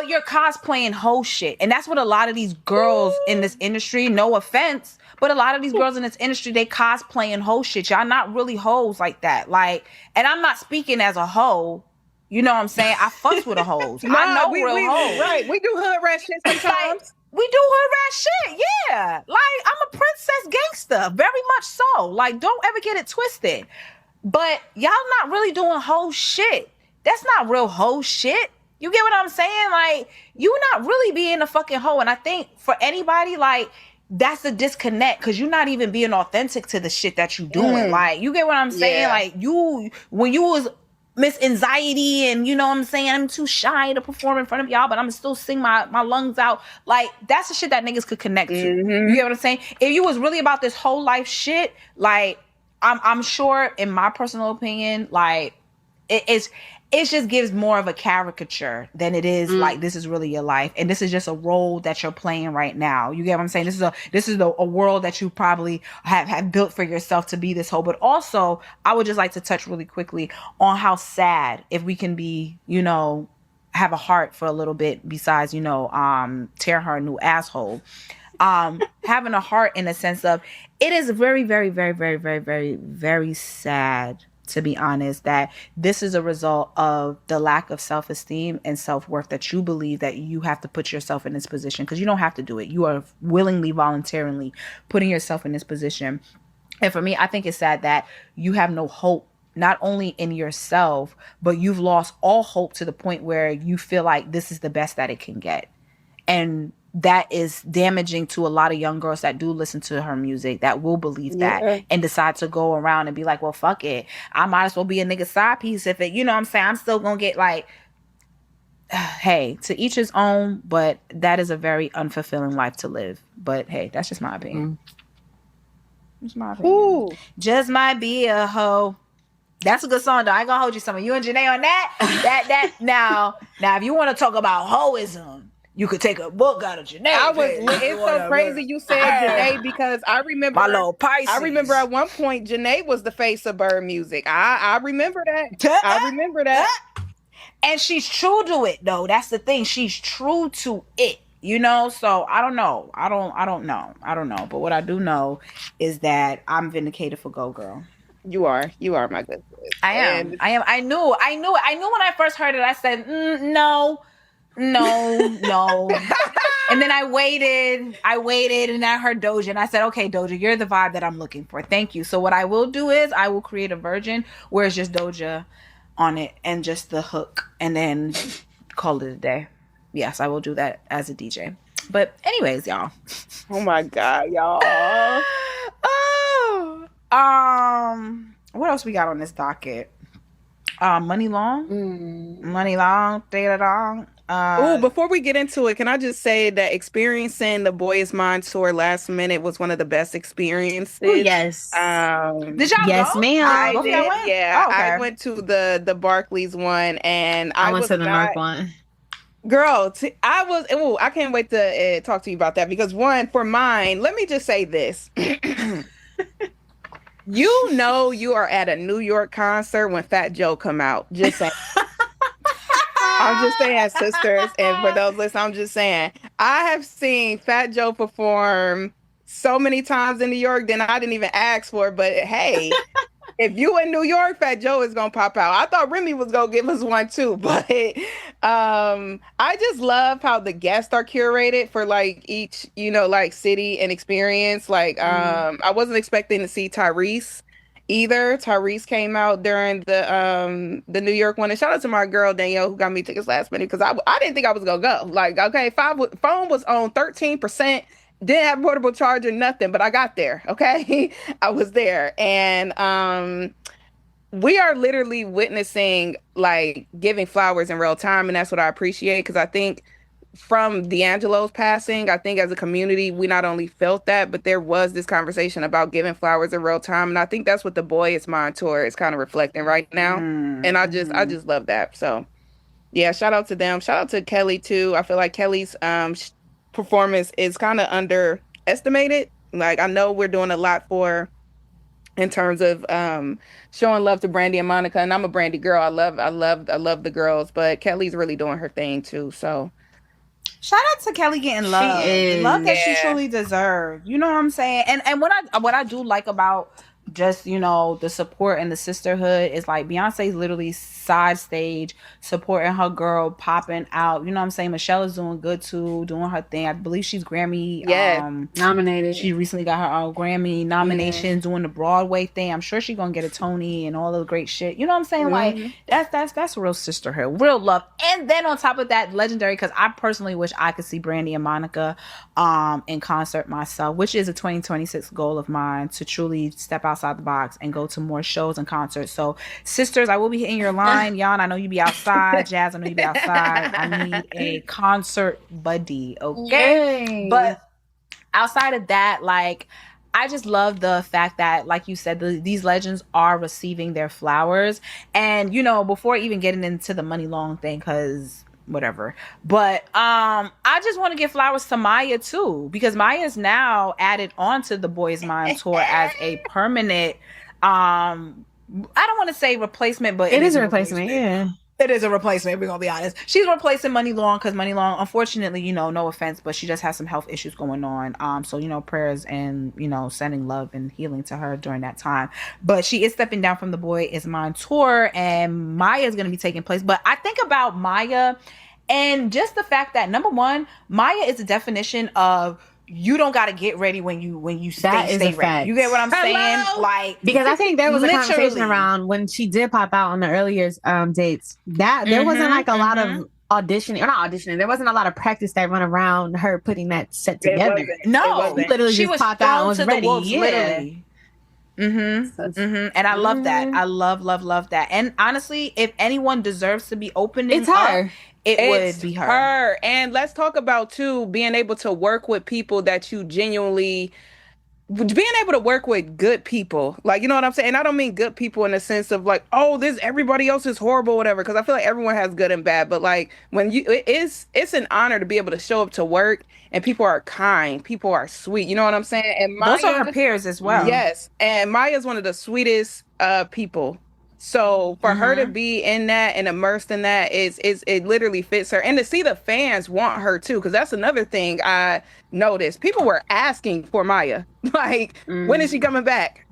you're cosplaying hoe shit, and that's what a lot of these girls in this industry. No offense, but a lot of these girls in this industry, they cosplaying hoe shit. Y'all not really hoes like that. Like, and I'm not speaking as a hoe. You know what I'm saying? I fuss with the hoes. I know real hoes. Right. We do hood rat shit sometimes. Like, we do hood rat shit, yeah. Like, I'm a princess gangster, very much so. Like, don't ever get it twisted. But y'all not really doing hoe shit. That's not real hoe shit. You get what I'm saying? Like, you not really being a fucking hoe. And I think for anybody, like, that's the disconnect, because you're not even being authentic to the shit that you doing. Like, you get what I'm saying? Yeah. Like, when you was Miss Anxiety, and you know what I'm saying, I'm too shy to perform in front of y'all, but I'm still sing my lungs out. Like, that's the shit that niggas could connect to. You get what I'm saying? If you was really about this whole life shit, like, I'm sure, in my personal opinion, like, it just gives more of a caricature than it is like, this is really your life, and this is just a role that you're playing right now. You get what I'm saying? This is a world that you probably have built for yourself to be this whole. But also, I would just like to touch really quickly on how sad, if we can be, have a heart for a little bit, besides, tear her a new asshole. Having a heart in the sense of, it is very, very, very, very, very, very, very sad, to be honest, that this is a result of the lack of self-esteem and self-worth that you believe that you have to put yourself in this position, because you don't have to do it. You are willingly, voluntarily putting yourself in this position. And for me, I think it's sad that you have no hope, not only in yourself, but you've lost all hope to the point where you feel like this is the best that it can get. And that is damaging to a lot of young girls that do listen to her music, that will believe that and decide to go around and be like, well, fuck it, I might as well be a nigga side piece if it, you know what I'm saying, I'm still gonna get like, hey, to each his own, but that is a very unfulfilling life to live. But hey, that's just my opinion. Just my opinion. Ooh. Just might be a hoe. That's a good song, though. I ain't gonna hold you some. You and Janae on that. Now, if you want to talk about hoism, you could take a book out of Janae. It's so crazy you said Janae, because I remember my little Pisces. I remember at one point Janae was the face of bird music. I remember that. I remember that. And she's true to it, though. That's the thing. She's true to it. So I don't know. I don't know. But what I do know is that I'm vindicated for Go Girl. You are my good sis. I am. I knew it. I knew when I first heard it. I said, no. And then I waited, and I heard Doja, and I said, okay, Doja, you're the vibe that I'm looking for. Thank you. So what I will do is I will create a version where it's just Doja, on it and just the hook, and then call it a day. Yes, I will do that as a DJ. But anyways, y'all. Oh my God, y'all. Oh, what else we got on this docket? Money Long, Money Long, Data Long. Oh, before we get into it, can I just say that experiencing the Boy Is Mine tour last minute was one of the best experiences. Ooh, yes. Did y'all Yes, go? ma'am. I Both of y'all did. went? Yeah, Oh, okay. I went to the Barclays one, and I went was to the not, North one. Girl, I can't wait to talk to you about that because one, for mine, let me just say this. You know you are at a New York concert when Fat Joe come out. Just saying. I'm just saying, sisters, and for those listening, I'm just saying, I have seen Fat Joe perform so many times in New York, then I didn't even ask for it, but hey, if you in New York, Fat Joe is gonna pop out. I thought Remy was gonna give us one too, but I just love how the guests are curated for like each, like city and experience. Like I wasn't expecting to see Tyrese either. Tyrese came out during the New York one, and shout out to my girl Danielle who got me tickets last minute because I didn't think I was gonna go. Like, okay, phone was on 13%. Didn't have portable charger, nothing, but I got there. Okay. I was there. And we are literally witnessing like giving flowers in real time. And that's what I appreciate. Cause I think from D'Angelo's passing, I think as a community, we not only felt that, but there was this conversation about giving flowers in real time. And I think that's what the Boy Is Mine tour is kind of reflecting right now. And I just love that. So yeah, shout out to them. Shout out to Kelly too. I feel like Kelly's performance is kind of underestimated. Like I know we're doing a lot in terms of showing love to Brandy and Monica, and I'm a Brandy girl. I love the girls, but Kelly's really doing her thing too. So shout out to Kelly getting love. Love that she truly deserved. You know what I'm saying? And what I do like about just, the support and the sisterhood is like Beyonce's literally side stage supporting her girl, popping out. You know what I'm saying? Michelle is doing good too, doing her thing. I believe she's Grammy nominated. She recently got her own Grammy nomination, doing the Broadway thing. I'm sure she's gonna get a Tony and all the great shit. You know what I'm saying? Like that's real sisterhood, real love. And then on top of that, legendary, because I personally wish I could see Brandy and Monica in concert myself, which is a 2026 goal of mine, to truly step outside the box and go to more shows and concerts. So sisters, I will be hitting your line. Yon, I know you be outside. Jazz, I know you be outside. I need a concert buddy, okay? Yay. But outside of that, like, I just love the fact that, like you said, these legends are receiving their flowers. And, before even getting into the Money Long thing, because whatever, but I just want to give flowers to Maya too, because Maya's now added on to the Boy Is Mine tour as a permanent I don't want to say replacement, but it is a replacement. Yeah, it is a replacement. We're gonna be honest. She's replacing Money Long because Money Long, unfortunately, no offense, but she just has some health issues going on. So prayers and sending love and healing to her during that time. But she is stepping down from the Boy Is Mine tour, and Maya is gonna be taking place. But I think about Maya and just the fact that, number one, Maya is the definition of, you don't got to get ready when you stay ready. Fact. You get what I'm saying? Like, because I think there was a conversation around when she did pop out on the earlier dates that there wasn't like a lot of auditioning, or not auditioning. There wasn't a lot of practice that went around her putting that set together. No, literally she just popped out and was ready. Literally. And I love that. I love that. And honestly, if anyone deserves to be opening, it's her. It would be her. And let's talk about too being able to work with people that you genuinely, being able to work with good people. Like, you know what I'm saying? And I don't mean good people in the sense of like, oh, everybody else is horrible, whatever. Because I feel like everyone has good and bad. But like when it's an honor to be able to show up to work and people are kind, people are sweet. You know what I'm saying? And Maya, those are her peers as well. Yes, and Maya's one of the sweetest people. So for her to be in that and immersed in that it literally fits her. And to see the fans want her too, because that's another thing I noticed. People were asking for Maya. Like, when is she coming back?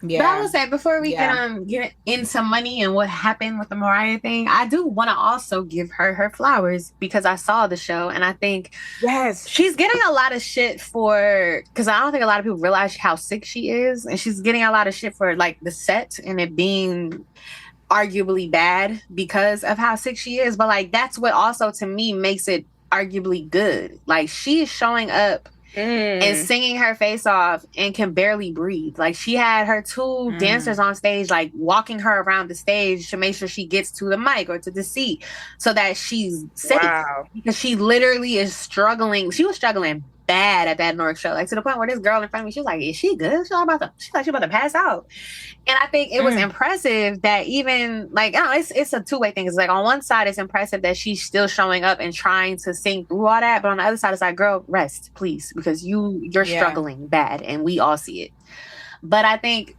Yeah. But I will say, before we get into Money and what happened with the Mariah thing, I do want to also give her flowers, because I saw the show and I think she's getting a lot of shit because I don't think a lot of people realize how sick she is, and she's getting a lot of shit for like the set and it being arguably bad because of how sick she is, but like that's what also to me makes it arguably good. Like she is showing up and singing her face off and can barely breathe. Like she had her two dancers on stage, like walking her around the stage to make sure she gets to the mic or to the seat so that she's safe. Wow. Because she literally is struggling. She was struggling bad at that North show, like to the point where this girl in front of me, she was like, "Is she good?" She's like, "She's about to pass out." And I think it was impressive that even like, I don't know, it's a two-way thing. It's like on one side, it's impressive that she's still showing up and trying to sing through all that, but on the other side, it's like, girl, rest, please, because you're struggling bad, and we all see it. But I think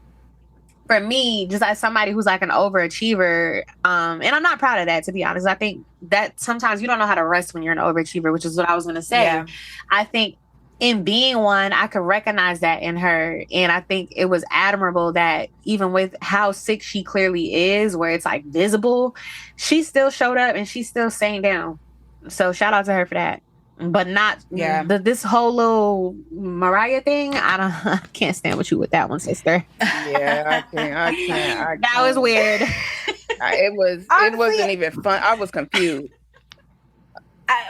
for me, just as somebody who's like an overachiever, and I'm not proud of that, to be honest. I think that sometimes you don't know how to rest when you're an overachiever, which is what I was going to say. Yeah. I think in being one, I could recognize that in her. And I think it was admirable that even with how sick she clearly is, where it's like visible, she still showed up and she's still staying down. So shout out to her for that. But not this whole little Mariah thing. I can't stand with you with that one, sister. Yeah, I can't. That was weird. It wasn't even fun. I was confused.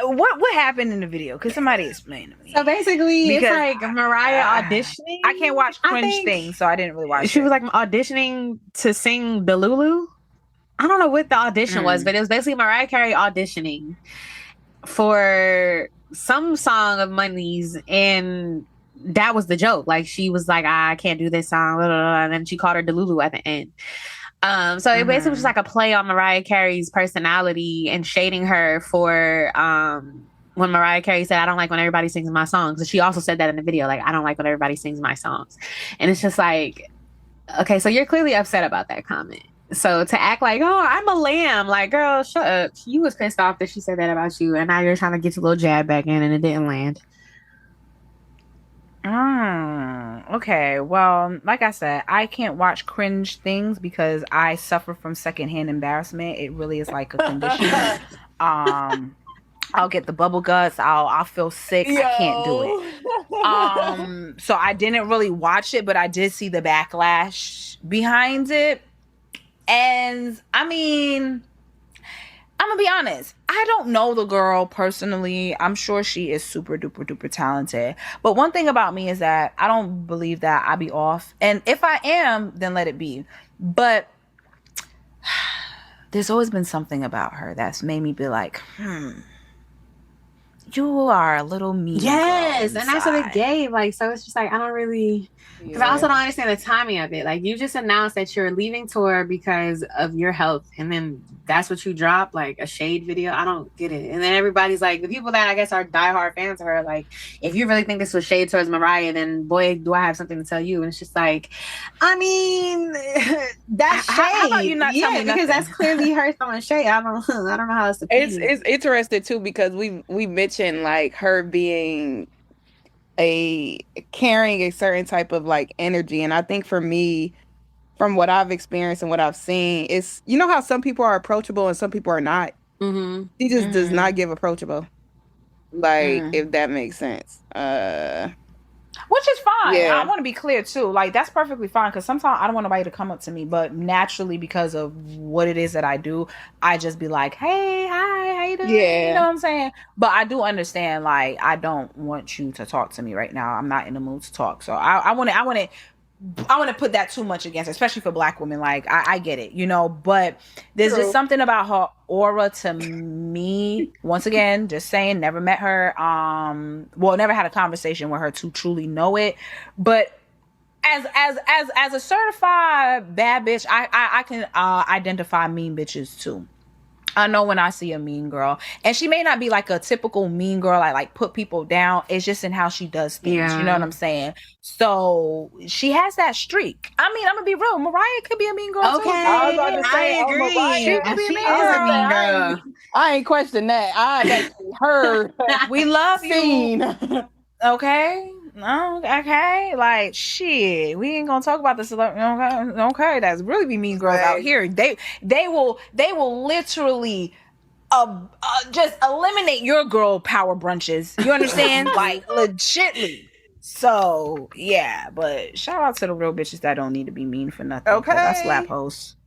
What happened in the video? Could somebody explain to me? So basically, it's like Mariah auditioning. I can't watch cringe things, so I didn't really watch. She was like auditioning to sing Delulu. I don't know what the audition was, but it was basically Mariah Carey auditioning for some song of Money's, and that was the joke. Like she was like, I can't do this song, blah, blah, blah, and then she called her Delulu at the end. So it basically was just like a play on Mariah Carey's personality and shading her for when Mariah Carey said, "I don't like when everybody sings my songs." And she also said that in the video, like, "I don't like when everybody sings my songs." And it's just like, okay, so you're clearly upset about that comment. So to act like, "Oh, I'm a lamb," like, girl, shut up. You was pissed off that she said that about you, and now you're trying to get your little jab back in, and it didn't land. Okay. Well, like I said, I can't watch cringe things because I suffer from secondhand embarrassment. It really is like a condition. I'll get the bubble guts. I'll feel sick. I can't do it. So I didn't really watch it, but I did see the backlash behind it. And I mean, I'm gonna be honest. I don't know the girl personally. I'm sure she is super duper duper talented. But one thing about me is that I don't believe that I be off. And if I am, then let it be. But there's always been something about her that's made me be like, you are a little mean. Yes, and that's what it gave. Like, so it's just like, I don't really, because I also don't understand the timing of it. Like, you just announced that you're leaving tour because of your health, and then that's what you drop, like a shade video. I don't get it. And then everybody's like, the people that I guess are diehard fans of her, like, if you really think this was shade towards Mariah, then boy, do I have something to tell you. And it's just like, I mean, that's shade. How about you not tell me because that's clearly her throwing shade. I don't know how else to put it. It's interesting too, because we mentioned like her being carrying a certain type of like energy, and I think for me, from what I've experienced and what I've seen, it's, you know how some people are approachable and some people are not. She just does not give approachable, like if that makes sense. Which is fine. I want to be clear too. Like, that's perfectly fine, because sometimes I don't want nobody to come up to me, but naturally, because of what it is that I do, I just be like, "Hey, hi, how you doing?" You know what I'm saying? But I do understand, like, I don't want you to talk to me right now. I'm not in the mood to talk. So I want to put that too much against, especially for Black women. Like, I get it, you know, but there's just something about her aura to me. Once again, just saying, never met her. Never had a conversation with her to truly know it. But as a certified bad bitch, I can identify mean bitches too. I know when I see a mean girl, and she may not be like a typical mean girl, like put people down. It's just in how she does things. You know what I'm saying? So she has that streak. I mean, I'm gonna be real. Mariah could be a mean girl too. I agree. She could be a mean girl. I ain't question that. That's her. We love scene. You. Okay. No, okay, like, shit, we ain't gonna talk about this. Okay, that's really be mean girls out here. They will literally just eliminate your girl power brunches. You understand? Like, legitly. So yeah, but shout out to the real bitches that don't need to be mean for nothing. Okay, that's lap hosts.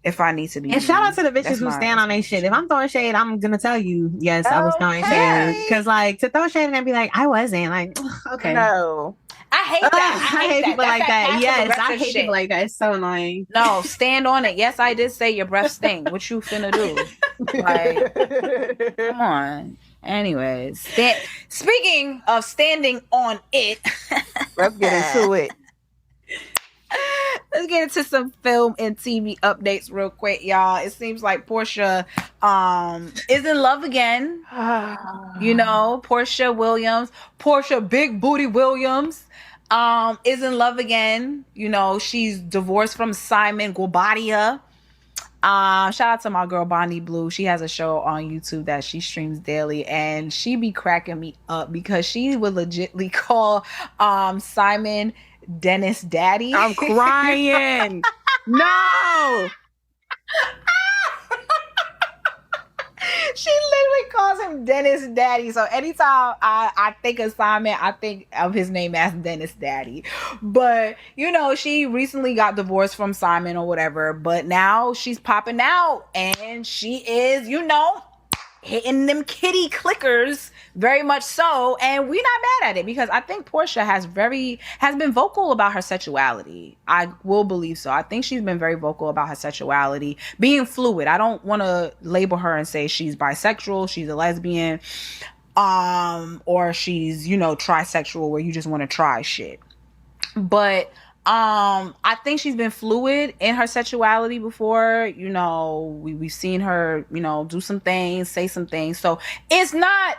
if I need to be. And shout out to the bitches That's who my stand on their shit. If I'm throwing shade, I'm gonna tell you, yes, I was throwing shade. Okay. Because like to throw shade and then be like, I wasn't. Like, okay. No. I hate that. I hate people That's like that. Yes, I passive-aggressive hate shit. people like that. It's so annoying. No, stand on it. Yes, I did say your breath stink. What you finna do? Like, come on. Anyways, speaking of standing on it, Let's get into it. let's get into some film and TV updates real quick, y'all. It seems like Portia is in love again. You know, Portia Big Booty Williams is in love again. You know, she's divorced from Simon Guobadia. Shout out to my girl Bonnie Blue. She has a show on YouTube that she streams daily, and she be cracking me up because she would legitly call Simon Dennis Daddy. I'm crying. No. She literally calls him Dennis Daddy. So anytime I think of Simon, I think of his name as Dennis Daddy. But, you know, she recently got divorced from Simon or whatever. But now she's popping out and she is, you know, hitting them kitty clickers very much so, and we're not mad at it because I think Portia has been vocal about her sexuality. I will believe so. I think she's been very vocal about her sexuality, being fluid. I don't want to label her and say she's bisexual, she's a lesbian, or she's, you know, trisexual where you just want to try shit. But I think she's been fluid in her sexuality before. You know, we've seen her, you know, do some things, say some things. So it's not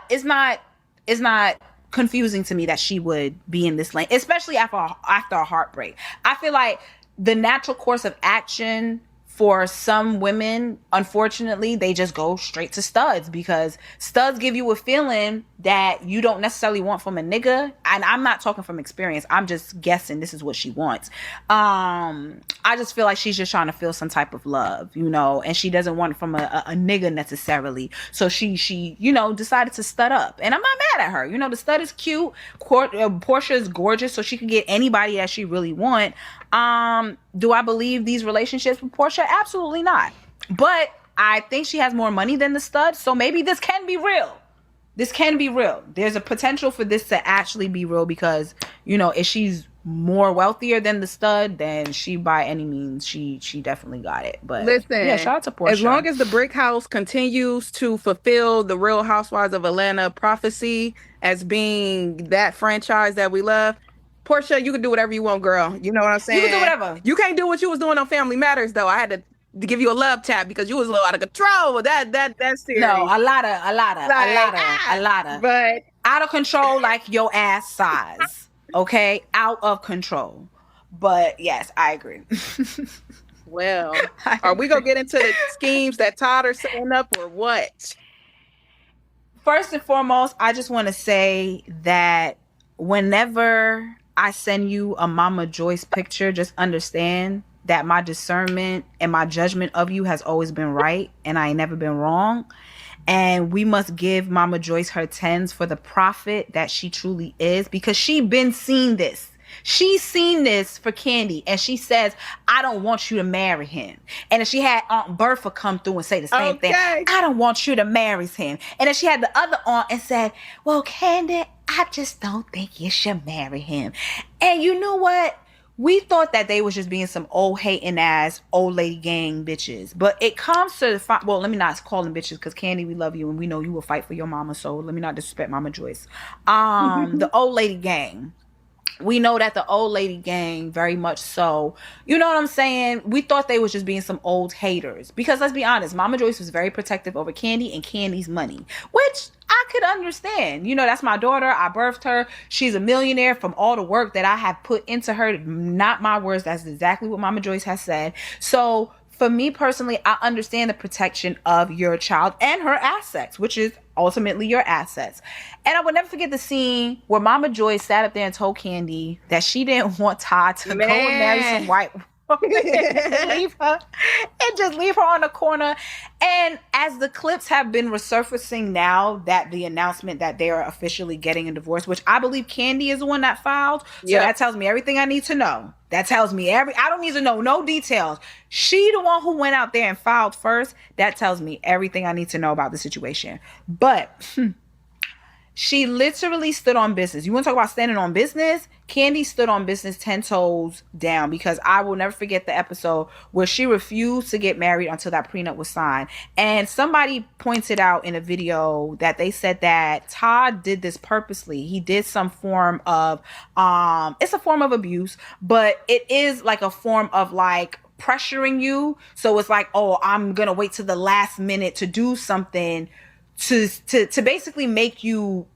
confusing to me that she would be in this lane, especially after a heartbreak. I feel like the natural course of action for some women, unfortunately, they just go straight to studs because studs give you a feeling that you don't necessarily want from a nigga. And I'm not talking from experience. I'm just guessing this is what she wants. I just feel like she's just trying to feel some type of love, you know, and she doesn't want it from a nigga necessarily. So she, you know, decided to stud up. And I'm not mad at her. You know, the stud is cute. Portia is gorgeous, so she can get anybody that she really want. Do I believe these relationships with Portia? Absolutely not. But I think she has more money than the stud, so maybe this can be real. This can be real. There's a potential for this to actually be real because, you know, if she's more wealthier than the stud, then she by any means, she definitely got it. But listen, yeah, shout out to Portia. As long as the Brick House continues to fulfill the Real Housewives of Atlanta prophecy as being that franchise that we love, Portia, you can do whatever you want, girl. You know what I'm saying? You can do whatever. You can't do what you was doing on Family Matters, though. I had to give you a love tap because you was a little out of control. That's serious. No, a lot of. But out of control like your ass size. Okay? Out of control. But yes, I agree. well, are we gonna get into the schemes that Todd are setting up or what? First and foremost, I just want to say that whenever I send you a Mama Joyce picture, just understand that my discernment and my judgment of you has always been right and I ain't never been wrong. And we must give Mama Joyce her tens for the prophet that she truly is, because she been seen this. She's seen this for Kandi, and she says, I don't want you to marry him. And if she had Aunt Bertha come through and say the same thing, I don't want you to marry him. And if she had the other aunt and said, well, Kandi, I just don't think you should marry him. And you know what? We thought that they was just being some old hating ass old lady gang bitches. But it comes to well, let me not call them bitches because Kandi, we love you and we know you will fight for your mama. So let me not disrespect Mama Joyce. The old lady gang. We know that the old lady gang, very much so. You know what I'm saying? We thought they was just being some old haters. Because let's be honest, Mama Joyce was very protective over Kandi and Kandi's money. Which I could understand. You know, that's my daughter. I birthed her. She's a millionaire from all the work that I have put into her. Not my words. That's exactly what Mama Joyce has said. So for me personally, I understand the protection of your child and her assets, which is ultimately your assets. And I will never forget the scene where Mama Joyce sat up there and told Kandi that she didn't want Todd to go and marry some white leave her and just leave her on the corner. And as the clips have been resurfacing now that the announcement that they are officially getting a divorce, which I believe Kandi is the one that filed, so that tells me everything I need to know. That tells me I don't need to know no details. She the one who went out there and filed first. That tells me everything I need to know about the situation. But she literally stood on business. You want to talk about standing on business? Kandi stood on business 10 toes down, because I will never forget the episode where she refused to get married until that prenup was signed. And somebody pointed out in a video that they said that Todd did this purposely. He did some form of, it's a form of abuse, but it is like a form of like pressuring you. So it's like, oh, I'm going to wait to the last minute to do something to basically make you,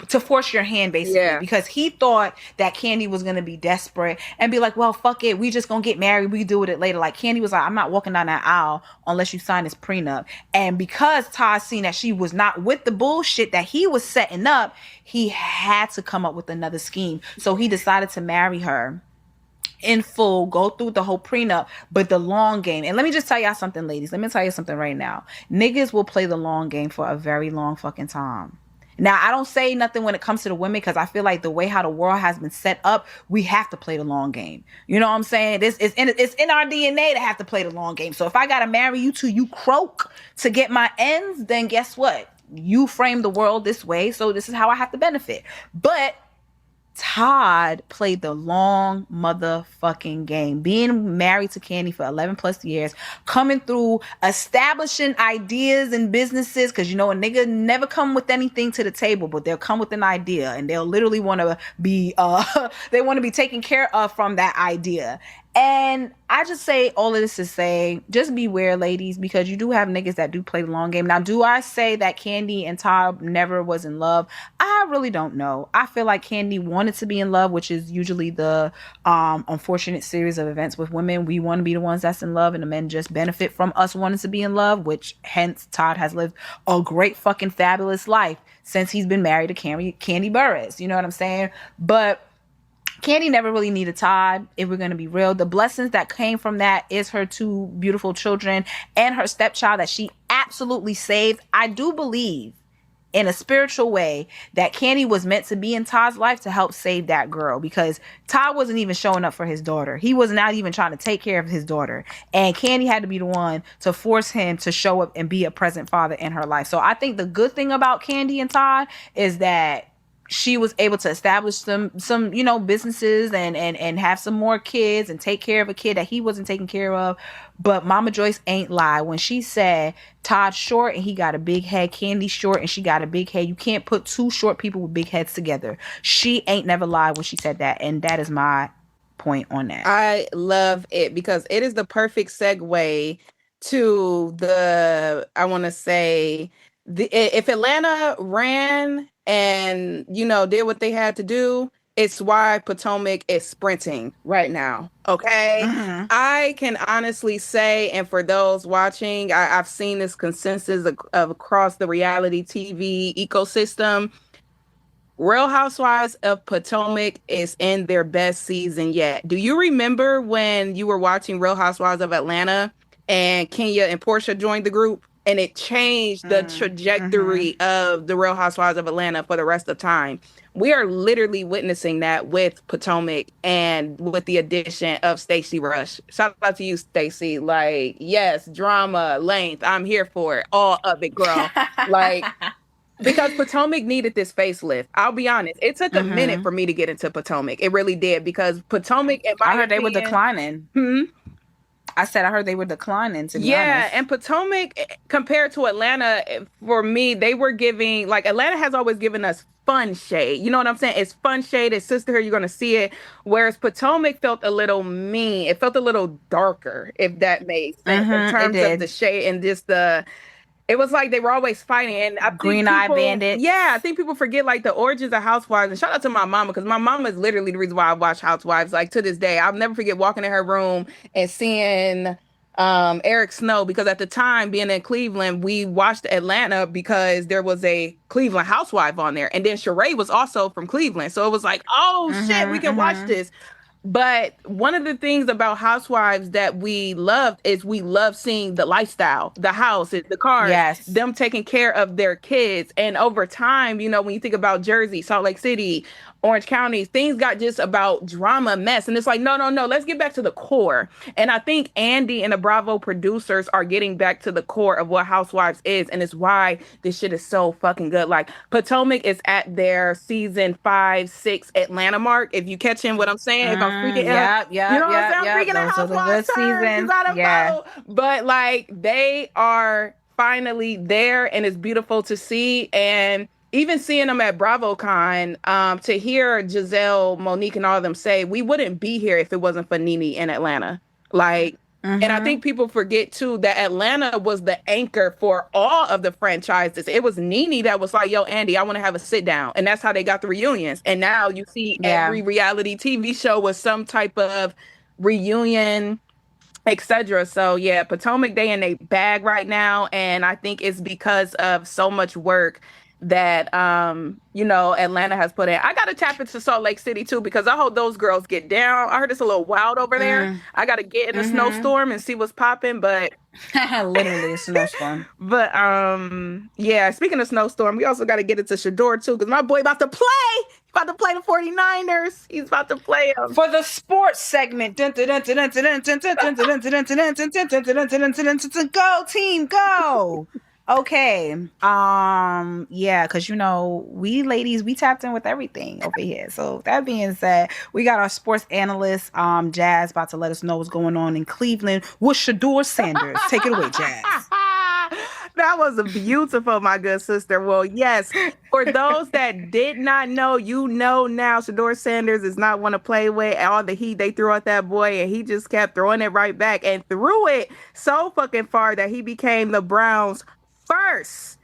to force your hand, basically, because he thought that Kandi was gonna be desperate and be like, well, fuck it, we just gonna get married, we do it later. Like, Kandi was like, I'm not walking down that aisle unless you sign this prenup. And because Todd seen that she was not with the bullshit that he was setting up, he had to come up with another scheme. So he decided to marry her in full, go through the whole prenup, but the long game. And let me just tell y'all something, ladies. Let me tell you something right now. Niggas will play the long game for a very long fucking time. Now, I don't say nothing when it comes to the women, because I feel like the way how the world has been set up, we have to play the long game. You know what I'm saying? It's in our DNA to have to play the long game. So if I got to marry you till you croak to get my ends, then guess what? You frame the world this way, so this is how I have to benefit. But Todd played the long motherfucking game, being married to Kandi for 11 plus years, coming through, establishing ideas and businesses, because, you know, a nigga never come with anything to the table, but they'll come with an idea, and they'll literally want to be they want to be taken care of from that idea. And I just say all of this to say, just beware, ladies, because you do have niggas that do play the long game. Now, do I say that Kandi and Todd never was in love? I really don't know. I feel like Kandi wanted to be in love, which is usually the unfortunate series of events with women. We want to be the ones that's in love, and the men just benefit from us wanting to be in love, which hence Todd has lived a great fucking fabulous life since he's been married to Kandi Burruss. You know what I'm saying? But Kandi never really needed Todd, if we're going to be real. The blessings that came from that is her 2 beautiful children and her stepchild that she absolutely saved. I do believe in a spiritual way that Kandi was meant to be in Todd's life to help save that girl, because Todd wasn't even showing up for his daughter. He was not even trying to take care of his daughter. And Kandi had to be the one to force him to show up and be a present father in her life. So I think the good thing about Kandi and Todd is that she was able to establish some, you know, businesses and have some more kids and take care of a kid that he wasn't taking care of. But Mama Joyce ain't lie when she said Todd's short and he got a big head, Kandi's short and she got a big head. You can't put 2 short people with big heads together. She ain't never lied when she said that. And that is my point on that. I love it, because it is the perfect segue to I want to say, if Atlanta ran and, you know, did what they had to do, it's why Potomac is sprinting right now. Okay. Mm-hmm. I can honestly say, and for those watching, I've seen this consensus of across the reality TV ecosystem. Real Housewives of Potomac is in their best season yet. Do you remember when you were watching Real Housewives of Atlanta and Kenya and Portia joined the group? And it changed the trajectory of the Real Housewives of Atlanta for the rest of time. We are literally witnessing that with Potomac and with the addition of Stacey Rush. Shout out to you, Stacey. Like, yes, drama, length. I'm here for it. All of it, girl. Like, because Potomac needed this facelift. I'll be honest. It took a minute for me to get into Potomac. It really did, because Potomac, in my opinion, they were declining. I said I heard they were declining, to be honest. And Potomac, compared to Atlanta, for me, they were giving, like, Atlanta has always given us fun shade. You know what I'm saying? It's fun shade. It's sisterhood. You're going to see it. Whereas Potomac felt a little mean. It felt a little darker, if that makes sense, in terms of the shade and just it was like they were always fighting. And I Green Eye Bandit. Yeah, I think people forget, like, the origins of Housewives. And shout out to my mama, because my mama is literally the reason why I watch Housewives. Like, to this day, I'll never forget walking in her room and seeing Eric Snow, because at the time, being in Cleveland, we watched Atlanta because there was a Cleveland housewife on there. And then Sheree was also from Cleveland. So it was like, oh, shit, we can watch this. But one of the things about Housewives that we loved is we love seeing the lifestyle, the house, the cars, Yes. them taking care of their kids. And over time, you know, when you think about Jersey, Salt Lake City, Orange County, things got just about drama mess. And it's like, no, let's get back to the core. And I think Andy and the Bravo producers are getting back to the core of what Housewives is. And it's why this shit is so fucking good. Like Potomac is at their season 5, 6 Atlanta mark. If you catching what I'm saying, if I'm freaking out, you know what I'm saying? I'm freaking out. Housewives turns, you gotta vote. But like they are finally there and it's beautiful to see. And even seeing them at BravoCon, to hear Giselle, Monique, and all of them say, we wouldn't be here if it wasn't for Nene in Atlanta. Like, and I think people forget too that Atlanta was the anchor for all of the franchises. It was Nene that was like, yo, Andy, I want to have a sit down. And that's how they got the reunions. And now you see every reality TV show with some type of reunion, etc. So yeah, Potomac, they in a bag right now. And I think it's because of so much work that you know, Atlanta has put in. I gotta tap into Salt Lake City too, because I hope those girls get down. I heard it's a little wild over there. I gotta get in a snowstorm and see what's popping, but literally a snowstorm. But yeah, speaking of snowstorm, we also gotta get into Shador too, because my boy about to play. He's about to play the 49ers. He's about to play them. For the sports segment. Go team, go. Okay. Yeah, because you know, we ladies, we tapped in with everything over here. So that being said, we got our sports analyst, Jazz, about to let us know what's going on in Cleveland with Shador Sanders. Take it away, Jazz. That was beautiful, my good sister. Well, yes, for those that did not know, you know now Shador Sanders is not one to play with. All the heat they threw at that boy, and he just kept throwing it right back and threw it so fucking far that he became the Browns' first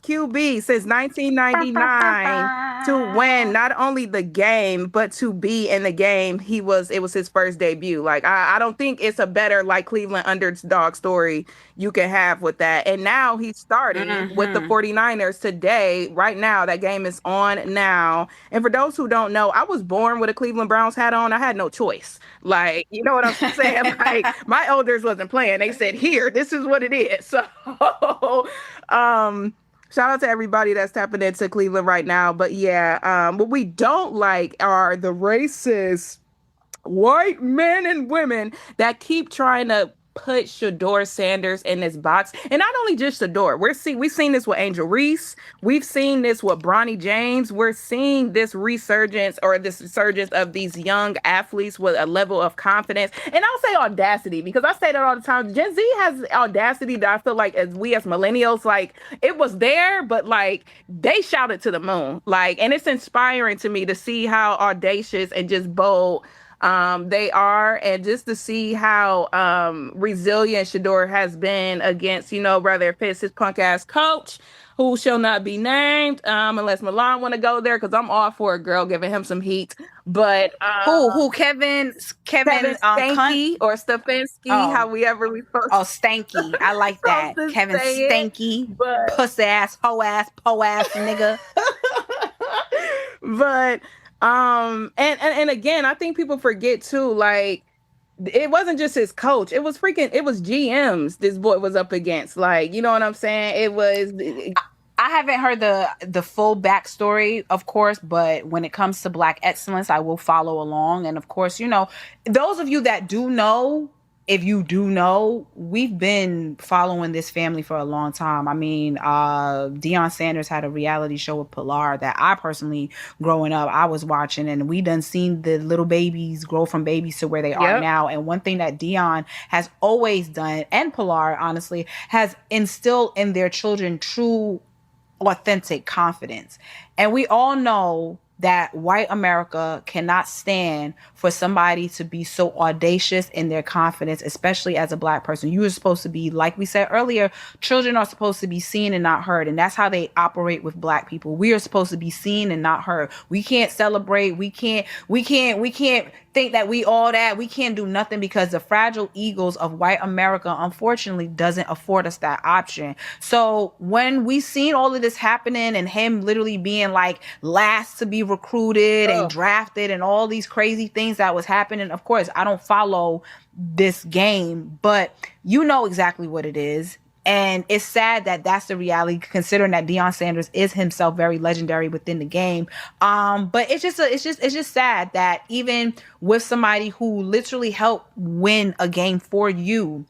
QB since 1999 to win not only the game but to be in the game. It was his first debut. Like I don't think it's a better like Cleveland underdog story you can have with that. And now he's starting with the 49ers today. Right now, that game is on now. And for those who don't know, I was born with a Cleveland Browns hat on. I had no choice. Like, you know what I'm saying? Like my elders wasn't playing. They said, here, this is what it is. So shout out to everybody that's tapping into Cleveland right now. But yeah, what we don't like are the racist white men and women that keep trying to put Shador Sanders in this box. And not only just Shador, we've seen this with Angel Reese. We've seen this with Bronny James. We're seeing this resurgence of these young athletes with a level of confidence. And I'll say audacity, because I say that all the time. Gen Z has audacity that I feel like as millennials, like it was there, but like they shouted to the moon. Like, and it's inspiring to me to see how audacious and just bold they are, and just to see how resilient Shador has been against, you know, whether it fits his punk ass coach, who shall not be named, unless Milan want to go there, because I'm all for a girl giving him some heat. But who Kevin Stanky or Stefanski, however we supposed to. Stanky. I like that. Kevin Stanky, pussy ass, hoe ass, po ass nigga. But and again, I think people forget too, like it wasn't just his coach, it was GMs this boy was up against. Like, you know what I'm saying? I haven't heard the full backstory, of course, but when it comes to Black excellence, I will follow along. And of course, you know, those of you that do know, if you do know, we've been following this family for a long time. I mean, Deion Sanders had a reality show with Pilar that I personally, growing up, I was watching, and we done seen the little babies grow from babies to where they are now. And one thing that Deion has always done, and Pilar, honestly, has instilled in their children true, authentic confidence. And we all know that white America cannot stand for somebody to be so audacious in their confidence, especially as a Black person. You are supposed to be, like we said earlier, children are supposed to be seen and not heard. And that's how they operate with Black people. We are supposed to be seen and not heard. We can't celebrate. We can't think that we all that. We can't do nothing because the fragile egos of white America, unfortunately, doesn't afford us that option. So when we seen all of this happening and him literally being like last to be recruited and drafted and all these crazy things that was happening. Of course, I don't follow this game, but you know exactly what it is. And it's sad that that's the reality, considering that Deion Sanders is himself very legendary within the game. But it's just sad that even with somebody who literally helped win a game for you,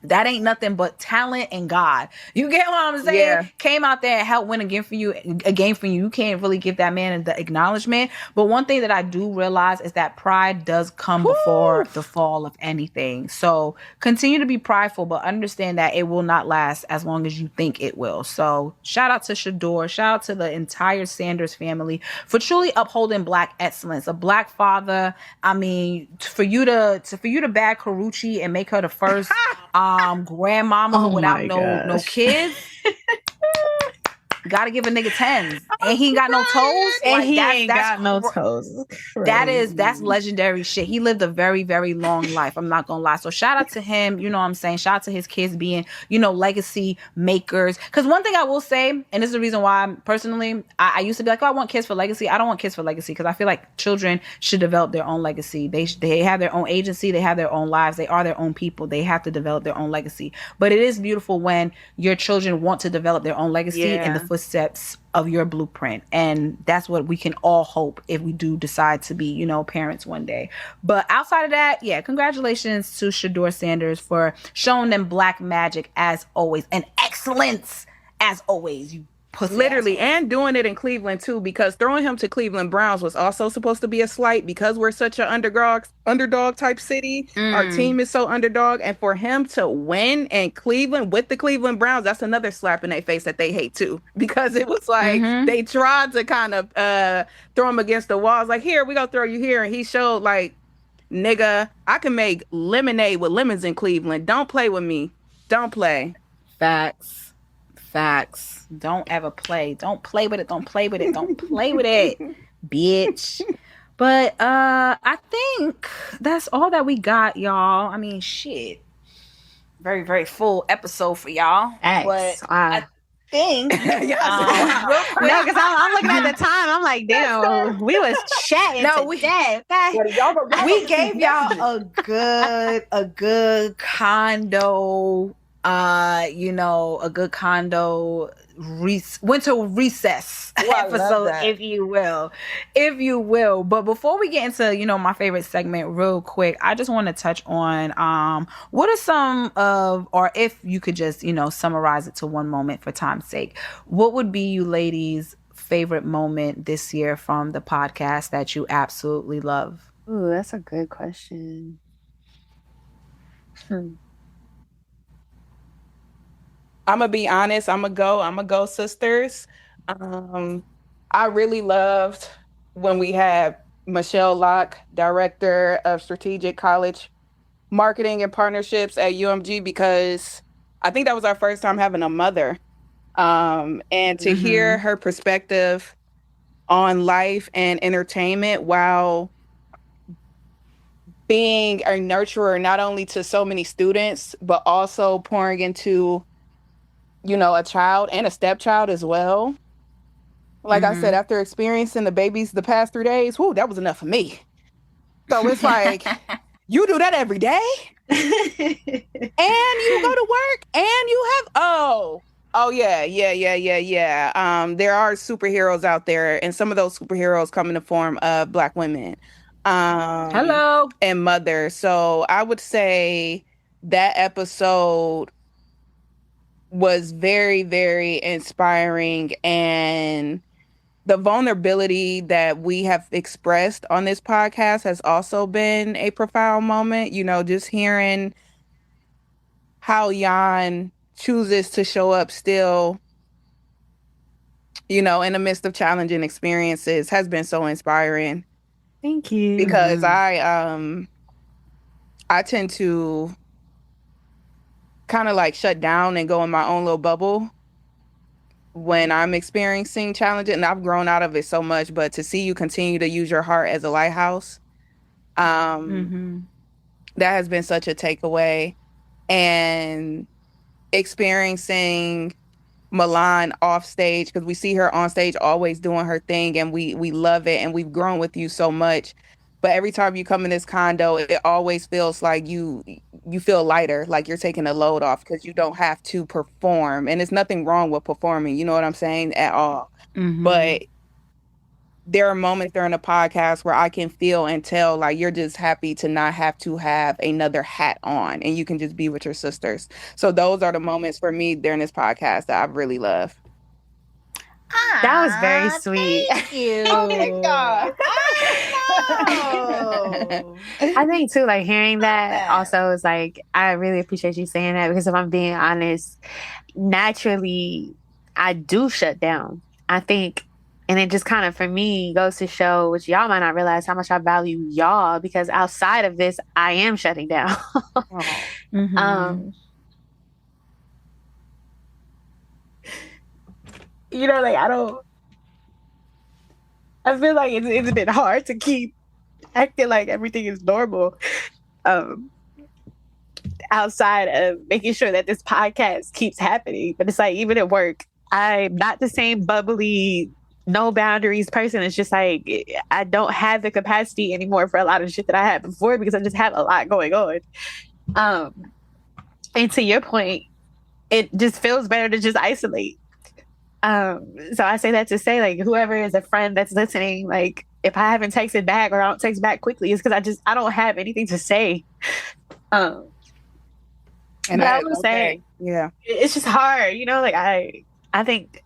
that ain't nothing but talent and God. You get what I'm saying? Yeah. Came out there and helped win a game for you. You can't really give that man the acknowledgement. But one thing that I do realize is that pride does come before the fall of anything. So continue to be prideful, but understand that it will not last as long as you think it will. So shout out to Shador. Shout out to the entire Sanders family for truly upholding Black excellence. A Black father. I mean, for you to bag Karuchi and make her the first grandmama without no kids. Gotta give a nigga 10s. And he ain't got no toes. And Like, he ain't got no toes. That's legendary shit. He lived a very, very long life. I'm not gonna lie. So shout out to him. You know what I'm saying? Shout out to his kids being, legacy makers. Because one thing I will say, and this is the reason why personally, I used to be like, oh, I want kids for legacy. I don't want kids for legacy because I feel like children should develop their own legacy. They have their own agency. They have their own lives. They are their own people. They have to develop their own legacy. But it is beautiful when your children want to develop their own legacy in the footsteps of your blueprint. And that's what we can all hope if we do decide to be, parents one day. But outside of that, congratulations to Shador Sanders for showing them Black magic as always and excellence as always. You pussy literally, asshole. and doing it in Cleveland too, because throwing him to Cleveland Browns was also supposed to be a slight because we're such an underdog type city. Our team is so underdog, and for him to win in Cleveland with the Cleveland Browns, that's another slap in their face that they hate too, because it was like they tried to kind of throw him against the walls, like, here, we gonna throw you here, and he showed like, nigga, I can make lemonade with lemons in Cleveland. Don't play with me. Don't play. Facts. Don't ever play. Don't play with it. Don't play with it. Don't play with it, bitch. But I think that's all that we got, y'all. I mean, shit. Very, very full episode for y'all. But I think real quick. No, because I'm looking at the time. I'm like, damn, we was chatting. No, we gave y'all a good condo. A good condo winter recess episode, if you will. But before we get into, my favorite segment real quick, I just want to touch on what are some of, or if you could just, summarize it to one moment for time's sake, what would be you ladies' favorite moment this year from the podcast that you absolutely love? Ooh, that's a good question. I'm gonna be honest. I'm gonna go, sisters. I really loved when we had Michelle Locke, Director of Strategic College Marketing and Partnerships at UMG, because I think that was our first time having a mother. And to hear her perspective on life and entertainment while being a nurturer, not only to so many students, but also pouring into a child and a stepchild as well. Like I said, after experiencing the babies the past 3 days, that was enough for me. So it's like, you do that every day? And you go to work and you have, there are superheroes out there, and some of those superheroes come in the form of Black women. Hello. And mothers. So I would say that episode was very, very inspiring, and the vulnerability that we have expressed on this podcast has also been a profound moment. Just hearing how Jan chooses to show up still, in the midst of challenging experiences has been so inspiring. Thank you. Because I tend to kind of like shut down and go in my own little bubble when I'm experiencing challenges, and I've grown out of it so much. But to see you continue to use your heart as a lighthouse, that has been such a takeaway. And experiencing Milan off stage, because we see her on stage always doing her thing, and we love it, and we've grown with you so much. But every time you come in this condo, it always feels like you feel lighter, like you're taking a load off because you don't have to perform. And there's nothing wrong with performing, you know what I'm saying, at all. Mhm. But there are moments during the podcast where I can feel and tell like you're just happy to not have to have another hat on, and you can just be with your sisters. So those are the moments for me during this podcast that I really love. That was very sweet. Thank you. Oh my God. I think too, like hearing that also is like, I really appreciate you saying that, because if I'm being honest, naturally I do shut down. I think, and it just kind of for me goes to show, which y'all might not realize, how much I value y'all, because outside of this I am shutting down. Mhm. You know, like I feel like it's a bit hard to keep acting like everything is normal outside of making sure that this podcast keeps happening. But it's like, even at work, I'm not the same bubbly, no boundaries person. It's just like, I don't have the capacity anymore for a lot of shit that I had before, because I just have a lot going on. And to your point, it just feels better to just isolate. So I say that to say, like, whoever is a friend that's listening, like, if I haven't texted back or I don't text back quickly, it's because I don't have anything to say. And I would say, yeah, it's just hard, you know, like I think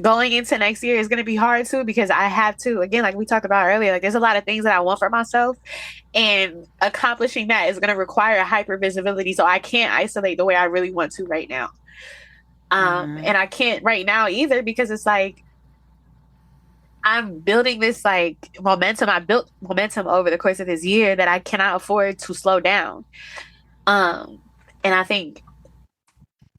going into next year is going to be hard too, because I have to, again, like we talked about earlier, like there's a lot of things that I want for myself, and accomplishing that is going to require hyper visibility. So I can't isolate the way I really want to right now. And I can't right now either, because it's like, I'm building this like momentum. I built momentum over the course of this year that I cannot afford to slow down. And I think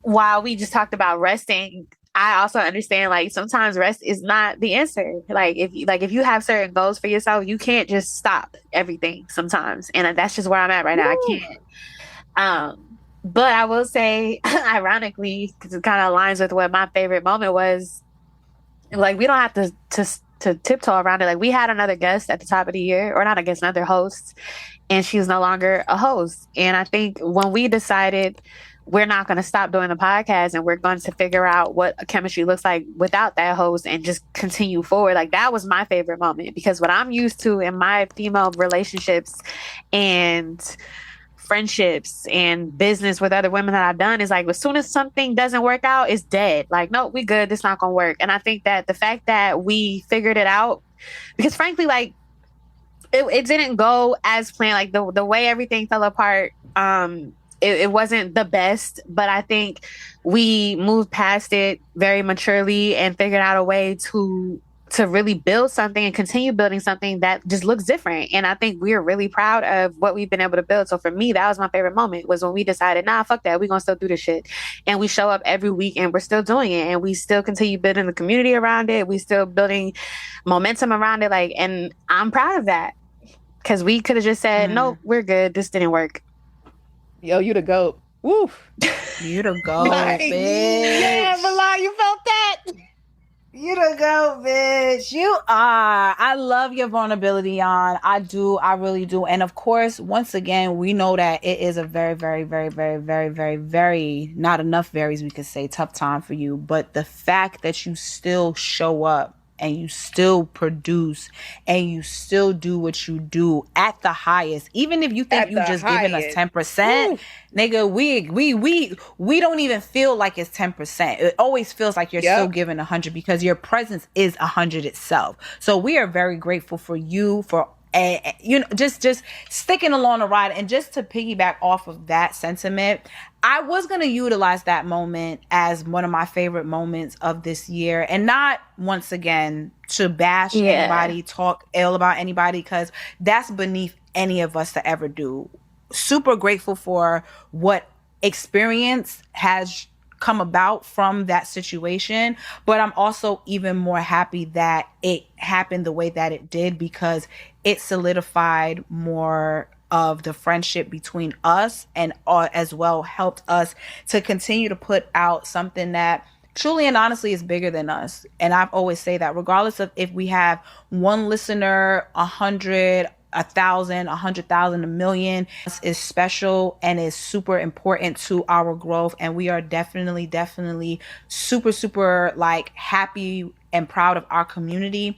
while we just talked about resting, I also understand like sometimes rest is not the answer. Like if you have certain goals for yourself, you can't just stop everything sometimes. And that's just where I'm at right now. I can't. But I will say, ironically, because it kind of aligns with what my favorite moment was, like we don't have to tiptoe around it. Like we had another guest at the top of the year, or not a guest, another host, and she's no longer a host. And I think when we decided we're not going to stop doing the podcast and we're going to figure out what chemistry looks like without that host and just continue forward, like that was my favorite moment, because what I'm used to in my female relationships and friendships and business with other women that I've done is like, as soon as something doesn't work out, it's dead. Like, no, we good. It's not going to work. And I think that the fact that we figured it out, because frankly, like it didn't go as planned. Like the way everything fell apart, it wasn't the best, but I think we moved past it very maturely and figured out a way to really build something and continue building something that just looks different. And I think we're really proud of what we've been able to build. So for me, that was my favorite moment, was when we decided, nah, fuck that. We're going to still do this shit. And we show up every week and we're still doing it. And we still continue building the community around it. We still building momentum around it. Like, and I'm proud of that, because we could have just said, no, we're good. This didn't work. Yo, you the GOAT. Woof. You the GOAT, Like, bitch. yeah, Milan, you felt that? You the GOAT, bitch. You are. I love your vulnerability, on. I do. I really do. And of course, once again, we know that it is a very, very, very, very, very, very, very, not enough varies, we could say, tough time for you. But the fact that you still show up and you still produce and you still do what you do at the highest, even if you think you just giving us 10%, nigga, we don't even feel like it's 10%. It always feels like you're still giving 100, because your presence is 100 itself. So we are very grateful for you, for you know, just sticking along the ride. And just to piggyback off of that sentiment, I was going to utilize that moment as one of my favorite moments of this year, and not, once again, to bash anybody, talk ill about anybody, because that's beneath any of us to ever do. Super grateful for what experience has come about from that situation, but I'm also even more happy that it happened the way that it did, because it solidified more of the friendship between us, and as well helped us to continue to put out something that truly and honestly is bigger than us. And I've always say that regardless of if we have one listener, 100, 1,000, 100,000, a million, is special and is super important to our growth. And we are definitely super like happy and proud of our community.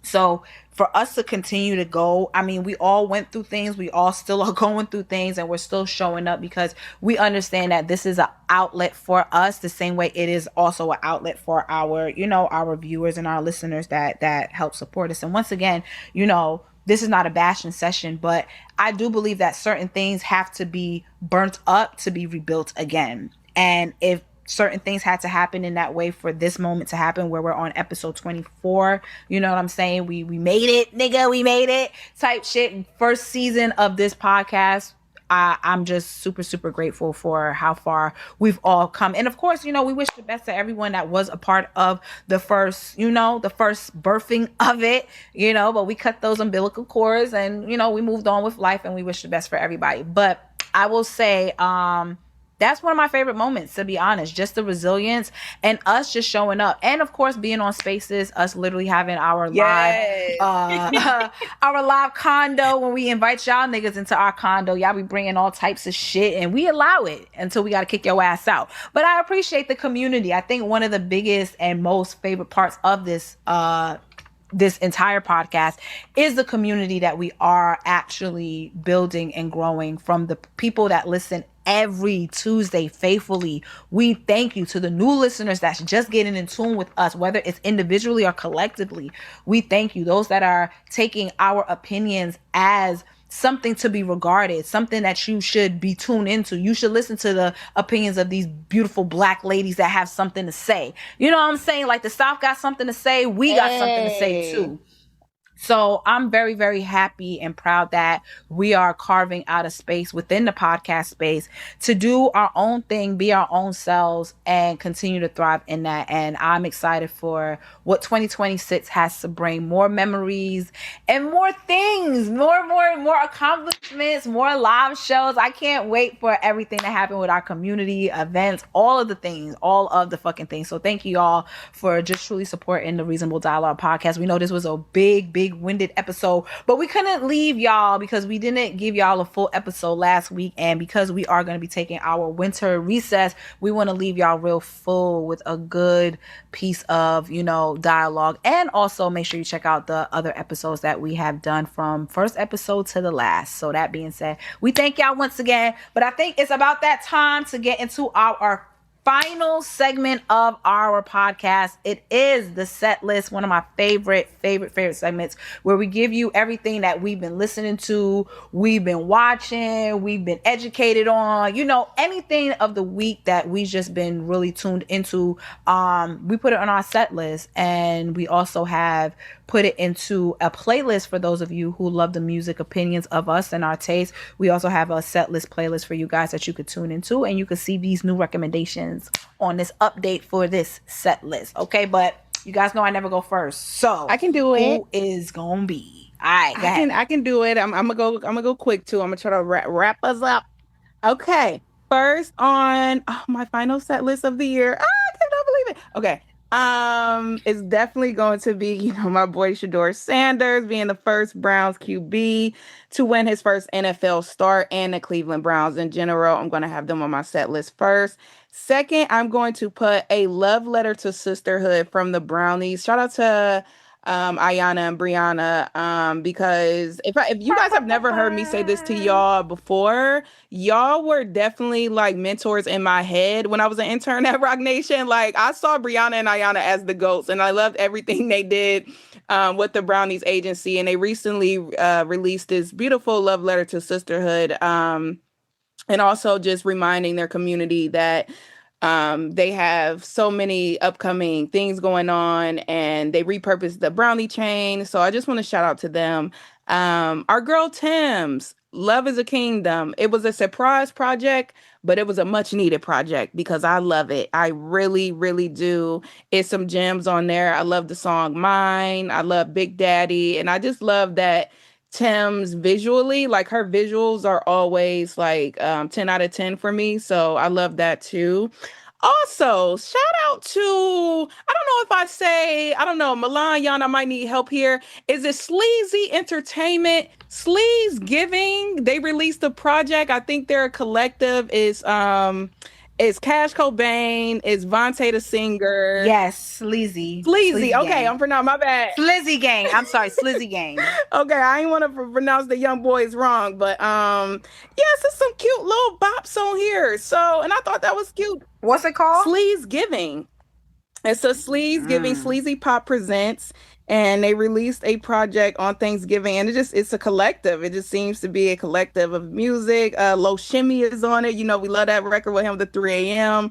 So for us to continue to go, I mean, we all went through things. We all still are going through things, and we're still showing up because we understand that this is an outlet for us the same way it is also an outlet for our, you know, our viewers and our listeners that help support us. And once again, you know, this is not a bashing session, but I do believe that certain things have to be burnt up to be rebuilt again. And if certain things had to happen in that way for this moment to happen where we're on episode 24, you know what I'm saying? We made it, nigga, we made it type shit. First season of this podcast. I'm just super grateful for how far we've all come. And of course, you know, we wish the best to everyone that was a part of the first, you know, the first birthing of it, you know, but we cut those umbilical cords and, you know, we moved on with life, and we wish the best for everybody. But I will say, that's one of my favorite moments, to be honest. Just the resilience and us just showing up. And of course, being on Spaces, us literally having our live our live condo when we invite y'all niggas into our condo. Y'all be bringing all types of shit, and we allow it until we got to kick your ass out. But I appreciate the community. I think one of the biggest and most favorite parts of this entire podcast is the community that we are actually building and growing from the people that listen every Tuesday faithfully. We thank you to the new listeners that's just getting in tune with us, whether it's individually or collectively. We thank you. Those that are taking our opinions as something to be regarded, something that you should be tuned into. You should listen to the opinions of these beautiful Black ladies that have something to say. You know what I'm saying? Like the South got something to say. We got something to say too. So I'm very happy and proud that we are carving out a space within the podcast space to do our own thing, be our own selves, and continue to thrive in that. And I'm excited for what 2026 has to bring. More memories and more things, more accomplishments, more live shows. I can't wait for everything to happen with our community, events, all of the fucking things. So thank you all for just truly supporting the Reasonable Dialogue podcast. We know this was a big winded episode, but we couldn't leave y'all because we didn't give y'all a full episode last week, and because we are going to be taking our winter recess, we want to leave y'all real full with a good piece of, you know, dialogue. And also make sure you check out the other episodes that we have done from first episode to the last. So that being said, we thank y'all once again, but I think it's about that time to get into our final segment of our podcast. It is the set list, one of my favorite segments, where we give you everything that we've been listening to, we've been watching, we've been educated on, you know, anything of the week that we've just been really tuned into. We put it on our set list, and we also have put it into a playlist for those of you who love the music opinions of us and our taste. We also have a set list playlist for you guys that you could tune into, and you could see these new recommendations on this update for this set list. Okay, but you guys know I never go first, so I can do it. Who is gonna be? All right, go ahead. I can do it. I'm gonna go quick too. I'm gonna try to wrap us up. Okay, first on my final set list of the year. I cannot believe it. Okay. It's definitely going to be, you know, my boy Shedeur Sanders being the first Browns QB to win his first NFL start, and the Cleveland Browns in general. I'm going to have them on my set list first. Second, I'm going to put a love letter to sisterhood from the Brownies. Shout out to Ayana and Brianna, because if you guys have never heard me say this to y'all before, y'all were definitely like mentors in my head when I was an intern at Rock Nation. Like, I saw Brianna and Ayana as the GOATs, and I loved everything they did with the Brownies agency. And they recently released this beautiful love letter to sisterhood, and also just reminding their community that they have so many upcoming things going on, and they repurposed the brownie chain. So I just want to shout out to them. Our girl Tim's Love is a Kingdom. It was a surprise project, but it was a much needed project because I love it. I really do. It's some gems on there. I love the song Mine. I love Big Daddy. And I just love that Tim's visually, like her visuals are always like 10 out of 10 for me. So I love that too. Also, shout out to, I don't know if I don't know, Milan, Yon, I might need help here. Is it Sleazy Entertainment? Sleaze Giving. They released a project. I think their collective is Cash Cobain, is Vontae the singer. Yes, Sleazy. Sleazy. Okay, Gang. I'm pronouncing my bad. Slizzy Gang. I'm sorry, Slizzy Gang. Okay, I ain't want to pronounce the young boys wrong, but yes, it's some cute little bops on here. So, and I thought that was cute. What's it called? Sleaze Giving. It's a Sleaze Giving, Sleazy Pop Presents, and they released a project on Thanksgiving, and it's a collective. It just seems to be a collective of music. Low Shimmy is on it. You know, we love that record with him, the 3 a.m.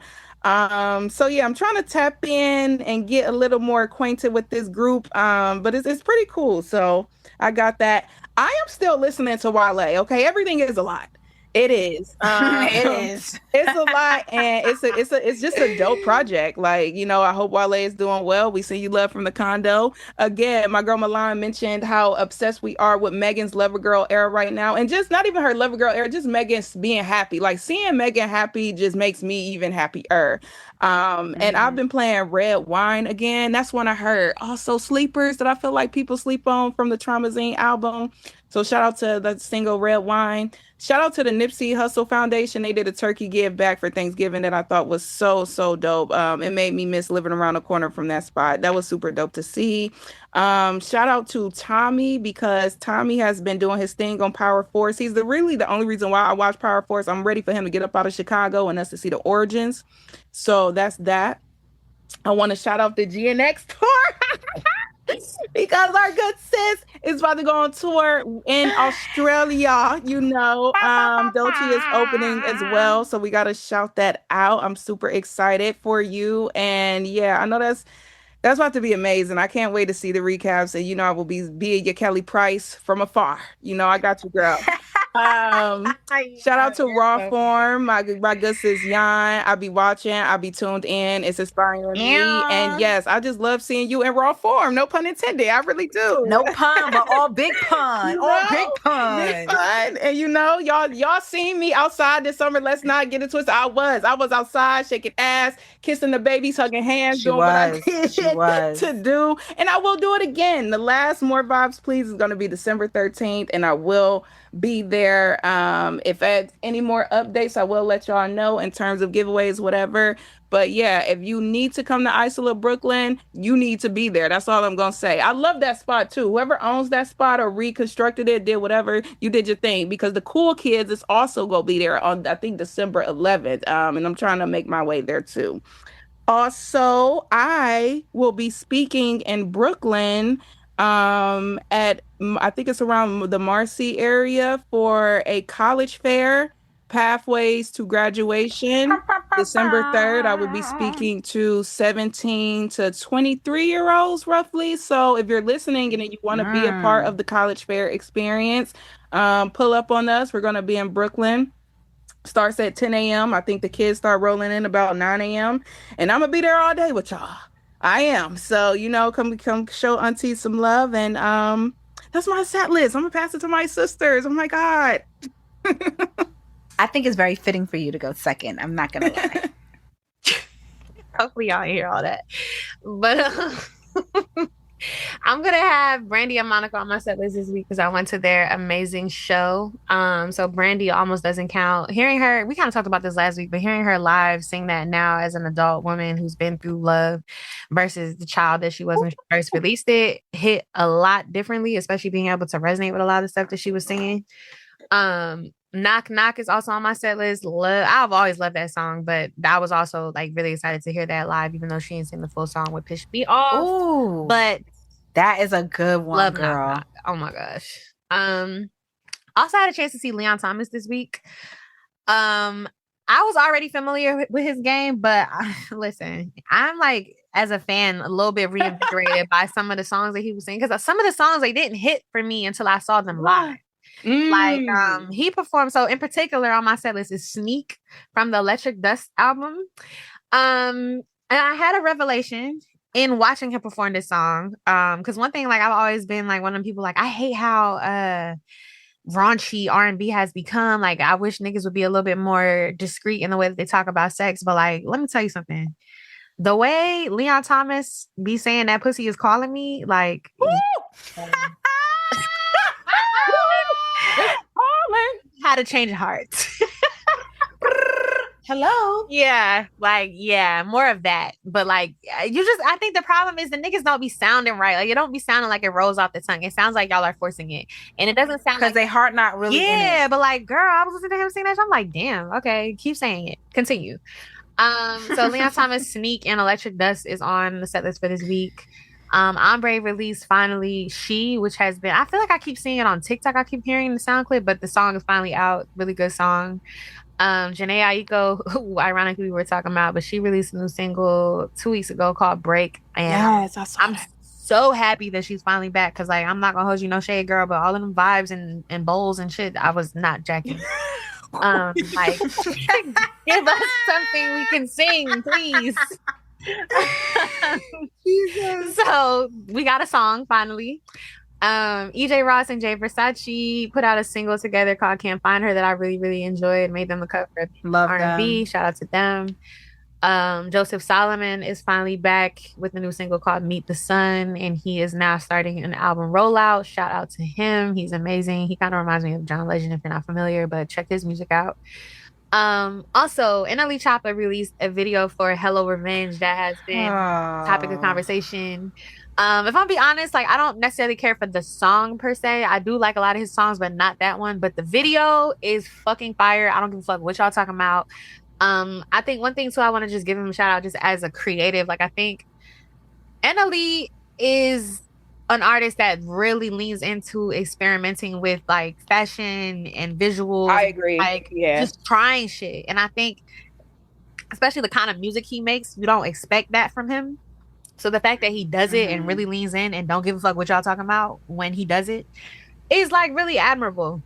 So yeah, I'm trying to tap in and get a little more acquainted with this group. But it's pretty cool. So I got that. I am still listening to Wale. Okay, everything is a lot. It is. It is. It's a lot, and it's just a dope project. Like, you know, I hope Wale is doing well. We send you love from the condo. Again, my girl Milan mentioned how obsessed we are with Megan's Lover Girl era right now, and just not even her Lover Girl era, just Megan's being happy. Like, seeing Megan happy just makes me even happier. And I've been playing Red Wine again. That's one I heard. Also, Sleepers, that I feel like people sleep on, from the Traumazine album. So shout out to the single Red Wine. Shout out to the Nipsey Hussle Foundation. They did a turkey give back for Thanksgiving that I thought was so dope. It made me miss living around the corner from that spot. That was super dope to see. Shout out to Tommy, because Tommy has been doing his thing on Power Force. He's really the only reason why I watch Power Force. I'm ready for him to get up out of Chicago and us to see the origins. So that's that. I want to shout out the GNX tour. Because our good sis is about to go on tour in Australia, you know. Dolce is opening as well, so we got to shout that out. I'm super excited for you, and yeah, I know that's about to be amazing. I can't wait to see the recaps, and you know, I will be your Kelly Price from afar. You know, I got you, girl. Shout out to Raw Form, my good sis Yan. I'll be watching, I'll be tuned in. It's inspiring me. And yes, I just love seeing you in Raw Form. No pun intended. I really do. No pun, but all big pun. All big pun. Big pun. And you know, y'all seen me outside this summer. Let's not get it twisted. I was outside shaking ass, kissing the babies, hugging hands, doing what I did to do. And I will do it again. The last More Vibes Please is going to be December 13th, and I will be there. If I have any more updates, I will let y'all know in terms of giveaways, whatever. But yeah, if you need to come to Isola, Brooklyn, you need to be there. That's all I'm gonna say. I love that spot too. Whoever owns that spot or reconstructed it, did whatever, you did your thing, because the Cool Kids is also gonna be there on, I think, December 11th. And I'm trying to make my way there too. Also, I will be speaking in Brooklyn at, I think it's around the Marcy area, for a college fair, Pathways to Graduation. December 3rd, I will be speaking to 17 to 23-year-olds roughly. So if you're listening and you want to be a part of the college fair experience, pull up on us. We're going to be in Brooklyn. Starts at 10 a.m. I think the kids start rolling in about 9 a.m. And I'm going to be there all day with y'all. I am. So, you know, come show auntie some love. And that's my set list. I'm going to pass it to my sisters. Oh, my God. I think it's very fitting for you to go second. I'm not going to lie. Hopefully y'all hear all that. But I'm going to have Brandy and Monica on my set list this week because I went to their amazing show. So Brandy almost doesn't count. Hearing her, we kind of talked about this last week, but hearing her live sing that now as an adult woman who's been through love versus the child that she was when she first released it hit a lot differently, especially being able to resonate with a lot of stuff that she was singing. Knock Knock is also on my set list. I've always loved that song, but I was also like really excited to hear that live, even though she didn't sing the full song with Pish Me Off. Ooh, but that is a good one, love girl. Knock Knock. Oh my gosh. Also had a chance to see Leon Thomas this week. I was already familiar with his game, but listen, I'm like, as a fan, a little bit reinvigorated by some of the songs that he was singing, because some of the songs, they didn't hit for me until I saw them live. Like he performed, so in particular on my set list is Sneak from the Electric Dust album. And I had a revelation in watching him perform this song. Because one thing, like, I've always been like one of them people, like, I hate how raunchy R&B has become. Like, I wish niggas would be a little bit more discreet in the way that they talk about sex. But like, let me tell you something. the way Leon Thomas be saying that pussy is calling me, like how to change hearts. Hello. Yeah, like, yeah, more of that. But like, I think the problem is the niggas don't be sounding right. Like, it don't be sounding like it rolls off the tongue. It sounds like y'all are forcing it. And it doesn't sound because like they heart not really in yeah, it. but like, girl, I was listening to him sing that. I'm like, damn, okay, keep saying it. Continue. So Leon Thomas, Sneak, and Electric Dust is on the set list for this week. Ombre released finally She, which has been, I feel like I keep seeing it on TikTok. I keep hearing the sound clip, but the song is finally out. Really good song. Janae Aiko, who ironically we were talking about, but she released a new single 2 weeks ago called Break. And Yes, I saw I'm that. so happy that she's finally back, because like, I'm not gonna hold you no shade, girl, but all of them vibes and bowls and shit, I was not jacking. Like, give us something we can sing, please. Jesus. So we got a song finally. EJ Ross and Jay Versace put out a single together called Can't Find Her that I really, really enjoyed. Made them the cover of Love R&B. them. Shout out to them. Joseph Solomon is finally back with a new single called Meet the Sun, and he is now starting an album rollout. Shout out to him. He's amazing. He kind of reminds me of John Legend if you're not familiar, but check his music out. Also, NLE Choppa released a video for Hello Revenge that has been topic of conversation. If I'm being honest, like, I don't necessarily care for the song per se. I do like a lot of his songs, but not that one. But the video is fucking fire. I don't give a fuck what y'all talking about. I think one thing too, I want to just give him a shout out just as a creative. Like, I think NLE is an artist that really leans into experimenting with like fashion and visuals. I agree. Like, yeah, just trying shit. And I think, especially the kind of music he makes, you don't expect that from him. So the fact that he does it and really leans in and don't give a fuck what y'all talking about when he does it is like really admirable.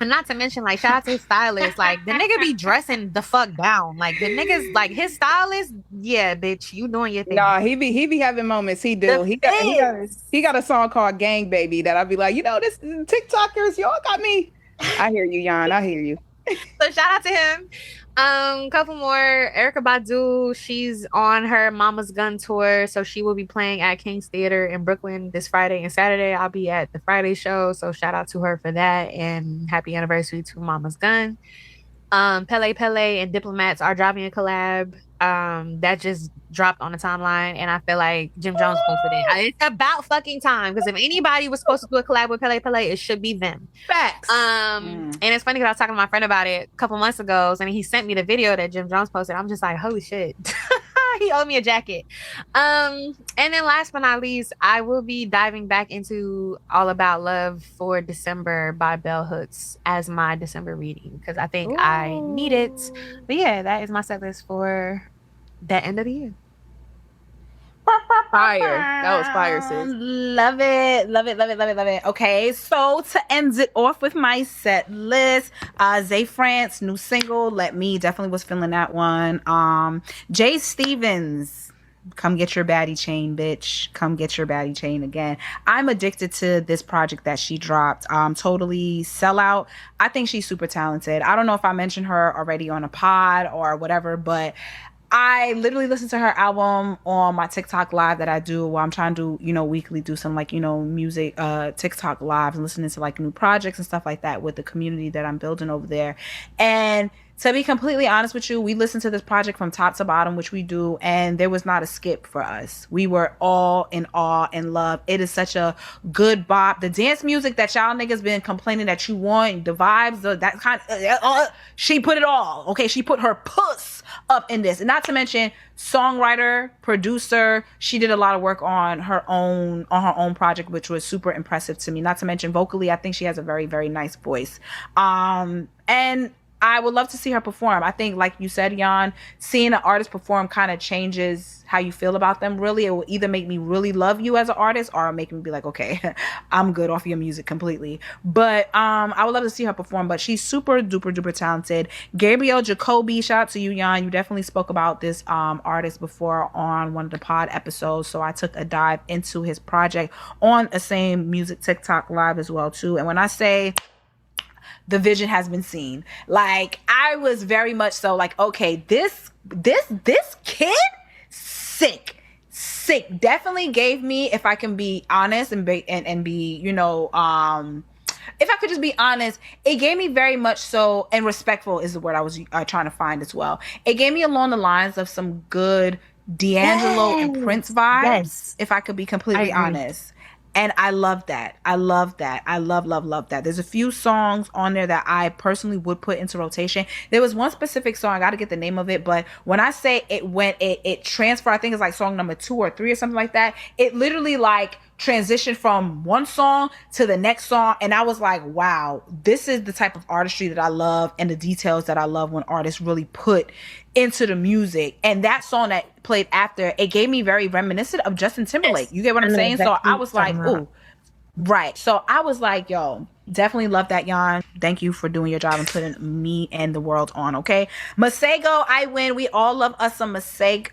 And not to mention, like, shout out to his stylist. Like, the nigga be dressing the fuck down. Like, the niggas, like, his stylist, yeah, bitch, you doing your thing. nah, he be having moments. He do. He got a song called Gang Baby that I'd be like, this TikTokers, y'all got me. I hear you, Jan. I hear you. So shout out to him. Couple more. Erykah Badu, she's on her Mama's Gun tour, so she will be playing at King's Theater in Brooklyn this Friday and Saturday. I'll be at the Friday show, so shout out to her for that, and happy anniversary to Mama's Gun. Pele and Diplomats are dropping a collab that just dropped on the timeline, and I feel like Jim Jones posted it. It's about fucking time, because if anybody was supposed to do a collab with Pele, it should be them. Facts. And it's funny because I was talking to my friend about it a couple months ago, and he sent me the video that Jim Jones posted. I'm just like, holy shit. He owed me a jacket. And then last but not least, I will be diving back into All About Love for December by Bell Hooks as my December reading, because I think I need it. But yeah, that is my set list for the end of the year. Fire. That was fire, sis. Love it. Okay, so to end it off with my set list, Zay France, new single, Let Me, definitely was feeling that one. Jay Stevens, come get your baddie chain, bitch. Come get your baddie chain again. I'm addicted to this project that she dropped. Totally Sellout. I think she's super talented. I don't know if I mentioned her already on a pod or whatever, but I literally listen to her album on my TikTok live that I do while I'm trying to, weekly do some like, music, TikTok lives and listening to like new projects and stuff like that with the community that I'm building over there. And to be completely honest with you, we listened to this project from top to bottom, which we do, and there was not a skip for us. We were all in awe and love. It is such a good bop. The dance music that y'all niggas been complaining that you want, the vibes, that kind of, she put it all. Okay, she put her puss up in this. And not to mention songwriter, producer, she did a lot of work on her own project, which was super impressive to me. Not to mention vocally, I think she has a very, very nice voice. And I would love to see her perform. I think, like you said, Jan, seeing an artist perform kind of changes how you feel about them. Really, it will either make me really love you as an artist or make me be like, okay, I'm good off your music completely. But I would love to see her perform. But she's super duper duper talented. Gabriel Jacoby, shout out to you, Jan. You definitely spoke about this artist before on one of the pod episodes. So I took a dive into his project on the same music TikTok live as well too. And when I say the vision has been seen, like, I was very much so like, okay, this kid sick. Definitely gave me, if I can be honest and be, you know, if I could just be honest, it gave me very much so, and respectful is the word I was trying to find as well. It gave me along the lines of some good D'Angelo and Prince vibes, Yes. if I could be completely honest. And I love that. I love that. I love that. There's a few songs on there that I personally would put into rotation. There was one specific song, I got to get the name of it, but when I say it transferred, I think it's like song number 2 or 3 or something like that. It literally like transitioned from one song to the next song, and I was like, wow, this is the type of artistry that I love and the details that I love when artists really put into the music. And that song that played after, it gave me very reminiscent of Justin Timberlake. You get what I'm saying? So I was like, ooh, right. So I was like, yo, definitely love that, Jan. Thank you for doing your job and putting me and the world on, okay? Masego, I Win. We all love us some Masego.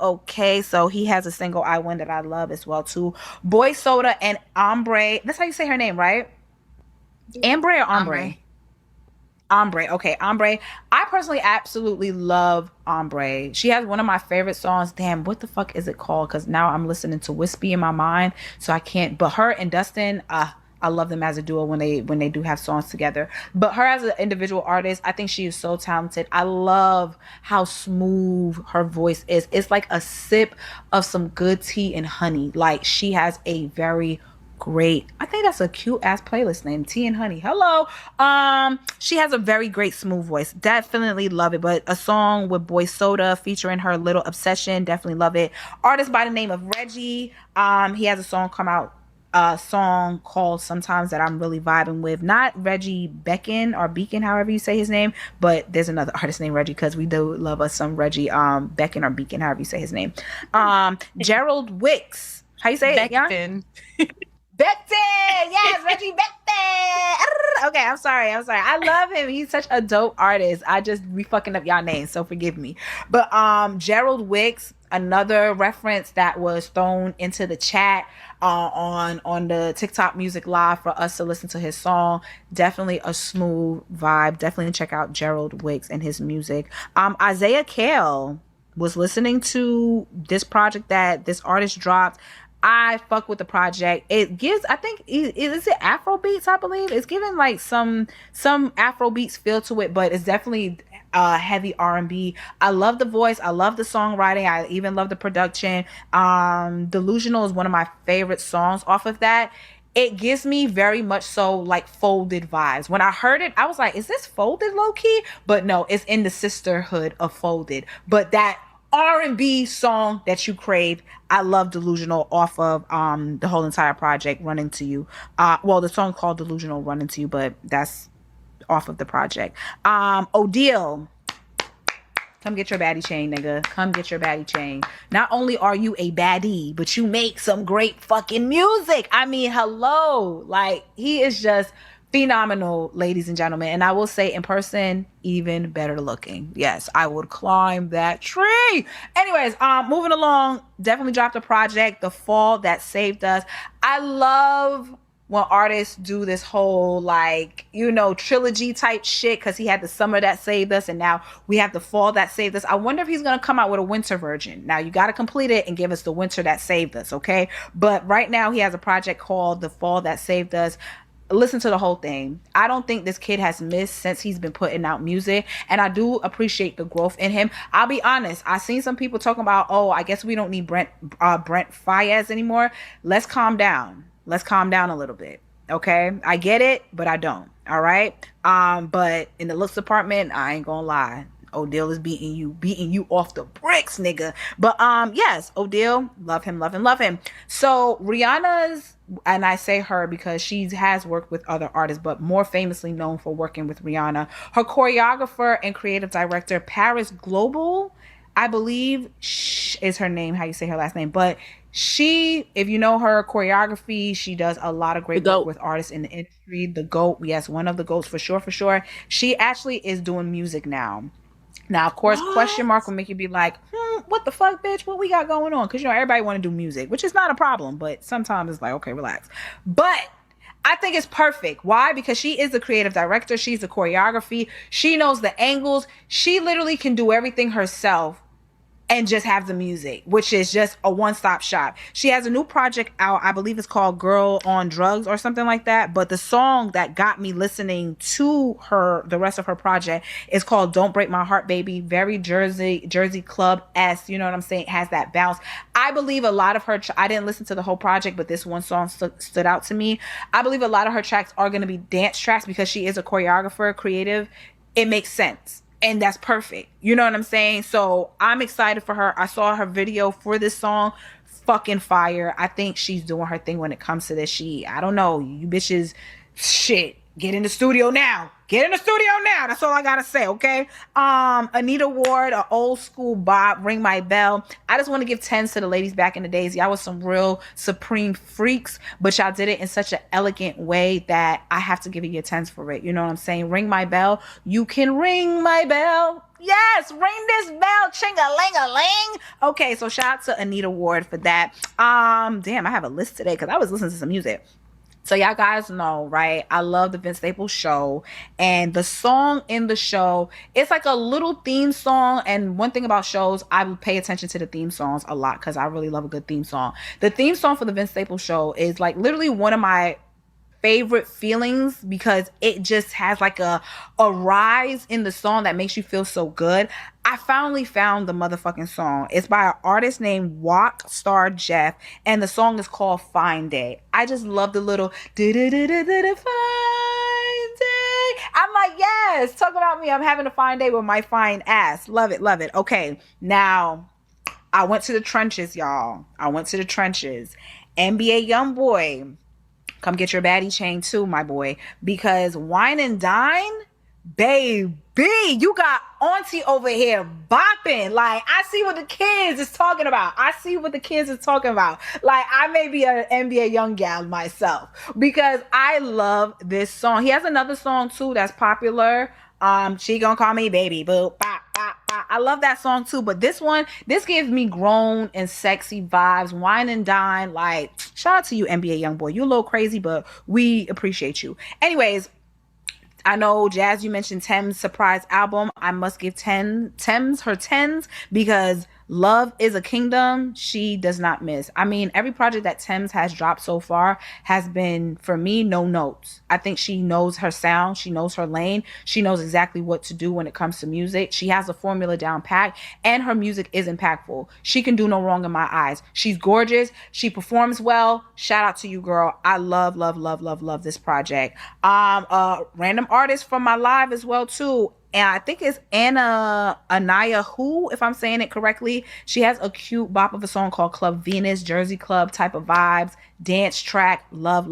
Okay, so he has a single, I Win, that I love as well, too. Boy Soda and Ombre. That's how you say her name, right? Ambre or Ombre? Ombre. Okay, Ombre. I personally absolutely love Ombre. She has one of my favorite songs. Damn, what the fuck is it called? Because now I'm listening to Wispy in my mind, so I can't. But her and Dustin, I love them as a duo when they do have songs together. But her as an individual artist, I think she is so talented. I love how smooth her voice is. It's like a sip of some good tea and honey. Like, she has a very great, I think that's a cute ass playlist name, Tea and Honey. Hello. She has a very great smooth voice. Definitely love it. But a song with Boy Soda featuring her Little Obsession, definitely love it. Artist by the name of Reggie. He has a song come out, a song called Sometimes that I'm really vibing with. Not Reggie Beacon or Beacon, however you say his name, but there's another artist named Reggie, because we do love us some Reggie Beacon or Beacon, however you say his name. Gerald Wicks. How you say it? Beckton. Beckton, yes, Reggie Beckton. Okay, I'm sorry. I love him. He's such a dope artist. We fucking up y'all names, so forgive me. But Gerald Wicks, another reference that was thrown into the chat on the TikTok Music Live for us to listen to his song. Definitely a smooth vibe. Definitely check out Gerald Wicks and his music. Isaiah Kale was listening to this project that this artist dropped. I fuck with the project. It gives, I think, is it Afro beats? I believe it's giving like some Afro beats feel to it, but it's definitely heavy R&B. I love the voice. I love the songwriting. I even love the production. Delusional is one of my favorite songs off of that. It gives me very much so like Folded vibes. When I heard it, I was like, is this Folded low key? But no, it's in the sisterhood of Folded. But that R&B song that you crave, I love Delusional off of the whole entire project, Running to You. Well, the song called Delusional, Running to You, but that's off of the project. Odile, come get your baddie chain, nigga. Come get your baddie chain. Not only are you a baddie, but you make some great fucking music. I mean, hello. Like, he is just phenomenal, ladies and gentlemen. And I will say, in person, even better looking. Yes, I would climb that tree. Anyways, moving along, definitely dropped a project, The Fall That Saved Us. I love when artists do this whole, like, you know, trilogy type shit, because he had The Summer That Saved Us, and now we have The Fall That Saved Us. I wonder if he's going to come out with a winter version. Now, you got to complete it and give us The Winter That Saved Us, okay? But right now, he has a project called The Fall That Saved Us. Listen to the whole thing. I don't think this kid has missed since he's been putting out music, and I do appreciate the growth in him. I'll be honest, I've seen some people talking about, oh, I guess we don't need Brent Faiyaz anymore. Let's calm down. Let's calm down a little bit, okay? I get it, but I don't, all right? But in the looks department, I ain't gonna lie, Odile is beating you off the bricks, nigga. But yes, Odile, love him. So Rihanna's, and I say her because she has worked with other artists, but more famously known for working with Rihanna. Her choreographer and creative director, Paris Global, I believe is her name, how you say her last name. But she, if you know her choreography, she does a lot of great work with artists in the industry. The GOAT, yes, one of the GOATs for sure. She actually is doing music now. Now, of course, question mark will make you be like, what the fuck, bitch? What we got going on? Because, you know, everybody want to do music, which is not a problem. But sometimes it's like, okay, relax. But I think it's perfect. Why? Because she is the creative director. She's the choreography. She knows the angles. She literally can do everything herself. and just have the music, which is just a one-stop shop. She has a new project out. I believe it's called Girl on Drugs or something like that. But the song that got me listening to her, the rest of her project, is called Don't Break My Heart, Baby. Very Jersey Club-esque, you know what I'm saying? It has that bounce. I believe a lot of her, I didn't listen to the whole project, but this one song stood out to me. I believe a lot of her tracks are going to be dance tracks because she is a choreographer, creative. It makes sense. And that's perfect. You know what I'm saying? So I'm excited for her. I saw her video for this song. Fucking fire. I think she's doing her thing when it comes to this. I don't know. You bitches, shit. Get in the studio now. Get in the studio now. That's all I gotta say, okay? Anita Ward, an old school bop, Ring My Bell. I just want to give 10s to the ladies back in the days. Y'all was some real supreme freaks, but y'all did it in such an elegant way that I have to give you your 10s for it. You know what I'm saying? Ring my bell. You can ring my bell. Yes, ring this bell, ching-a-ling-a-ling. Okay, so shout out to Anita Ward for that. Damn, I have a list today because I was listening to some music. So y'all guys know, right? I love the Vince Staples show, and the song in the show, it's like a little theme song. And one thing about shows, I would pay attention to the theme songs a lot because I really love a good theme song. The theme song for the Vince Staples show is like literally one of my favorite feelings because it just has like a rise in the song that makes you feel so good. I finally found the motherfucking song. It's by an artist named Walk Star Jeff, and the song is called Fine Day. I just love the little fine day. I'm like, yes, talk about me. I'm having a fine day with my fine ass. Love it, love it. Okay, now I went to the trenches, y'all. I went to the trenches. NBA YoungBoy, come get your baddie chain too, my boy. Because Wine and Dine, baby, you got auntie over here bopping. Like, I see what the kids is talking about. Like, I may be an NBA young gal myself because I love this song. He has another song too that's popular. She gonna call me baby boo. Bop, bop, bop. I love that song too. But this gives me grown and sexy vibes. Wine and Dine. Like, shout out to you, NBA YoungBoy. You a little crazy, but we appreciate you. Anyways, I know, Jazz, you mentioned Tems' surprise album. I must give Tems her 10s because Love is a Kingdom. She does not miss. I mean, every project that Tems has dropped so far has been, for me, no notes. I think she knows her sound. She knows her lane. She knows exactly what to do when it comes to music. She has a formula down pat, and her music is impactful. She can do no wrong in my eyes. She's gorgeous. She performs well. Shout out to you, girl. I love this project. Random artist from my live as well, too. And I think it's Anaya Who, if I'm saying it correctly. She has a cute bop of a song called Club Venus, Jersey Club type of vibes, dance track. Love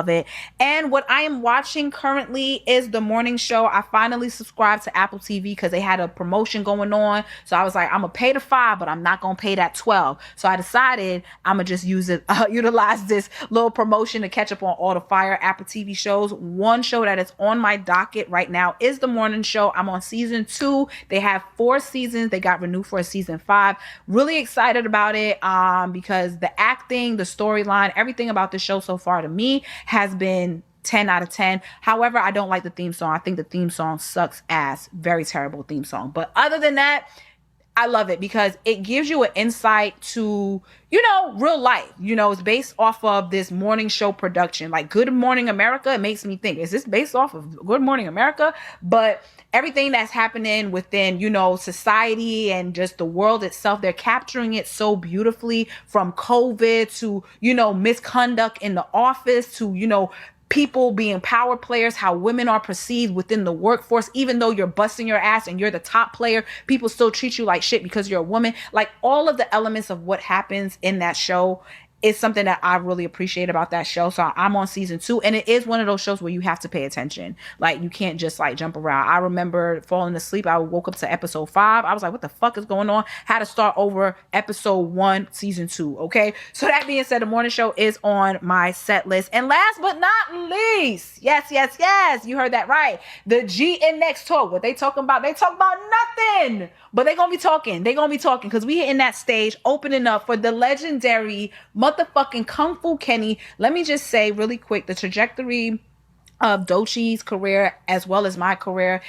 it. And what I am watching currently is The Morning Show. I finally subscribed to Apple TV because they had a promotion going on. So I was like, I'm going to pay the $5, but I'm not going to pay that $12. So I decided I'm going to just utilize this little promotion to catch up on all the fire Apple TV shows. One show that is on my docket right now is The Morning Show. I'm on season 2. They have 4 seasons. They got renewed for a season 5. Really excited about it because the acting, the storyline, everything about the show so far to me has been 10 out of 10. However, I don't like the theme song. I think the theme song sucks ass. Very terrible theme song. But other than that, I love it because it gives you an insight to, real life. It's based off of this morning show production. Like Good Morning America, it makes me think, is this based off of Good Morning America? But everything that's happening within, society and just the world itself, they're capturing it so beautifully, from COVID to, misconduct in the office to, people being power players, how women are perceived within the workforce. Even though you're busting your ass and you're the top player, people still treat you like shit because you're a woman. Like, all of the elements of what happens in that show is something that I really appreciate about that show. So I'm on season 2, and it is one of those shows where you have to pay attention. Like, you can't just jump around. I remember falling asleep. I woke up to episode 5. I was like, what the fuck is going on? Had to start over episode 1, season 2. Okay. So that being said, The Morning Show is on my set list. And last but not least, yes, you heard that right. The GN Next Tour. What they talking about? They talk about nothing, but they gonna be talking. Because we hitting that stage, opening up for the legendary motherfucking Kung Fu Kenny. Let me just say really quick, the trajectory of Doechie's career as well as my career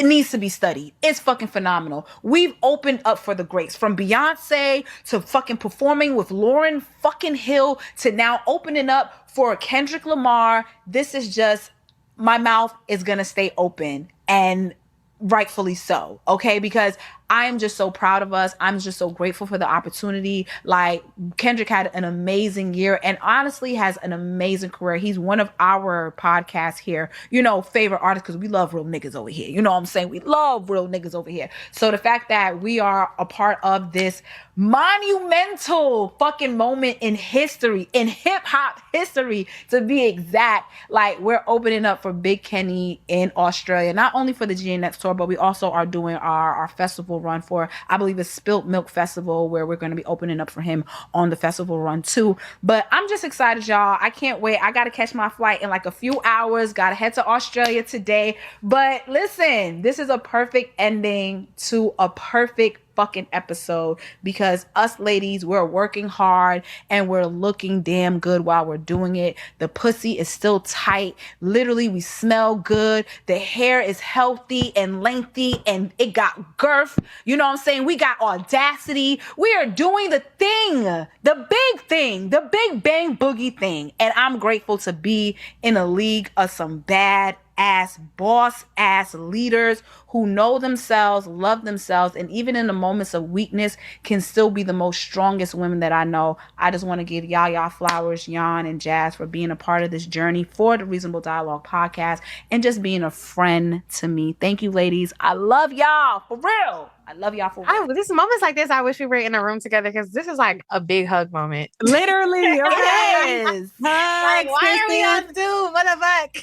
it needs to be studied. It's fucking phenomenal. We've opened up for the greats, from Beyonce to fucking performing with Lauryn fucking Hill to now opening up for Kendrick Lamar. This is just, my mouth is gonna stay open, and rightfully so, okay? Because I am just so proud of us. I'm just so grateful for the opportunity. Like, Kendrick had an amazing year and honestly has an amazing career. He's one of our podcasts here, favorite artists, because we love real niggas over here. You know what I'm saying? We love real niggas over here. So the fact that we are a part of this monumental fucking moment in history, in hip hop history, to be exact, like, we're opening up for Big Kenny in Australia, not only for the GNX tour, but we also are doing our festival run for, I believe it's Spilt Milk Festival, where we're going to be opening up for him on the festival run too. But I'm just excited, y'all. I can't wait. I got to catch my flight in like a few hours. Got to head to Australia today. But listen, this is a perfect ending to a perfect fucking episode, because us ladies, we're working hard and we're looking damn good while we're doing it. The pussy is still tight. Literally, we smell good. The hair is healthy and lengthy and it got girth. You know what I'm saying? We got audacity. We are doing the thing, the big thing, the big bang boogie thing. And I'm grateful to be in a league of some bad ass, boss ass leaders who know themselves, love themselves, and even in the moments of weakness can still be the most strongest women that I know. I just want to give y'all flowers, Yon and Jazz, for being a part of this journey for the Reasonable Dialogue podcast and just being a friend to me. Thank you, ladies. I love y'all for real. I love y'all for real. This moments like this, I wish we were in a room together, because this is like a big hug moment. Literally. Okay. Yes. Like, why are we on Zoom? What the fuck?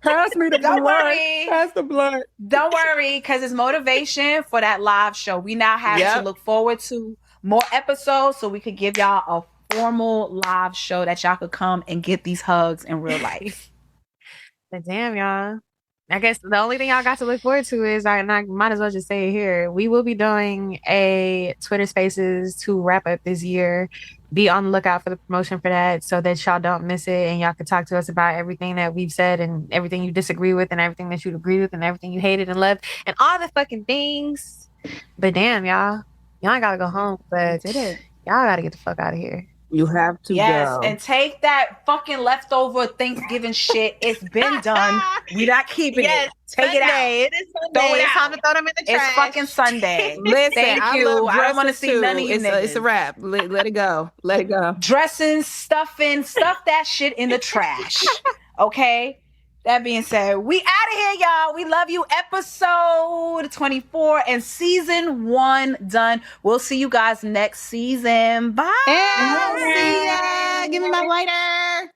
Pass me the Don't blunt. worry. Pass the blunt. Don't worry, because it's motivation for that live show. We now have to look forward to more episodes so we could give y'all a formal live show that y'all could come and get these hugs in real life. But damn, y'all. I guess the only thing y'all got to look forward to is, I might as well just say it here, we will be doing a Twitter Spaces to wrap up this year. Be on the lookout for the promotion for that so that y'all don't miss it, and y'all can talk to us about everything that we've said and everything you disagree with and everything that you'd agree with and everything you hated and loved and all the fucking things. But damn, y'all ain't gotta go home, but Did it. y'all gotta get the fuck out of here. You have to go. And take that fucking leftover Thanksgiving shit. It's been done. We not keeping it. Take Sunday. it out. It is Sunday. Throw it It's out. time to throw them in the trash. It's fucking Sunday. Listen, Thank you. I don't want to see none of you niggas. It's a wrap. Let it go. Let it go. Dressing, stuffing, stuff that shit in the trash. Okay? That being said, we out of here, y'all. We love you. Episode 24 and season 1 done. We'll see you guys next season. Bye. See ya. Give me my waiter.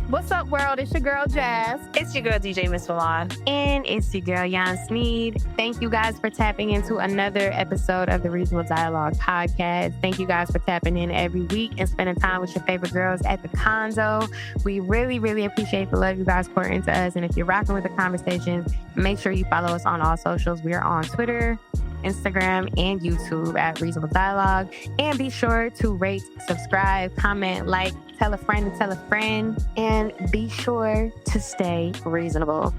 What's up, world? It's your girl, Jazz. It's your girl, DJ Miss Milan. And it's your girl, Jan Sneed. Thank you guys for tapping into another episode of the Reasonable Dialogue podcast. Thank you guys for tapping in every week and spending time with your favorite girls at the Conzo. We really, really appreciate the love you guys pour into us. And if you're rocking with the conversations, make sure you follow us on all socials. We are on Twitter, Instagram, and YouTube at Reasonable Dialogue. And be sure to rate, subscribe, comment, like, tell a friend to tell a friend, and be sure to stay reasonable.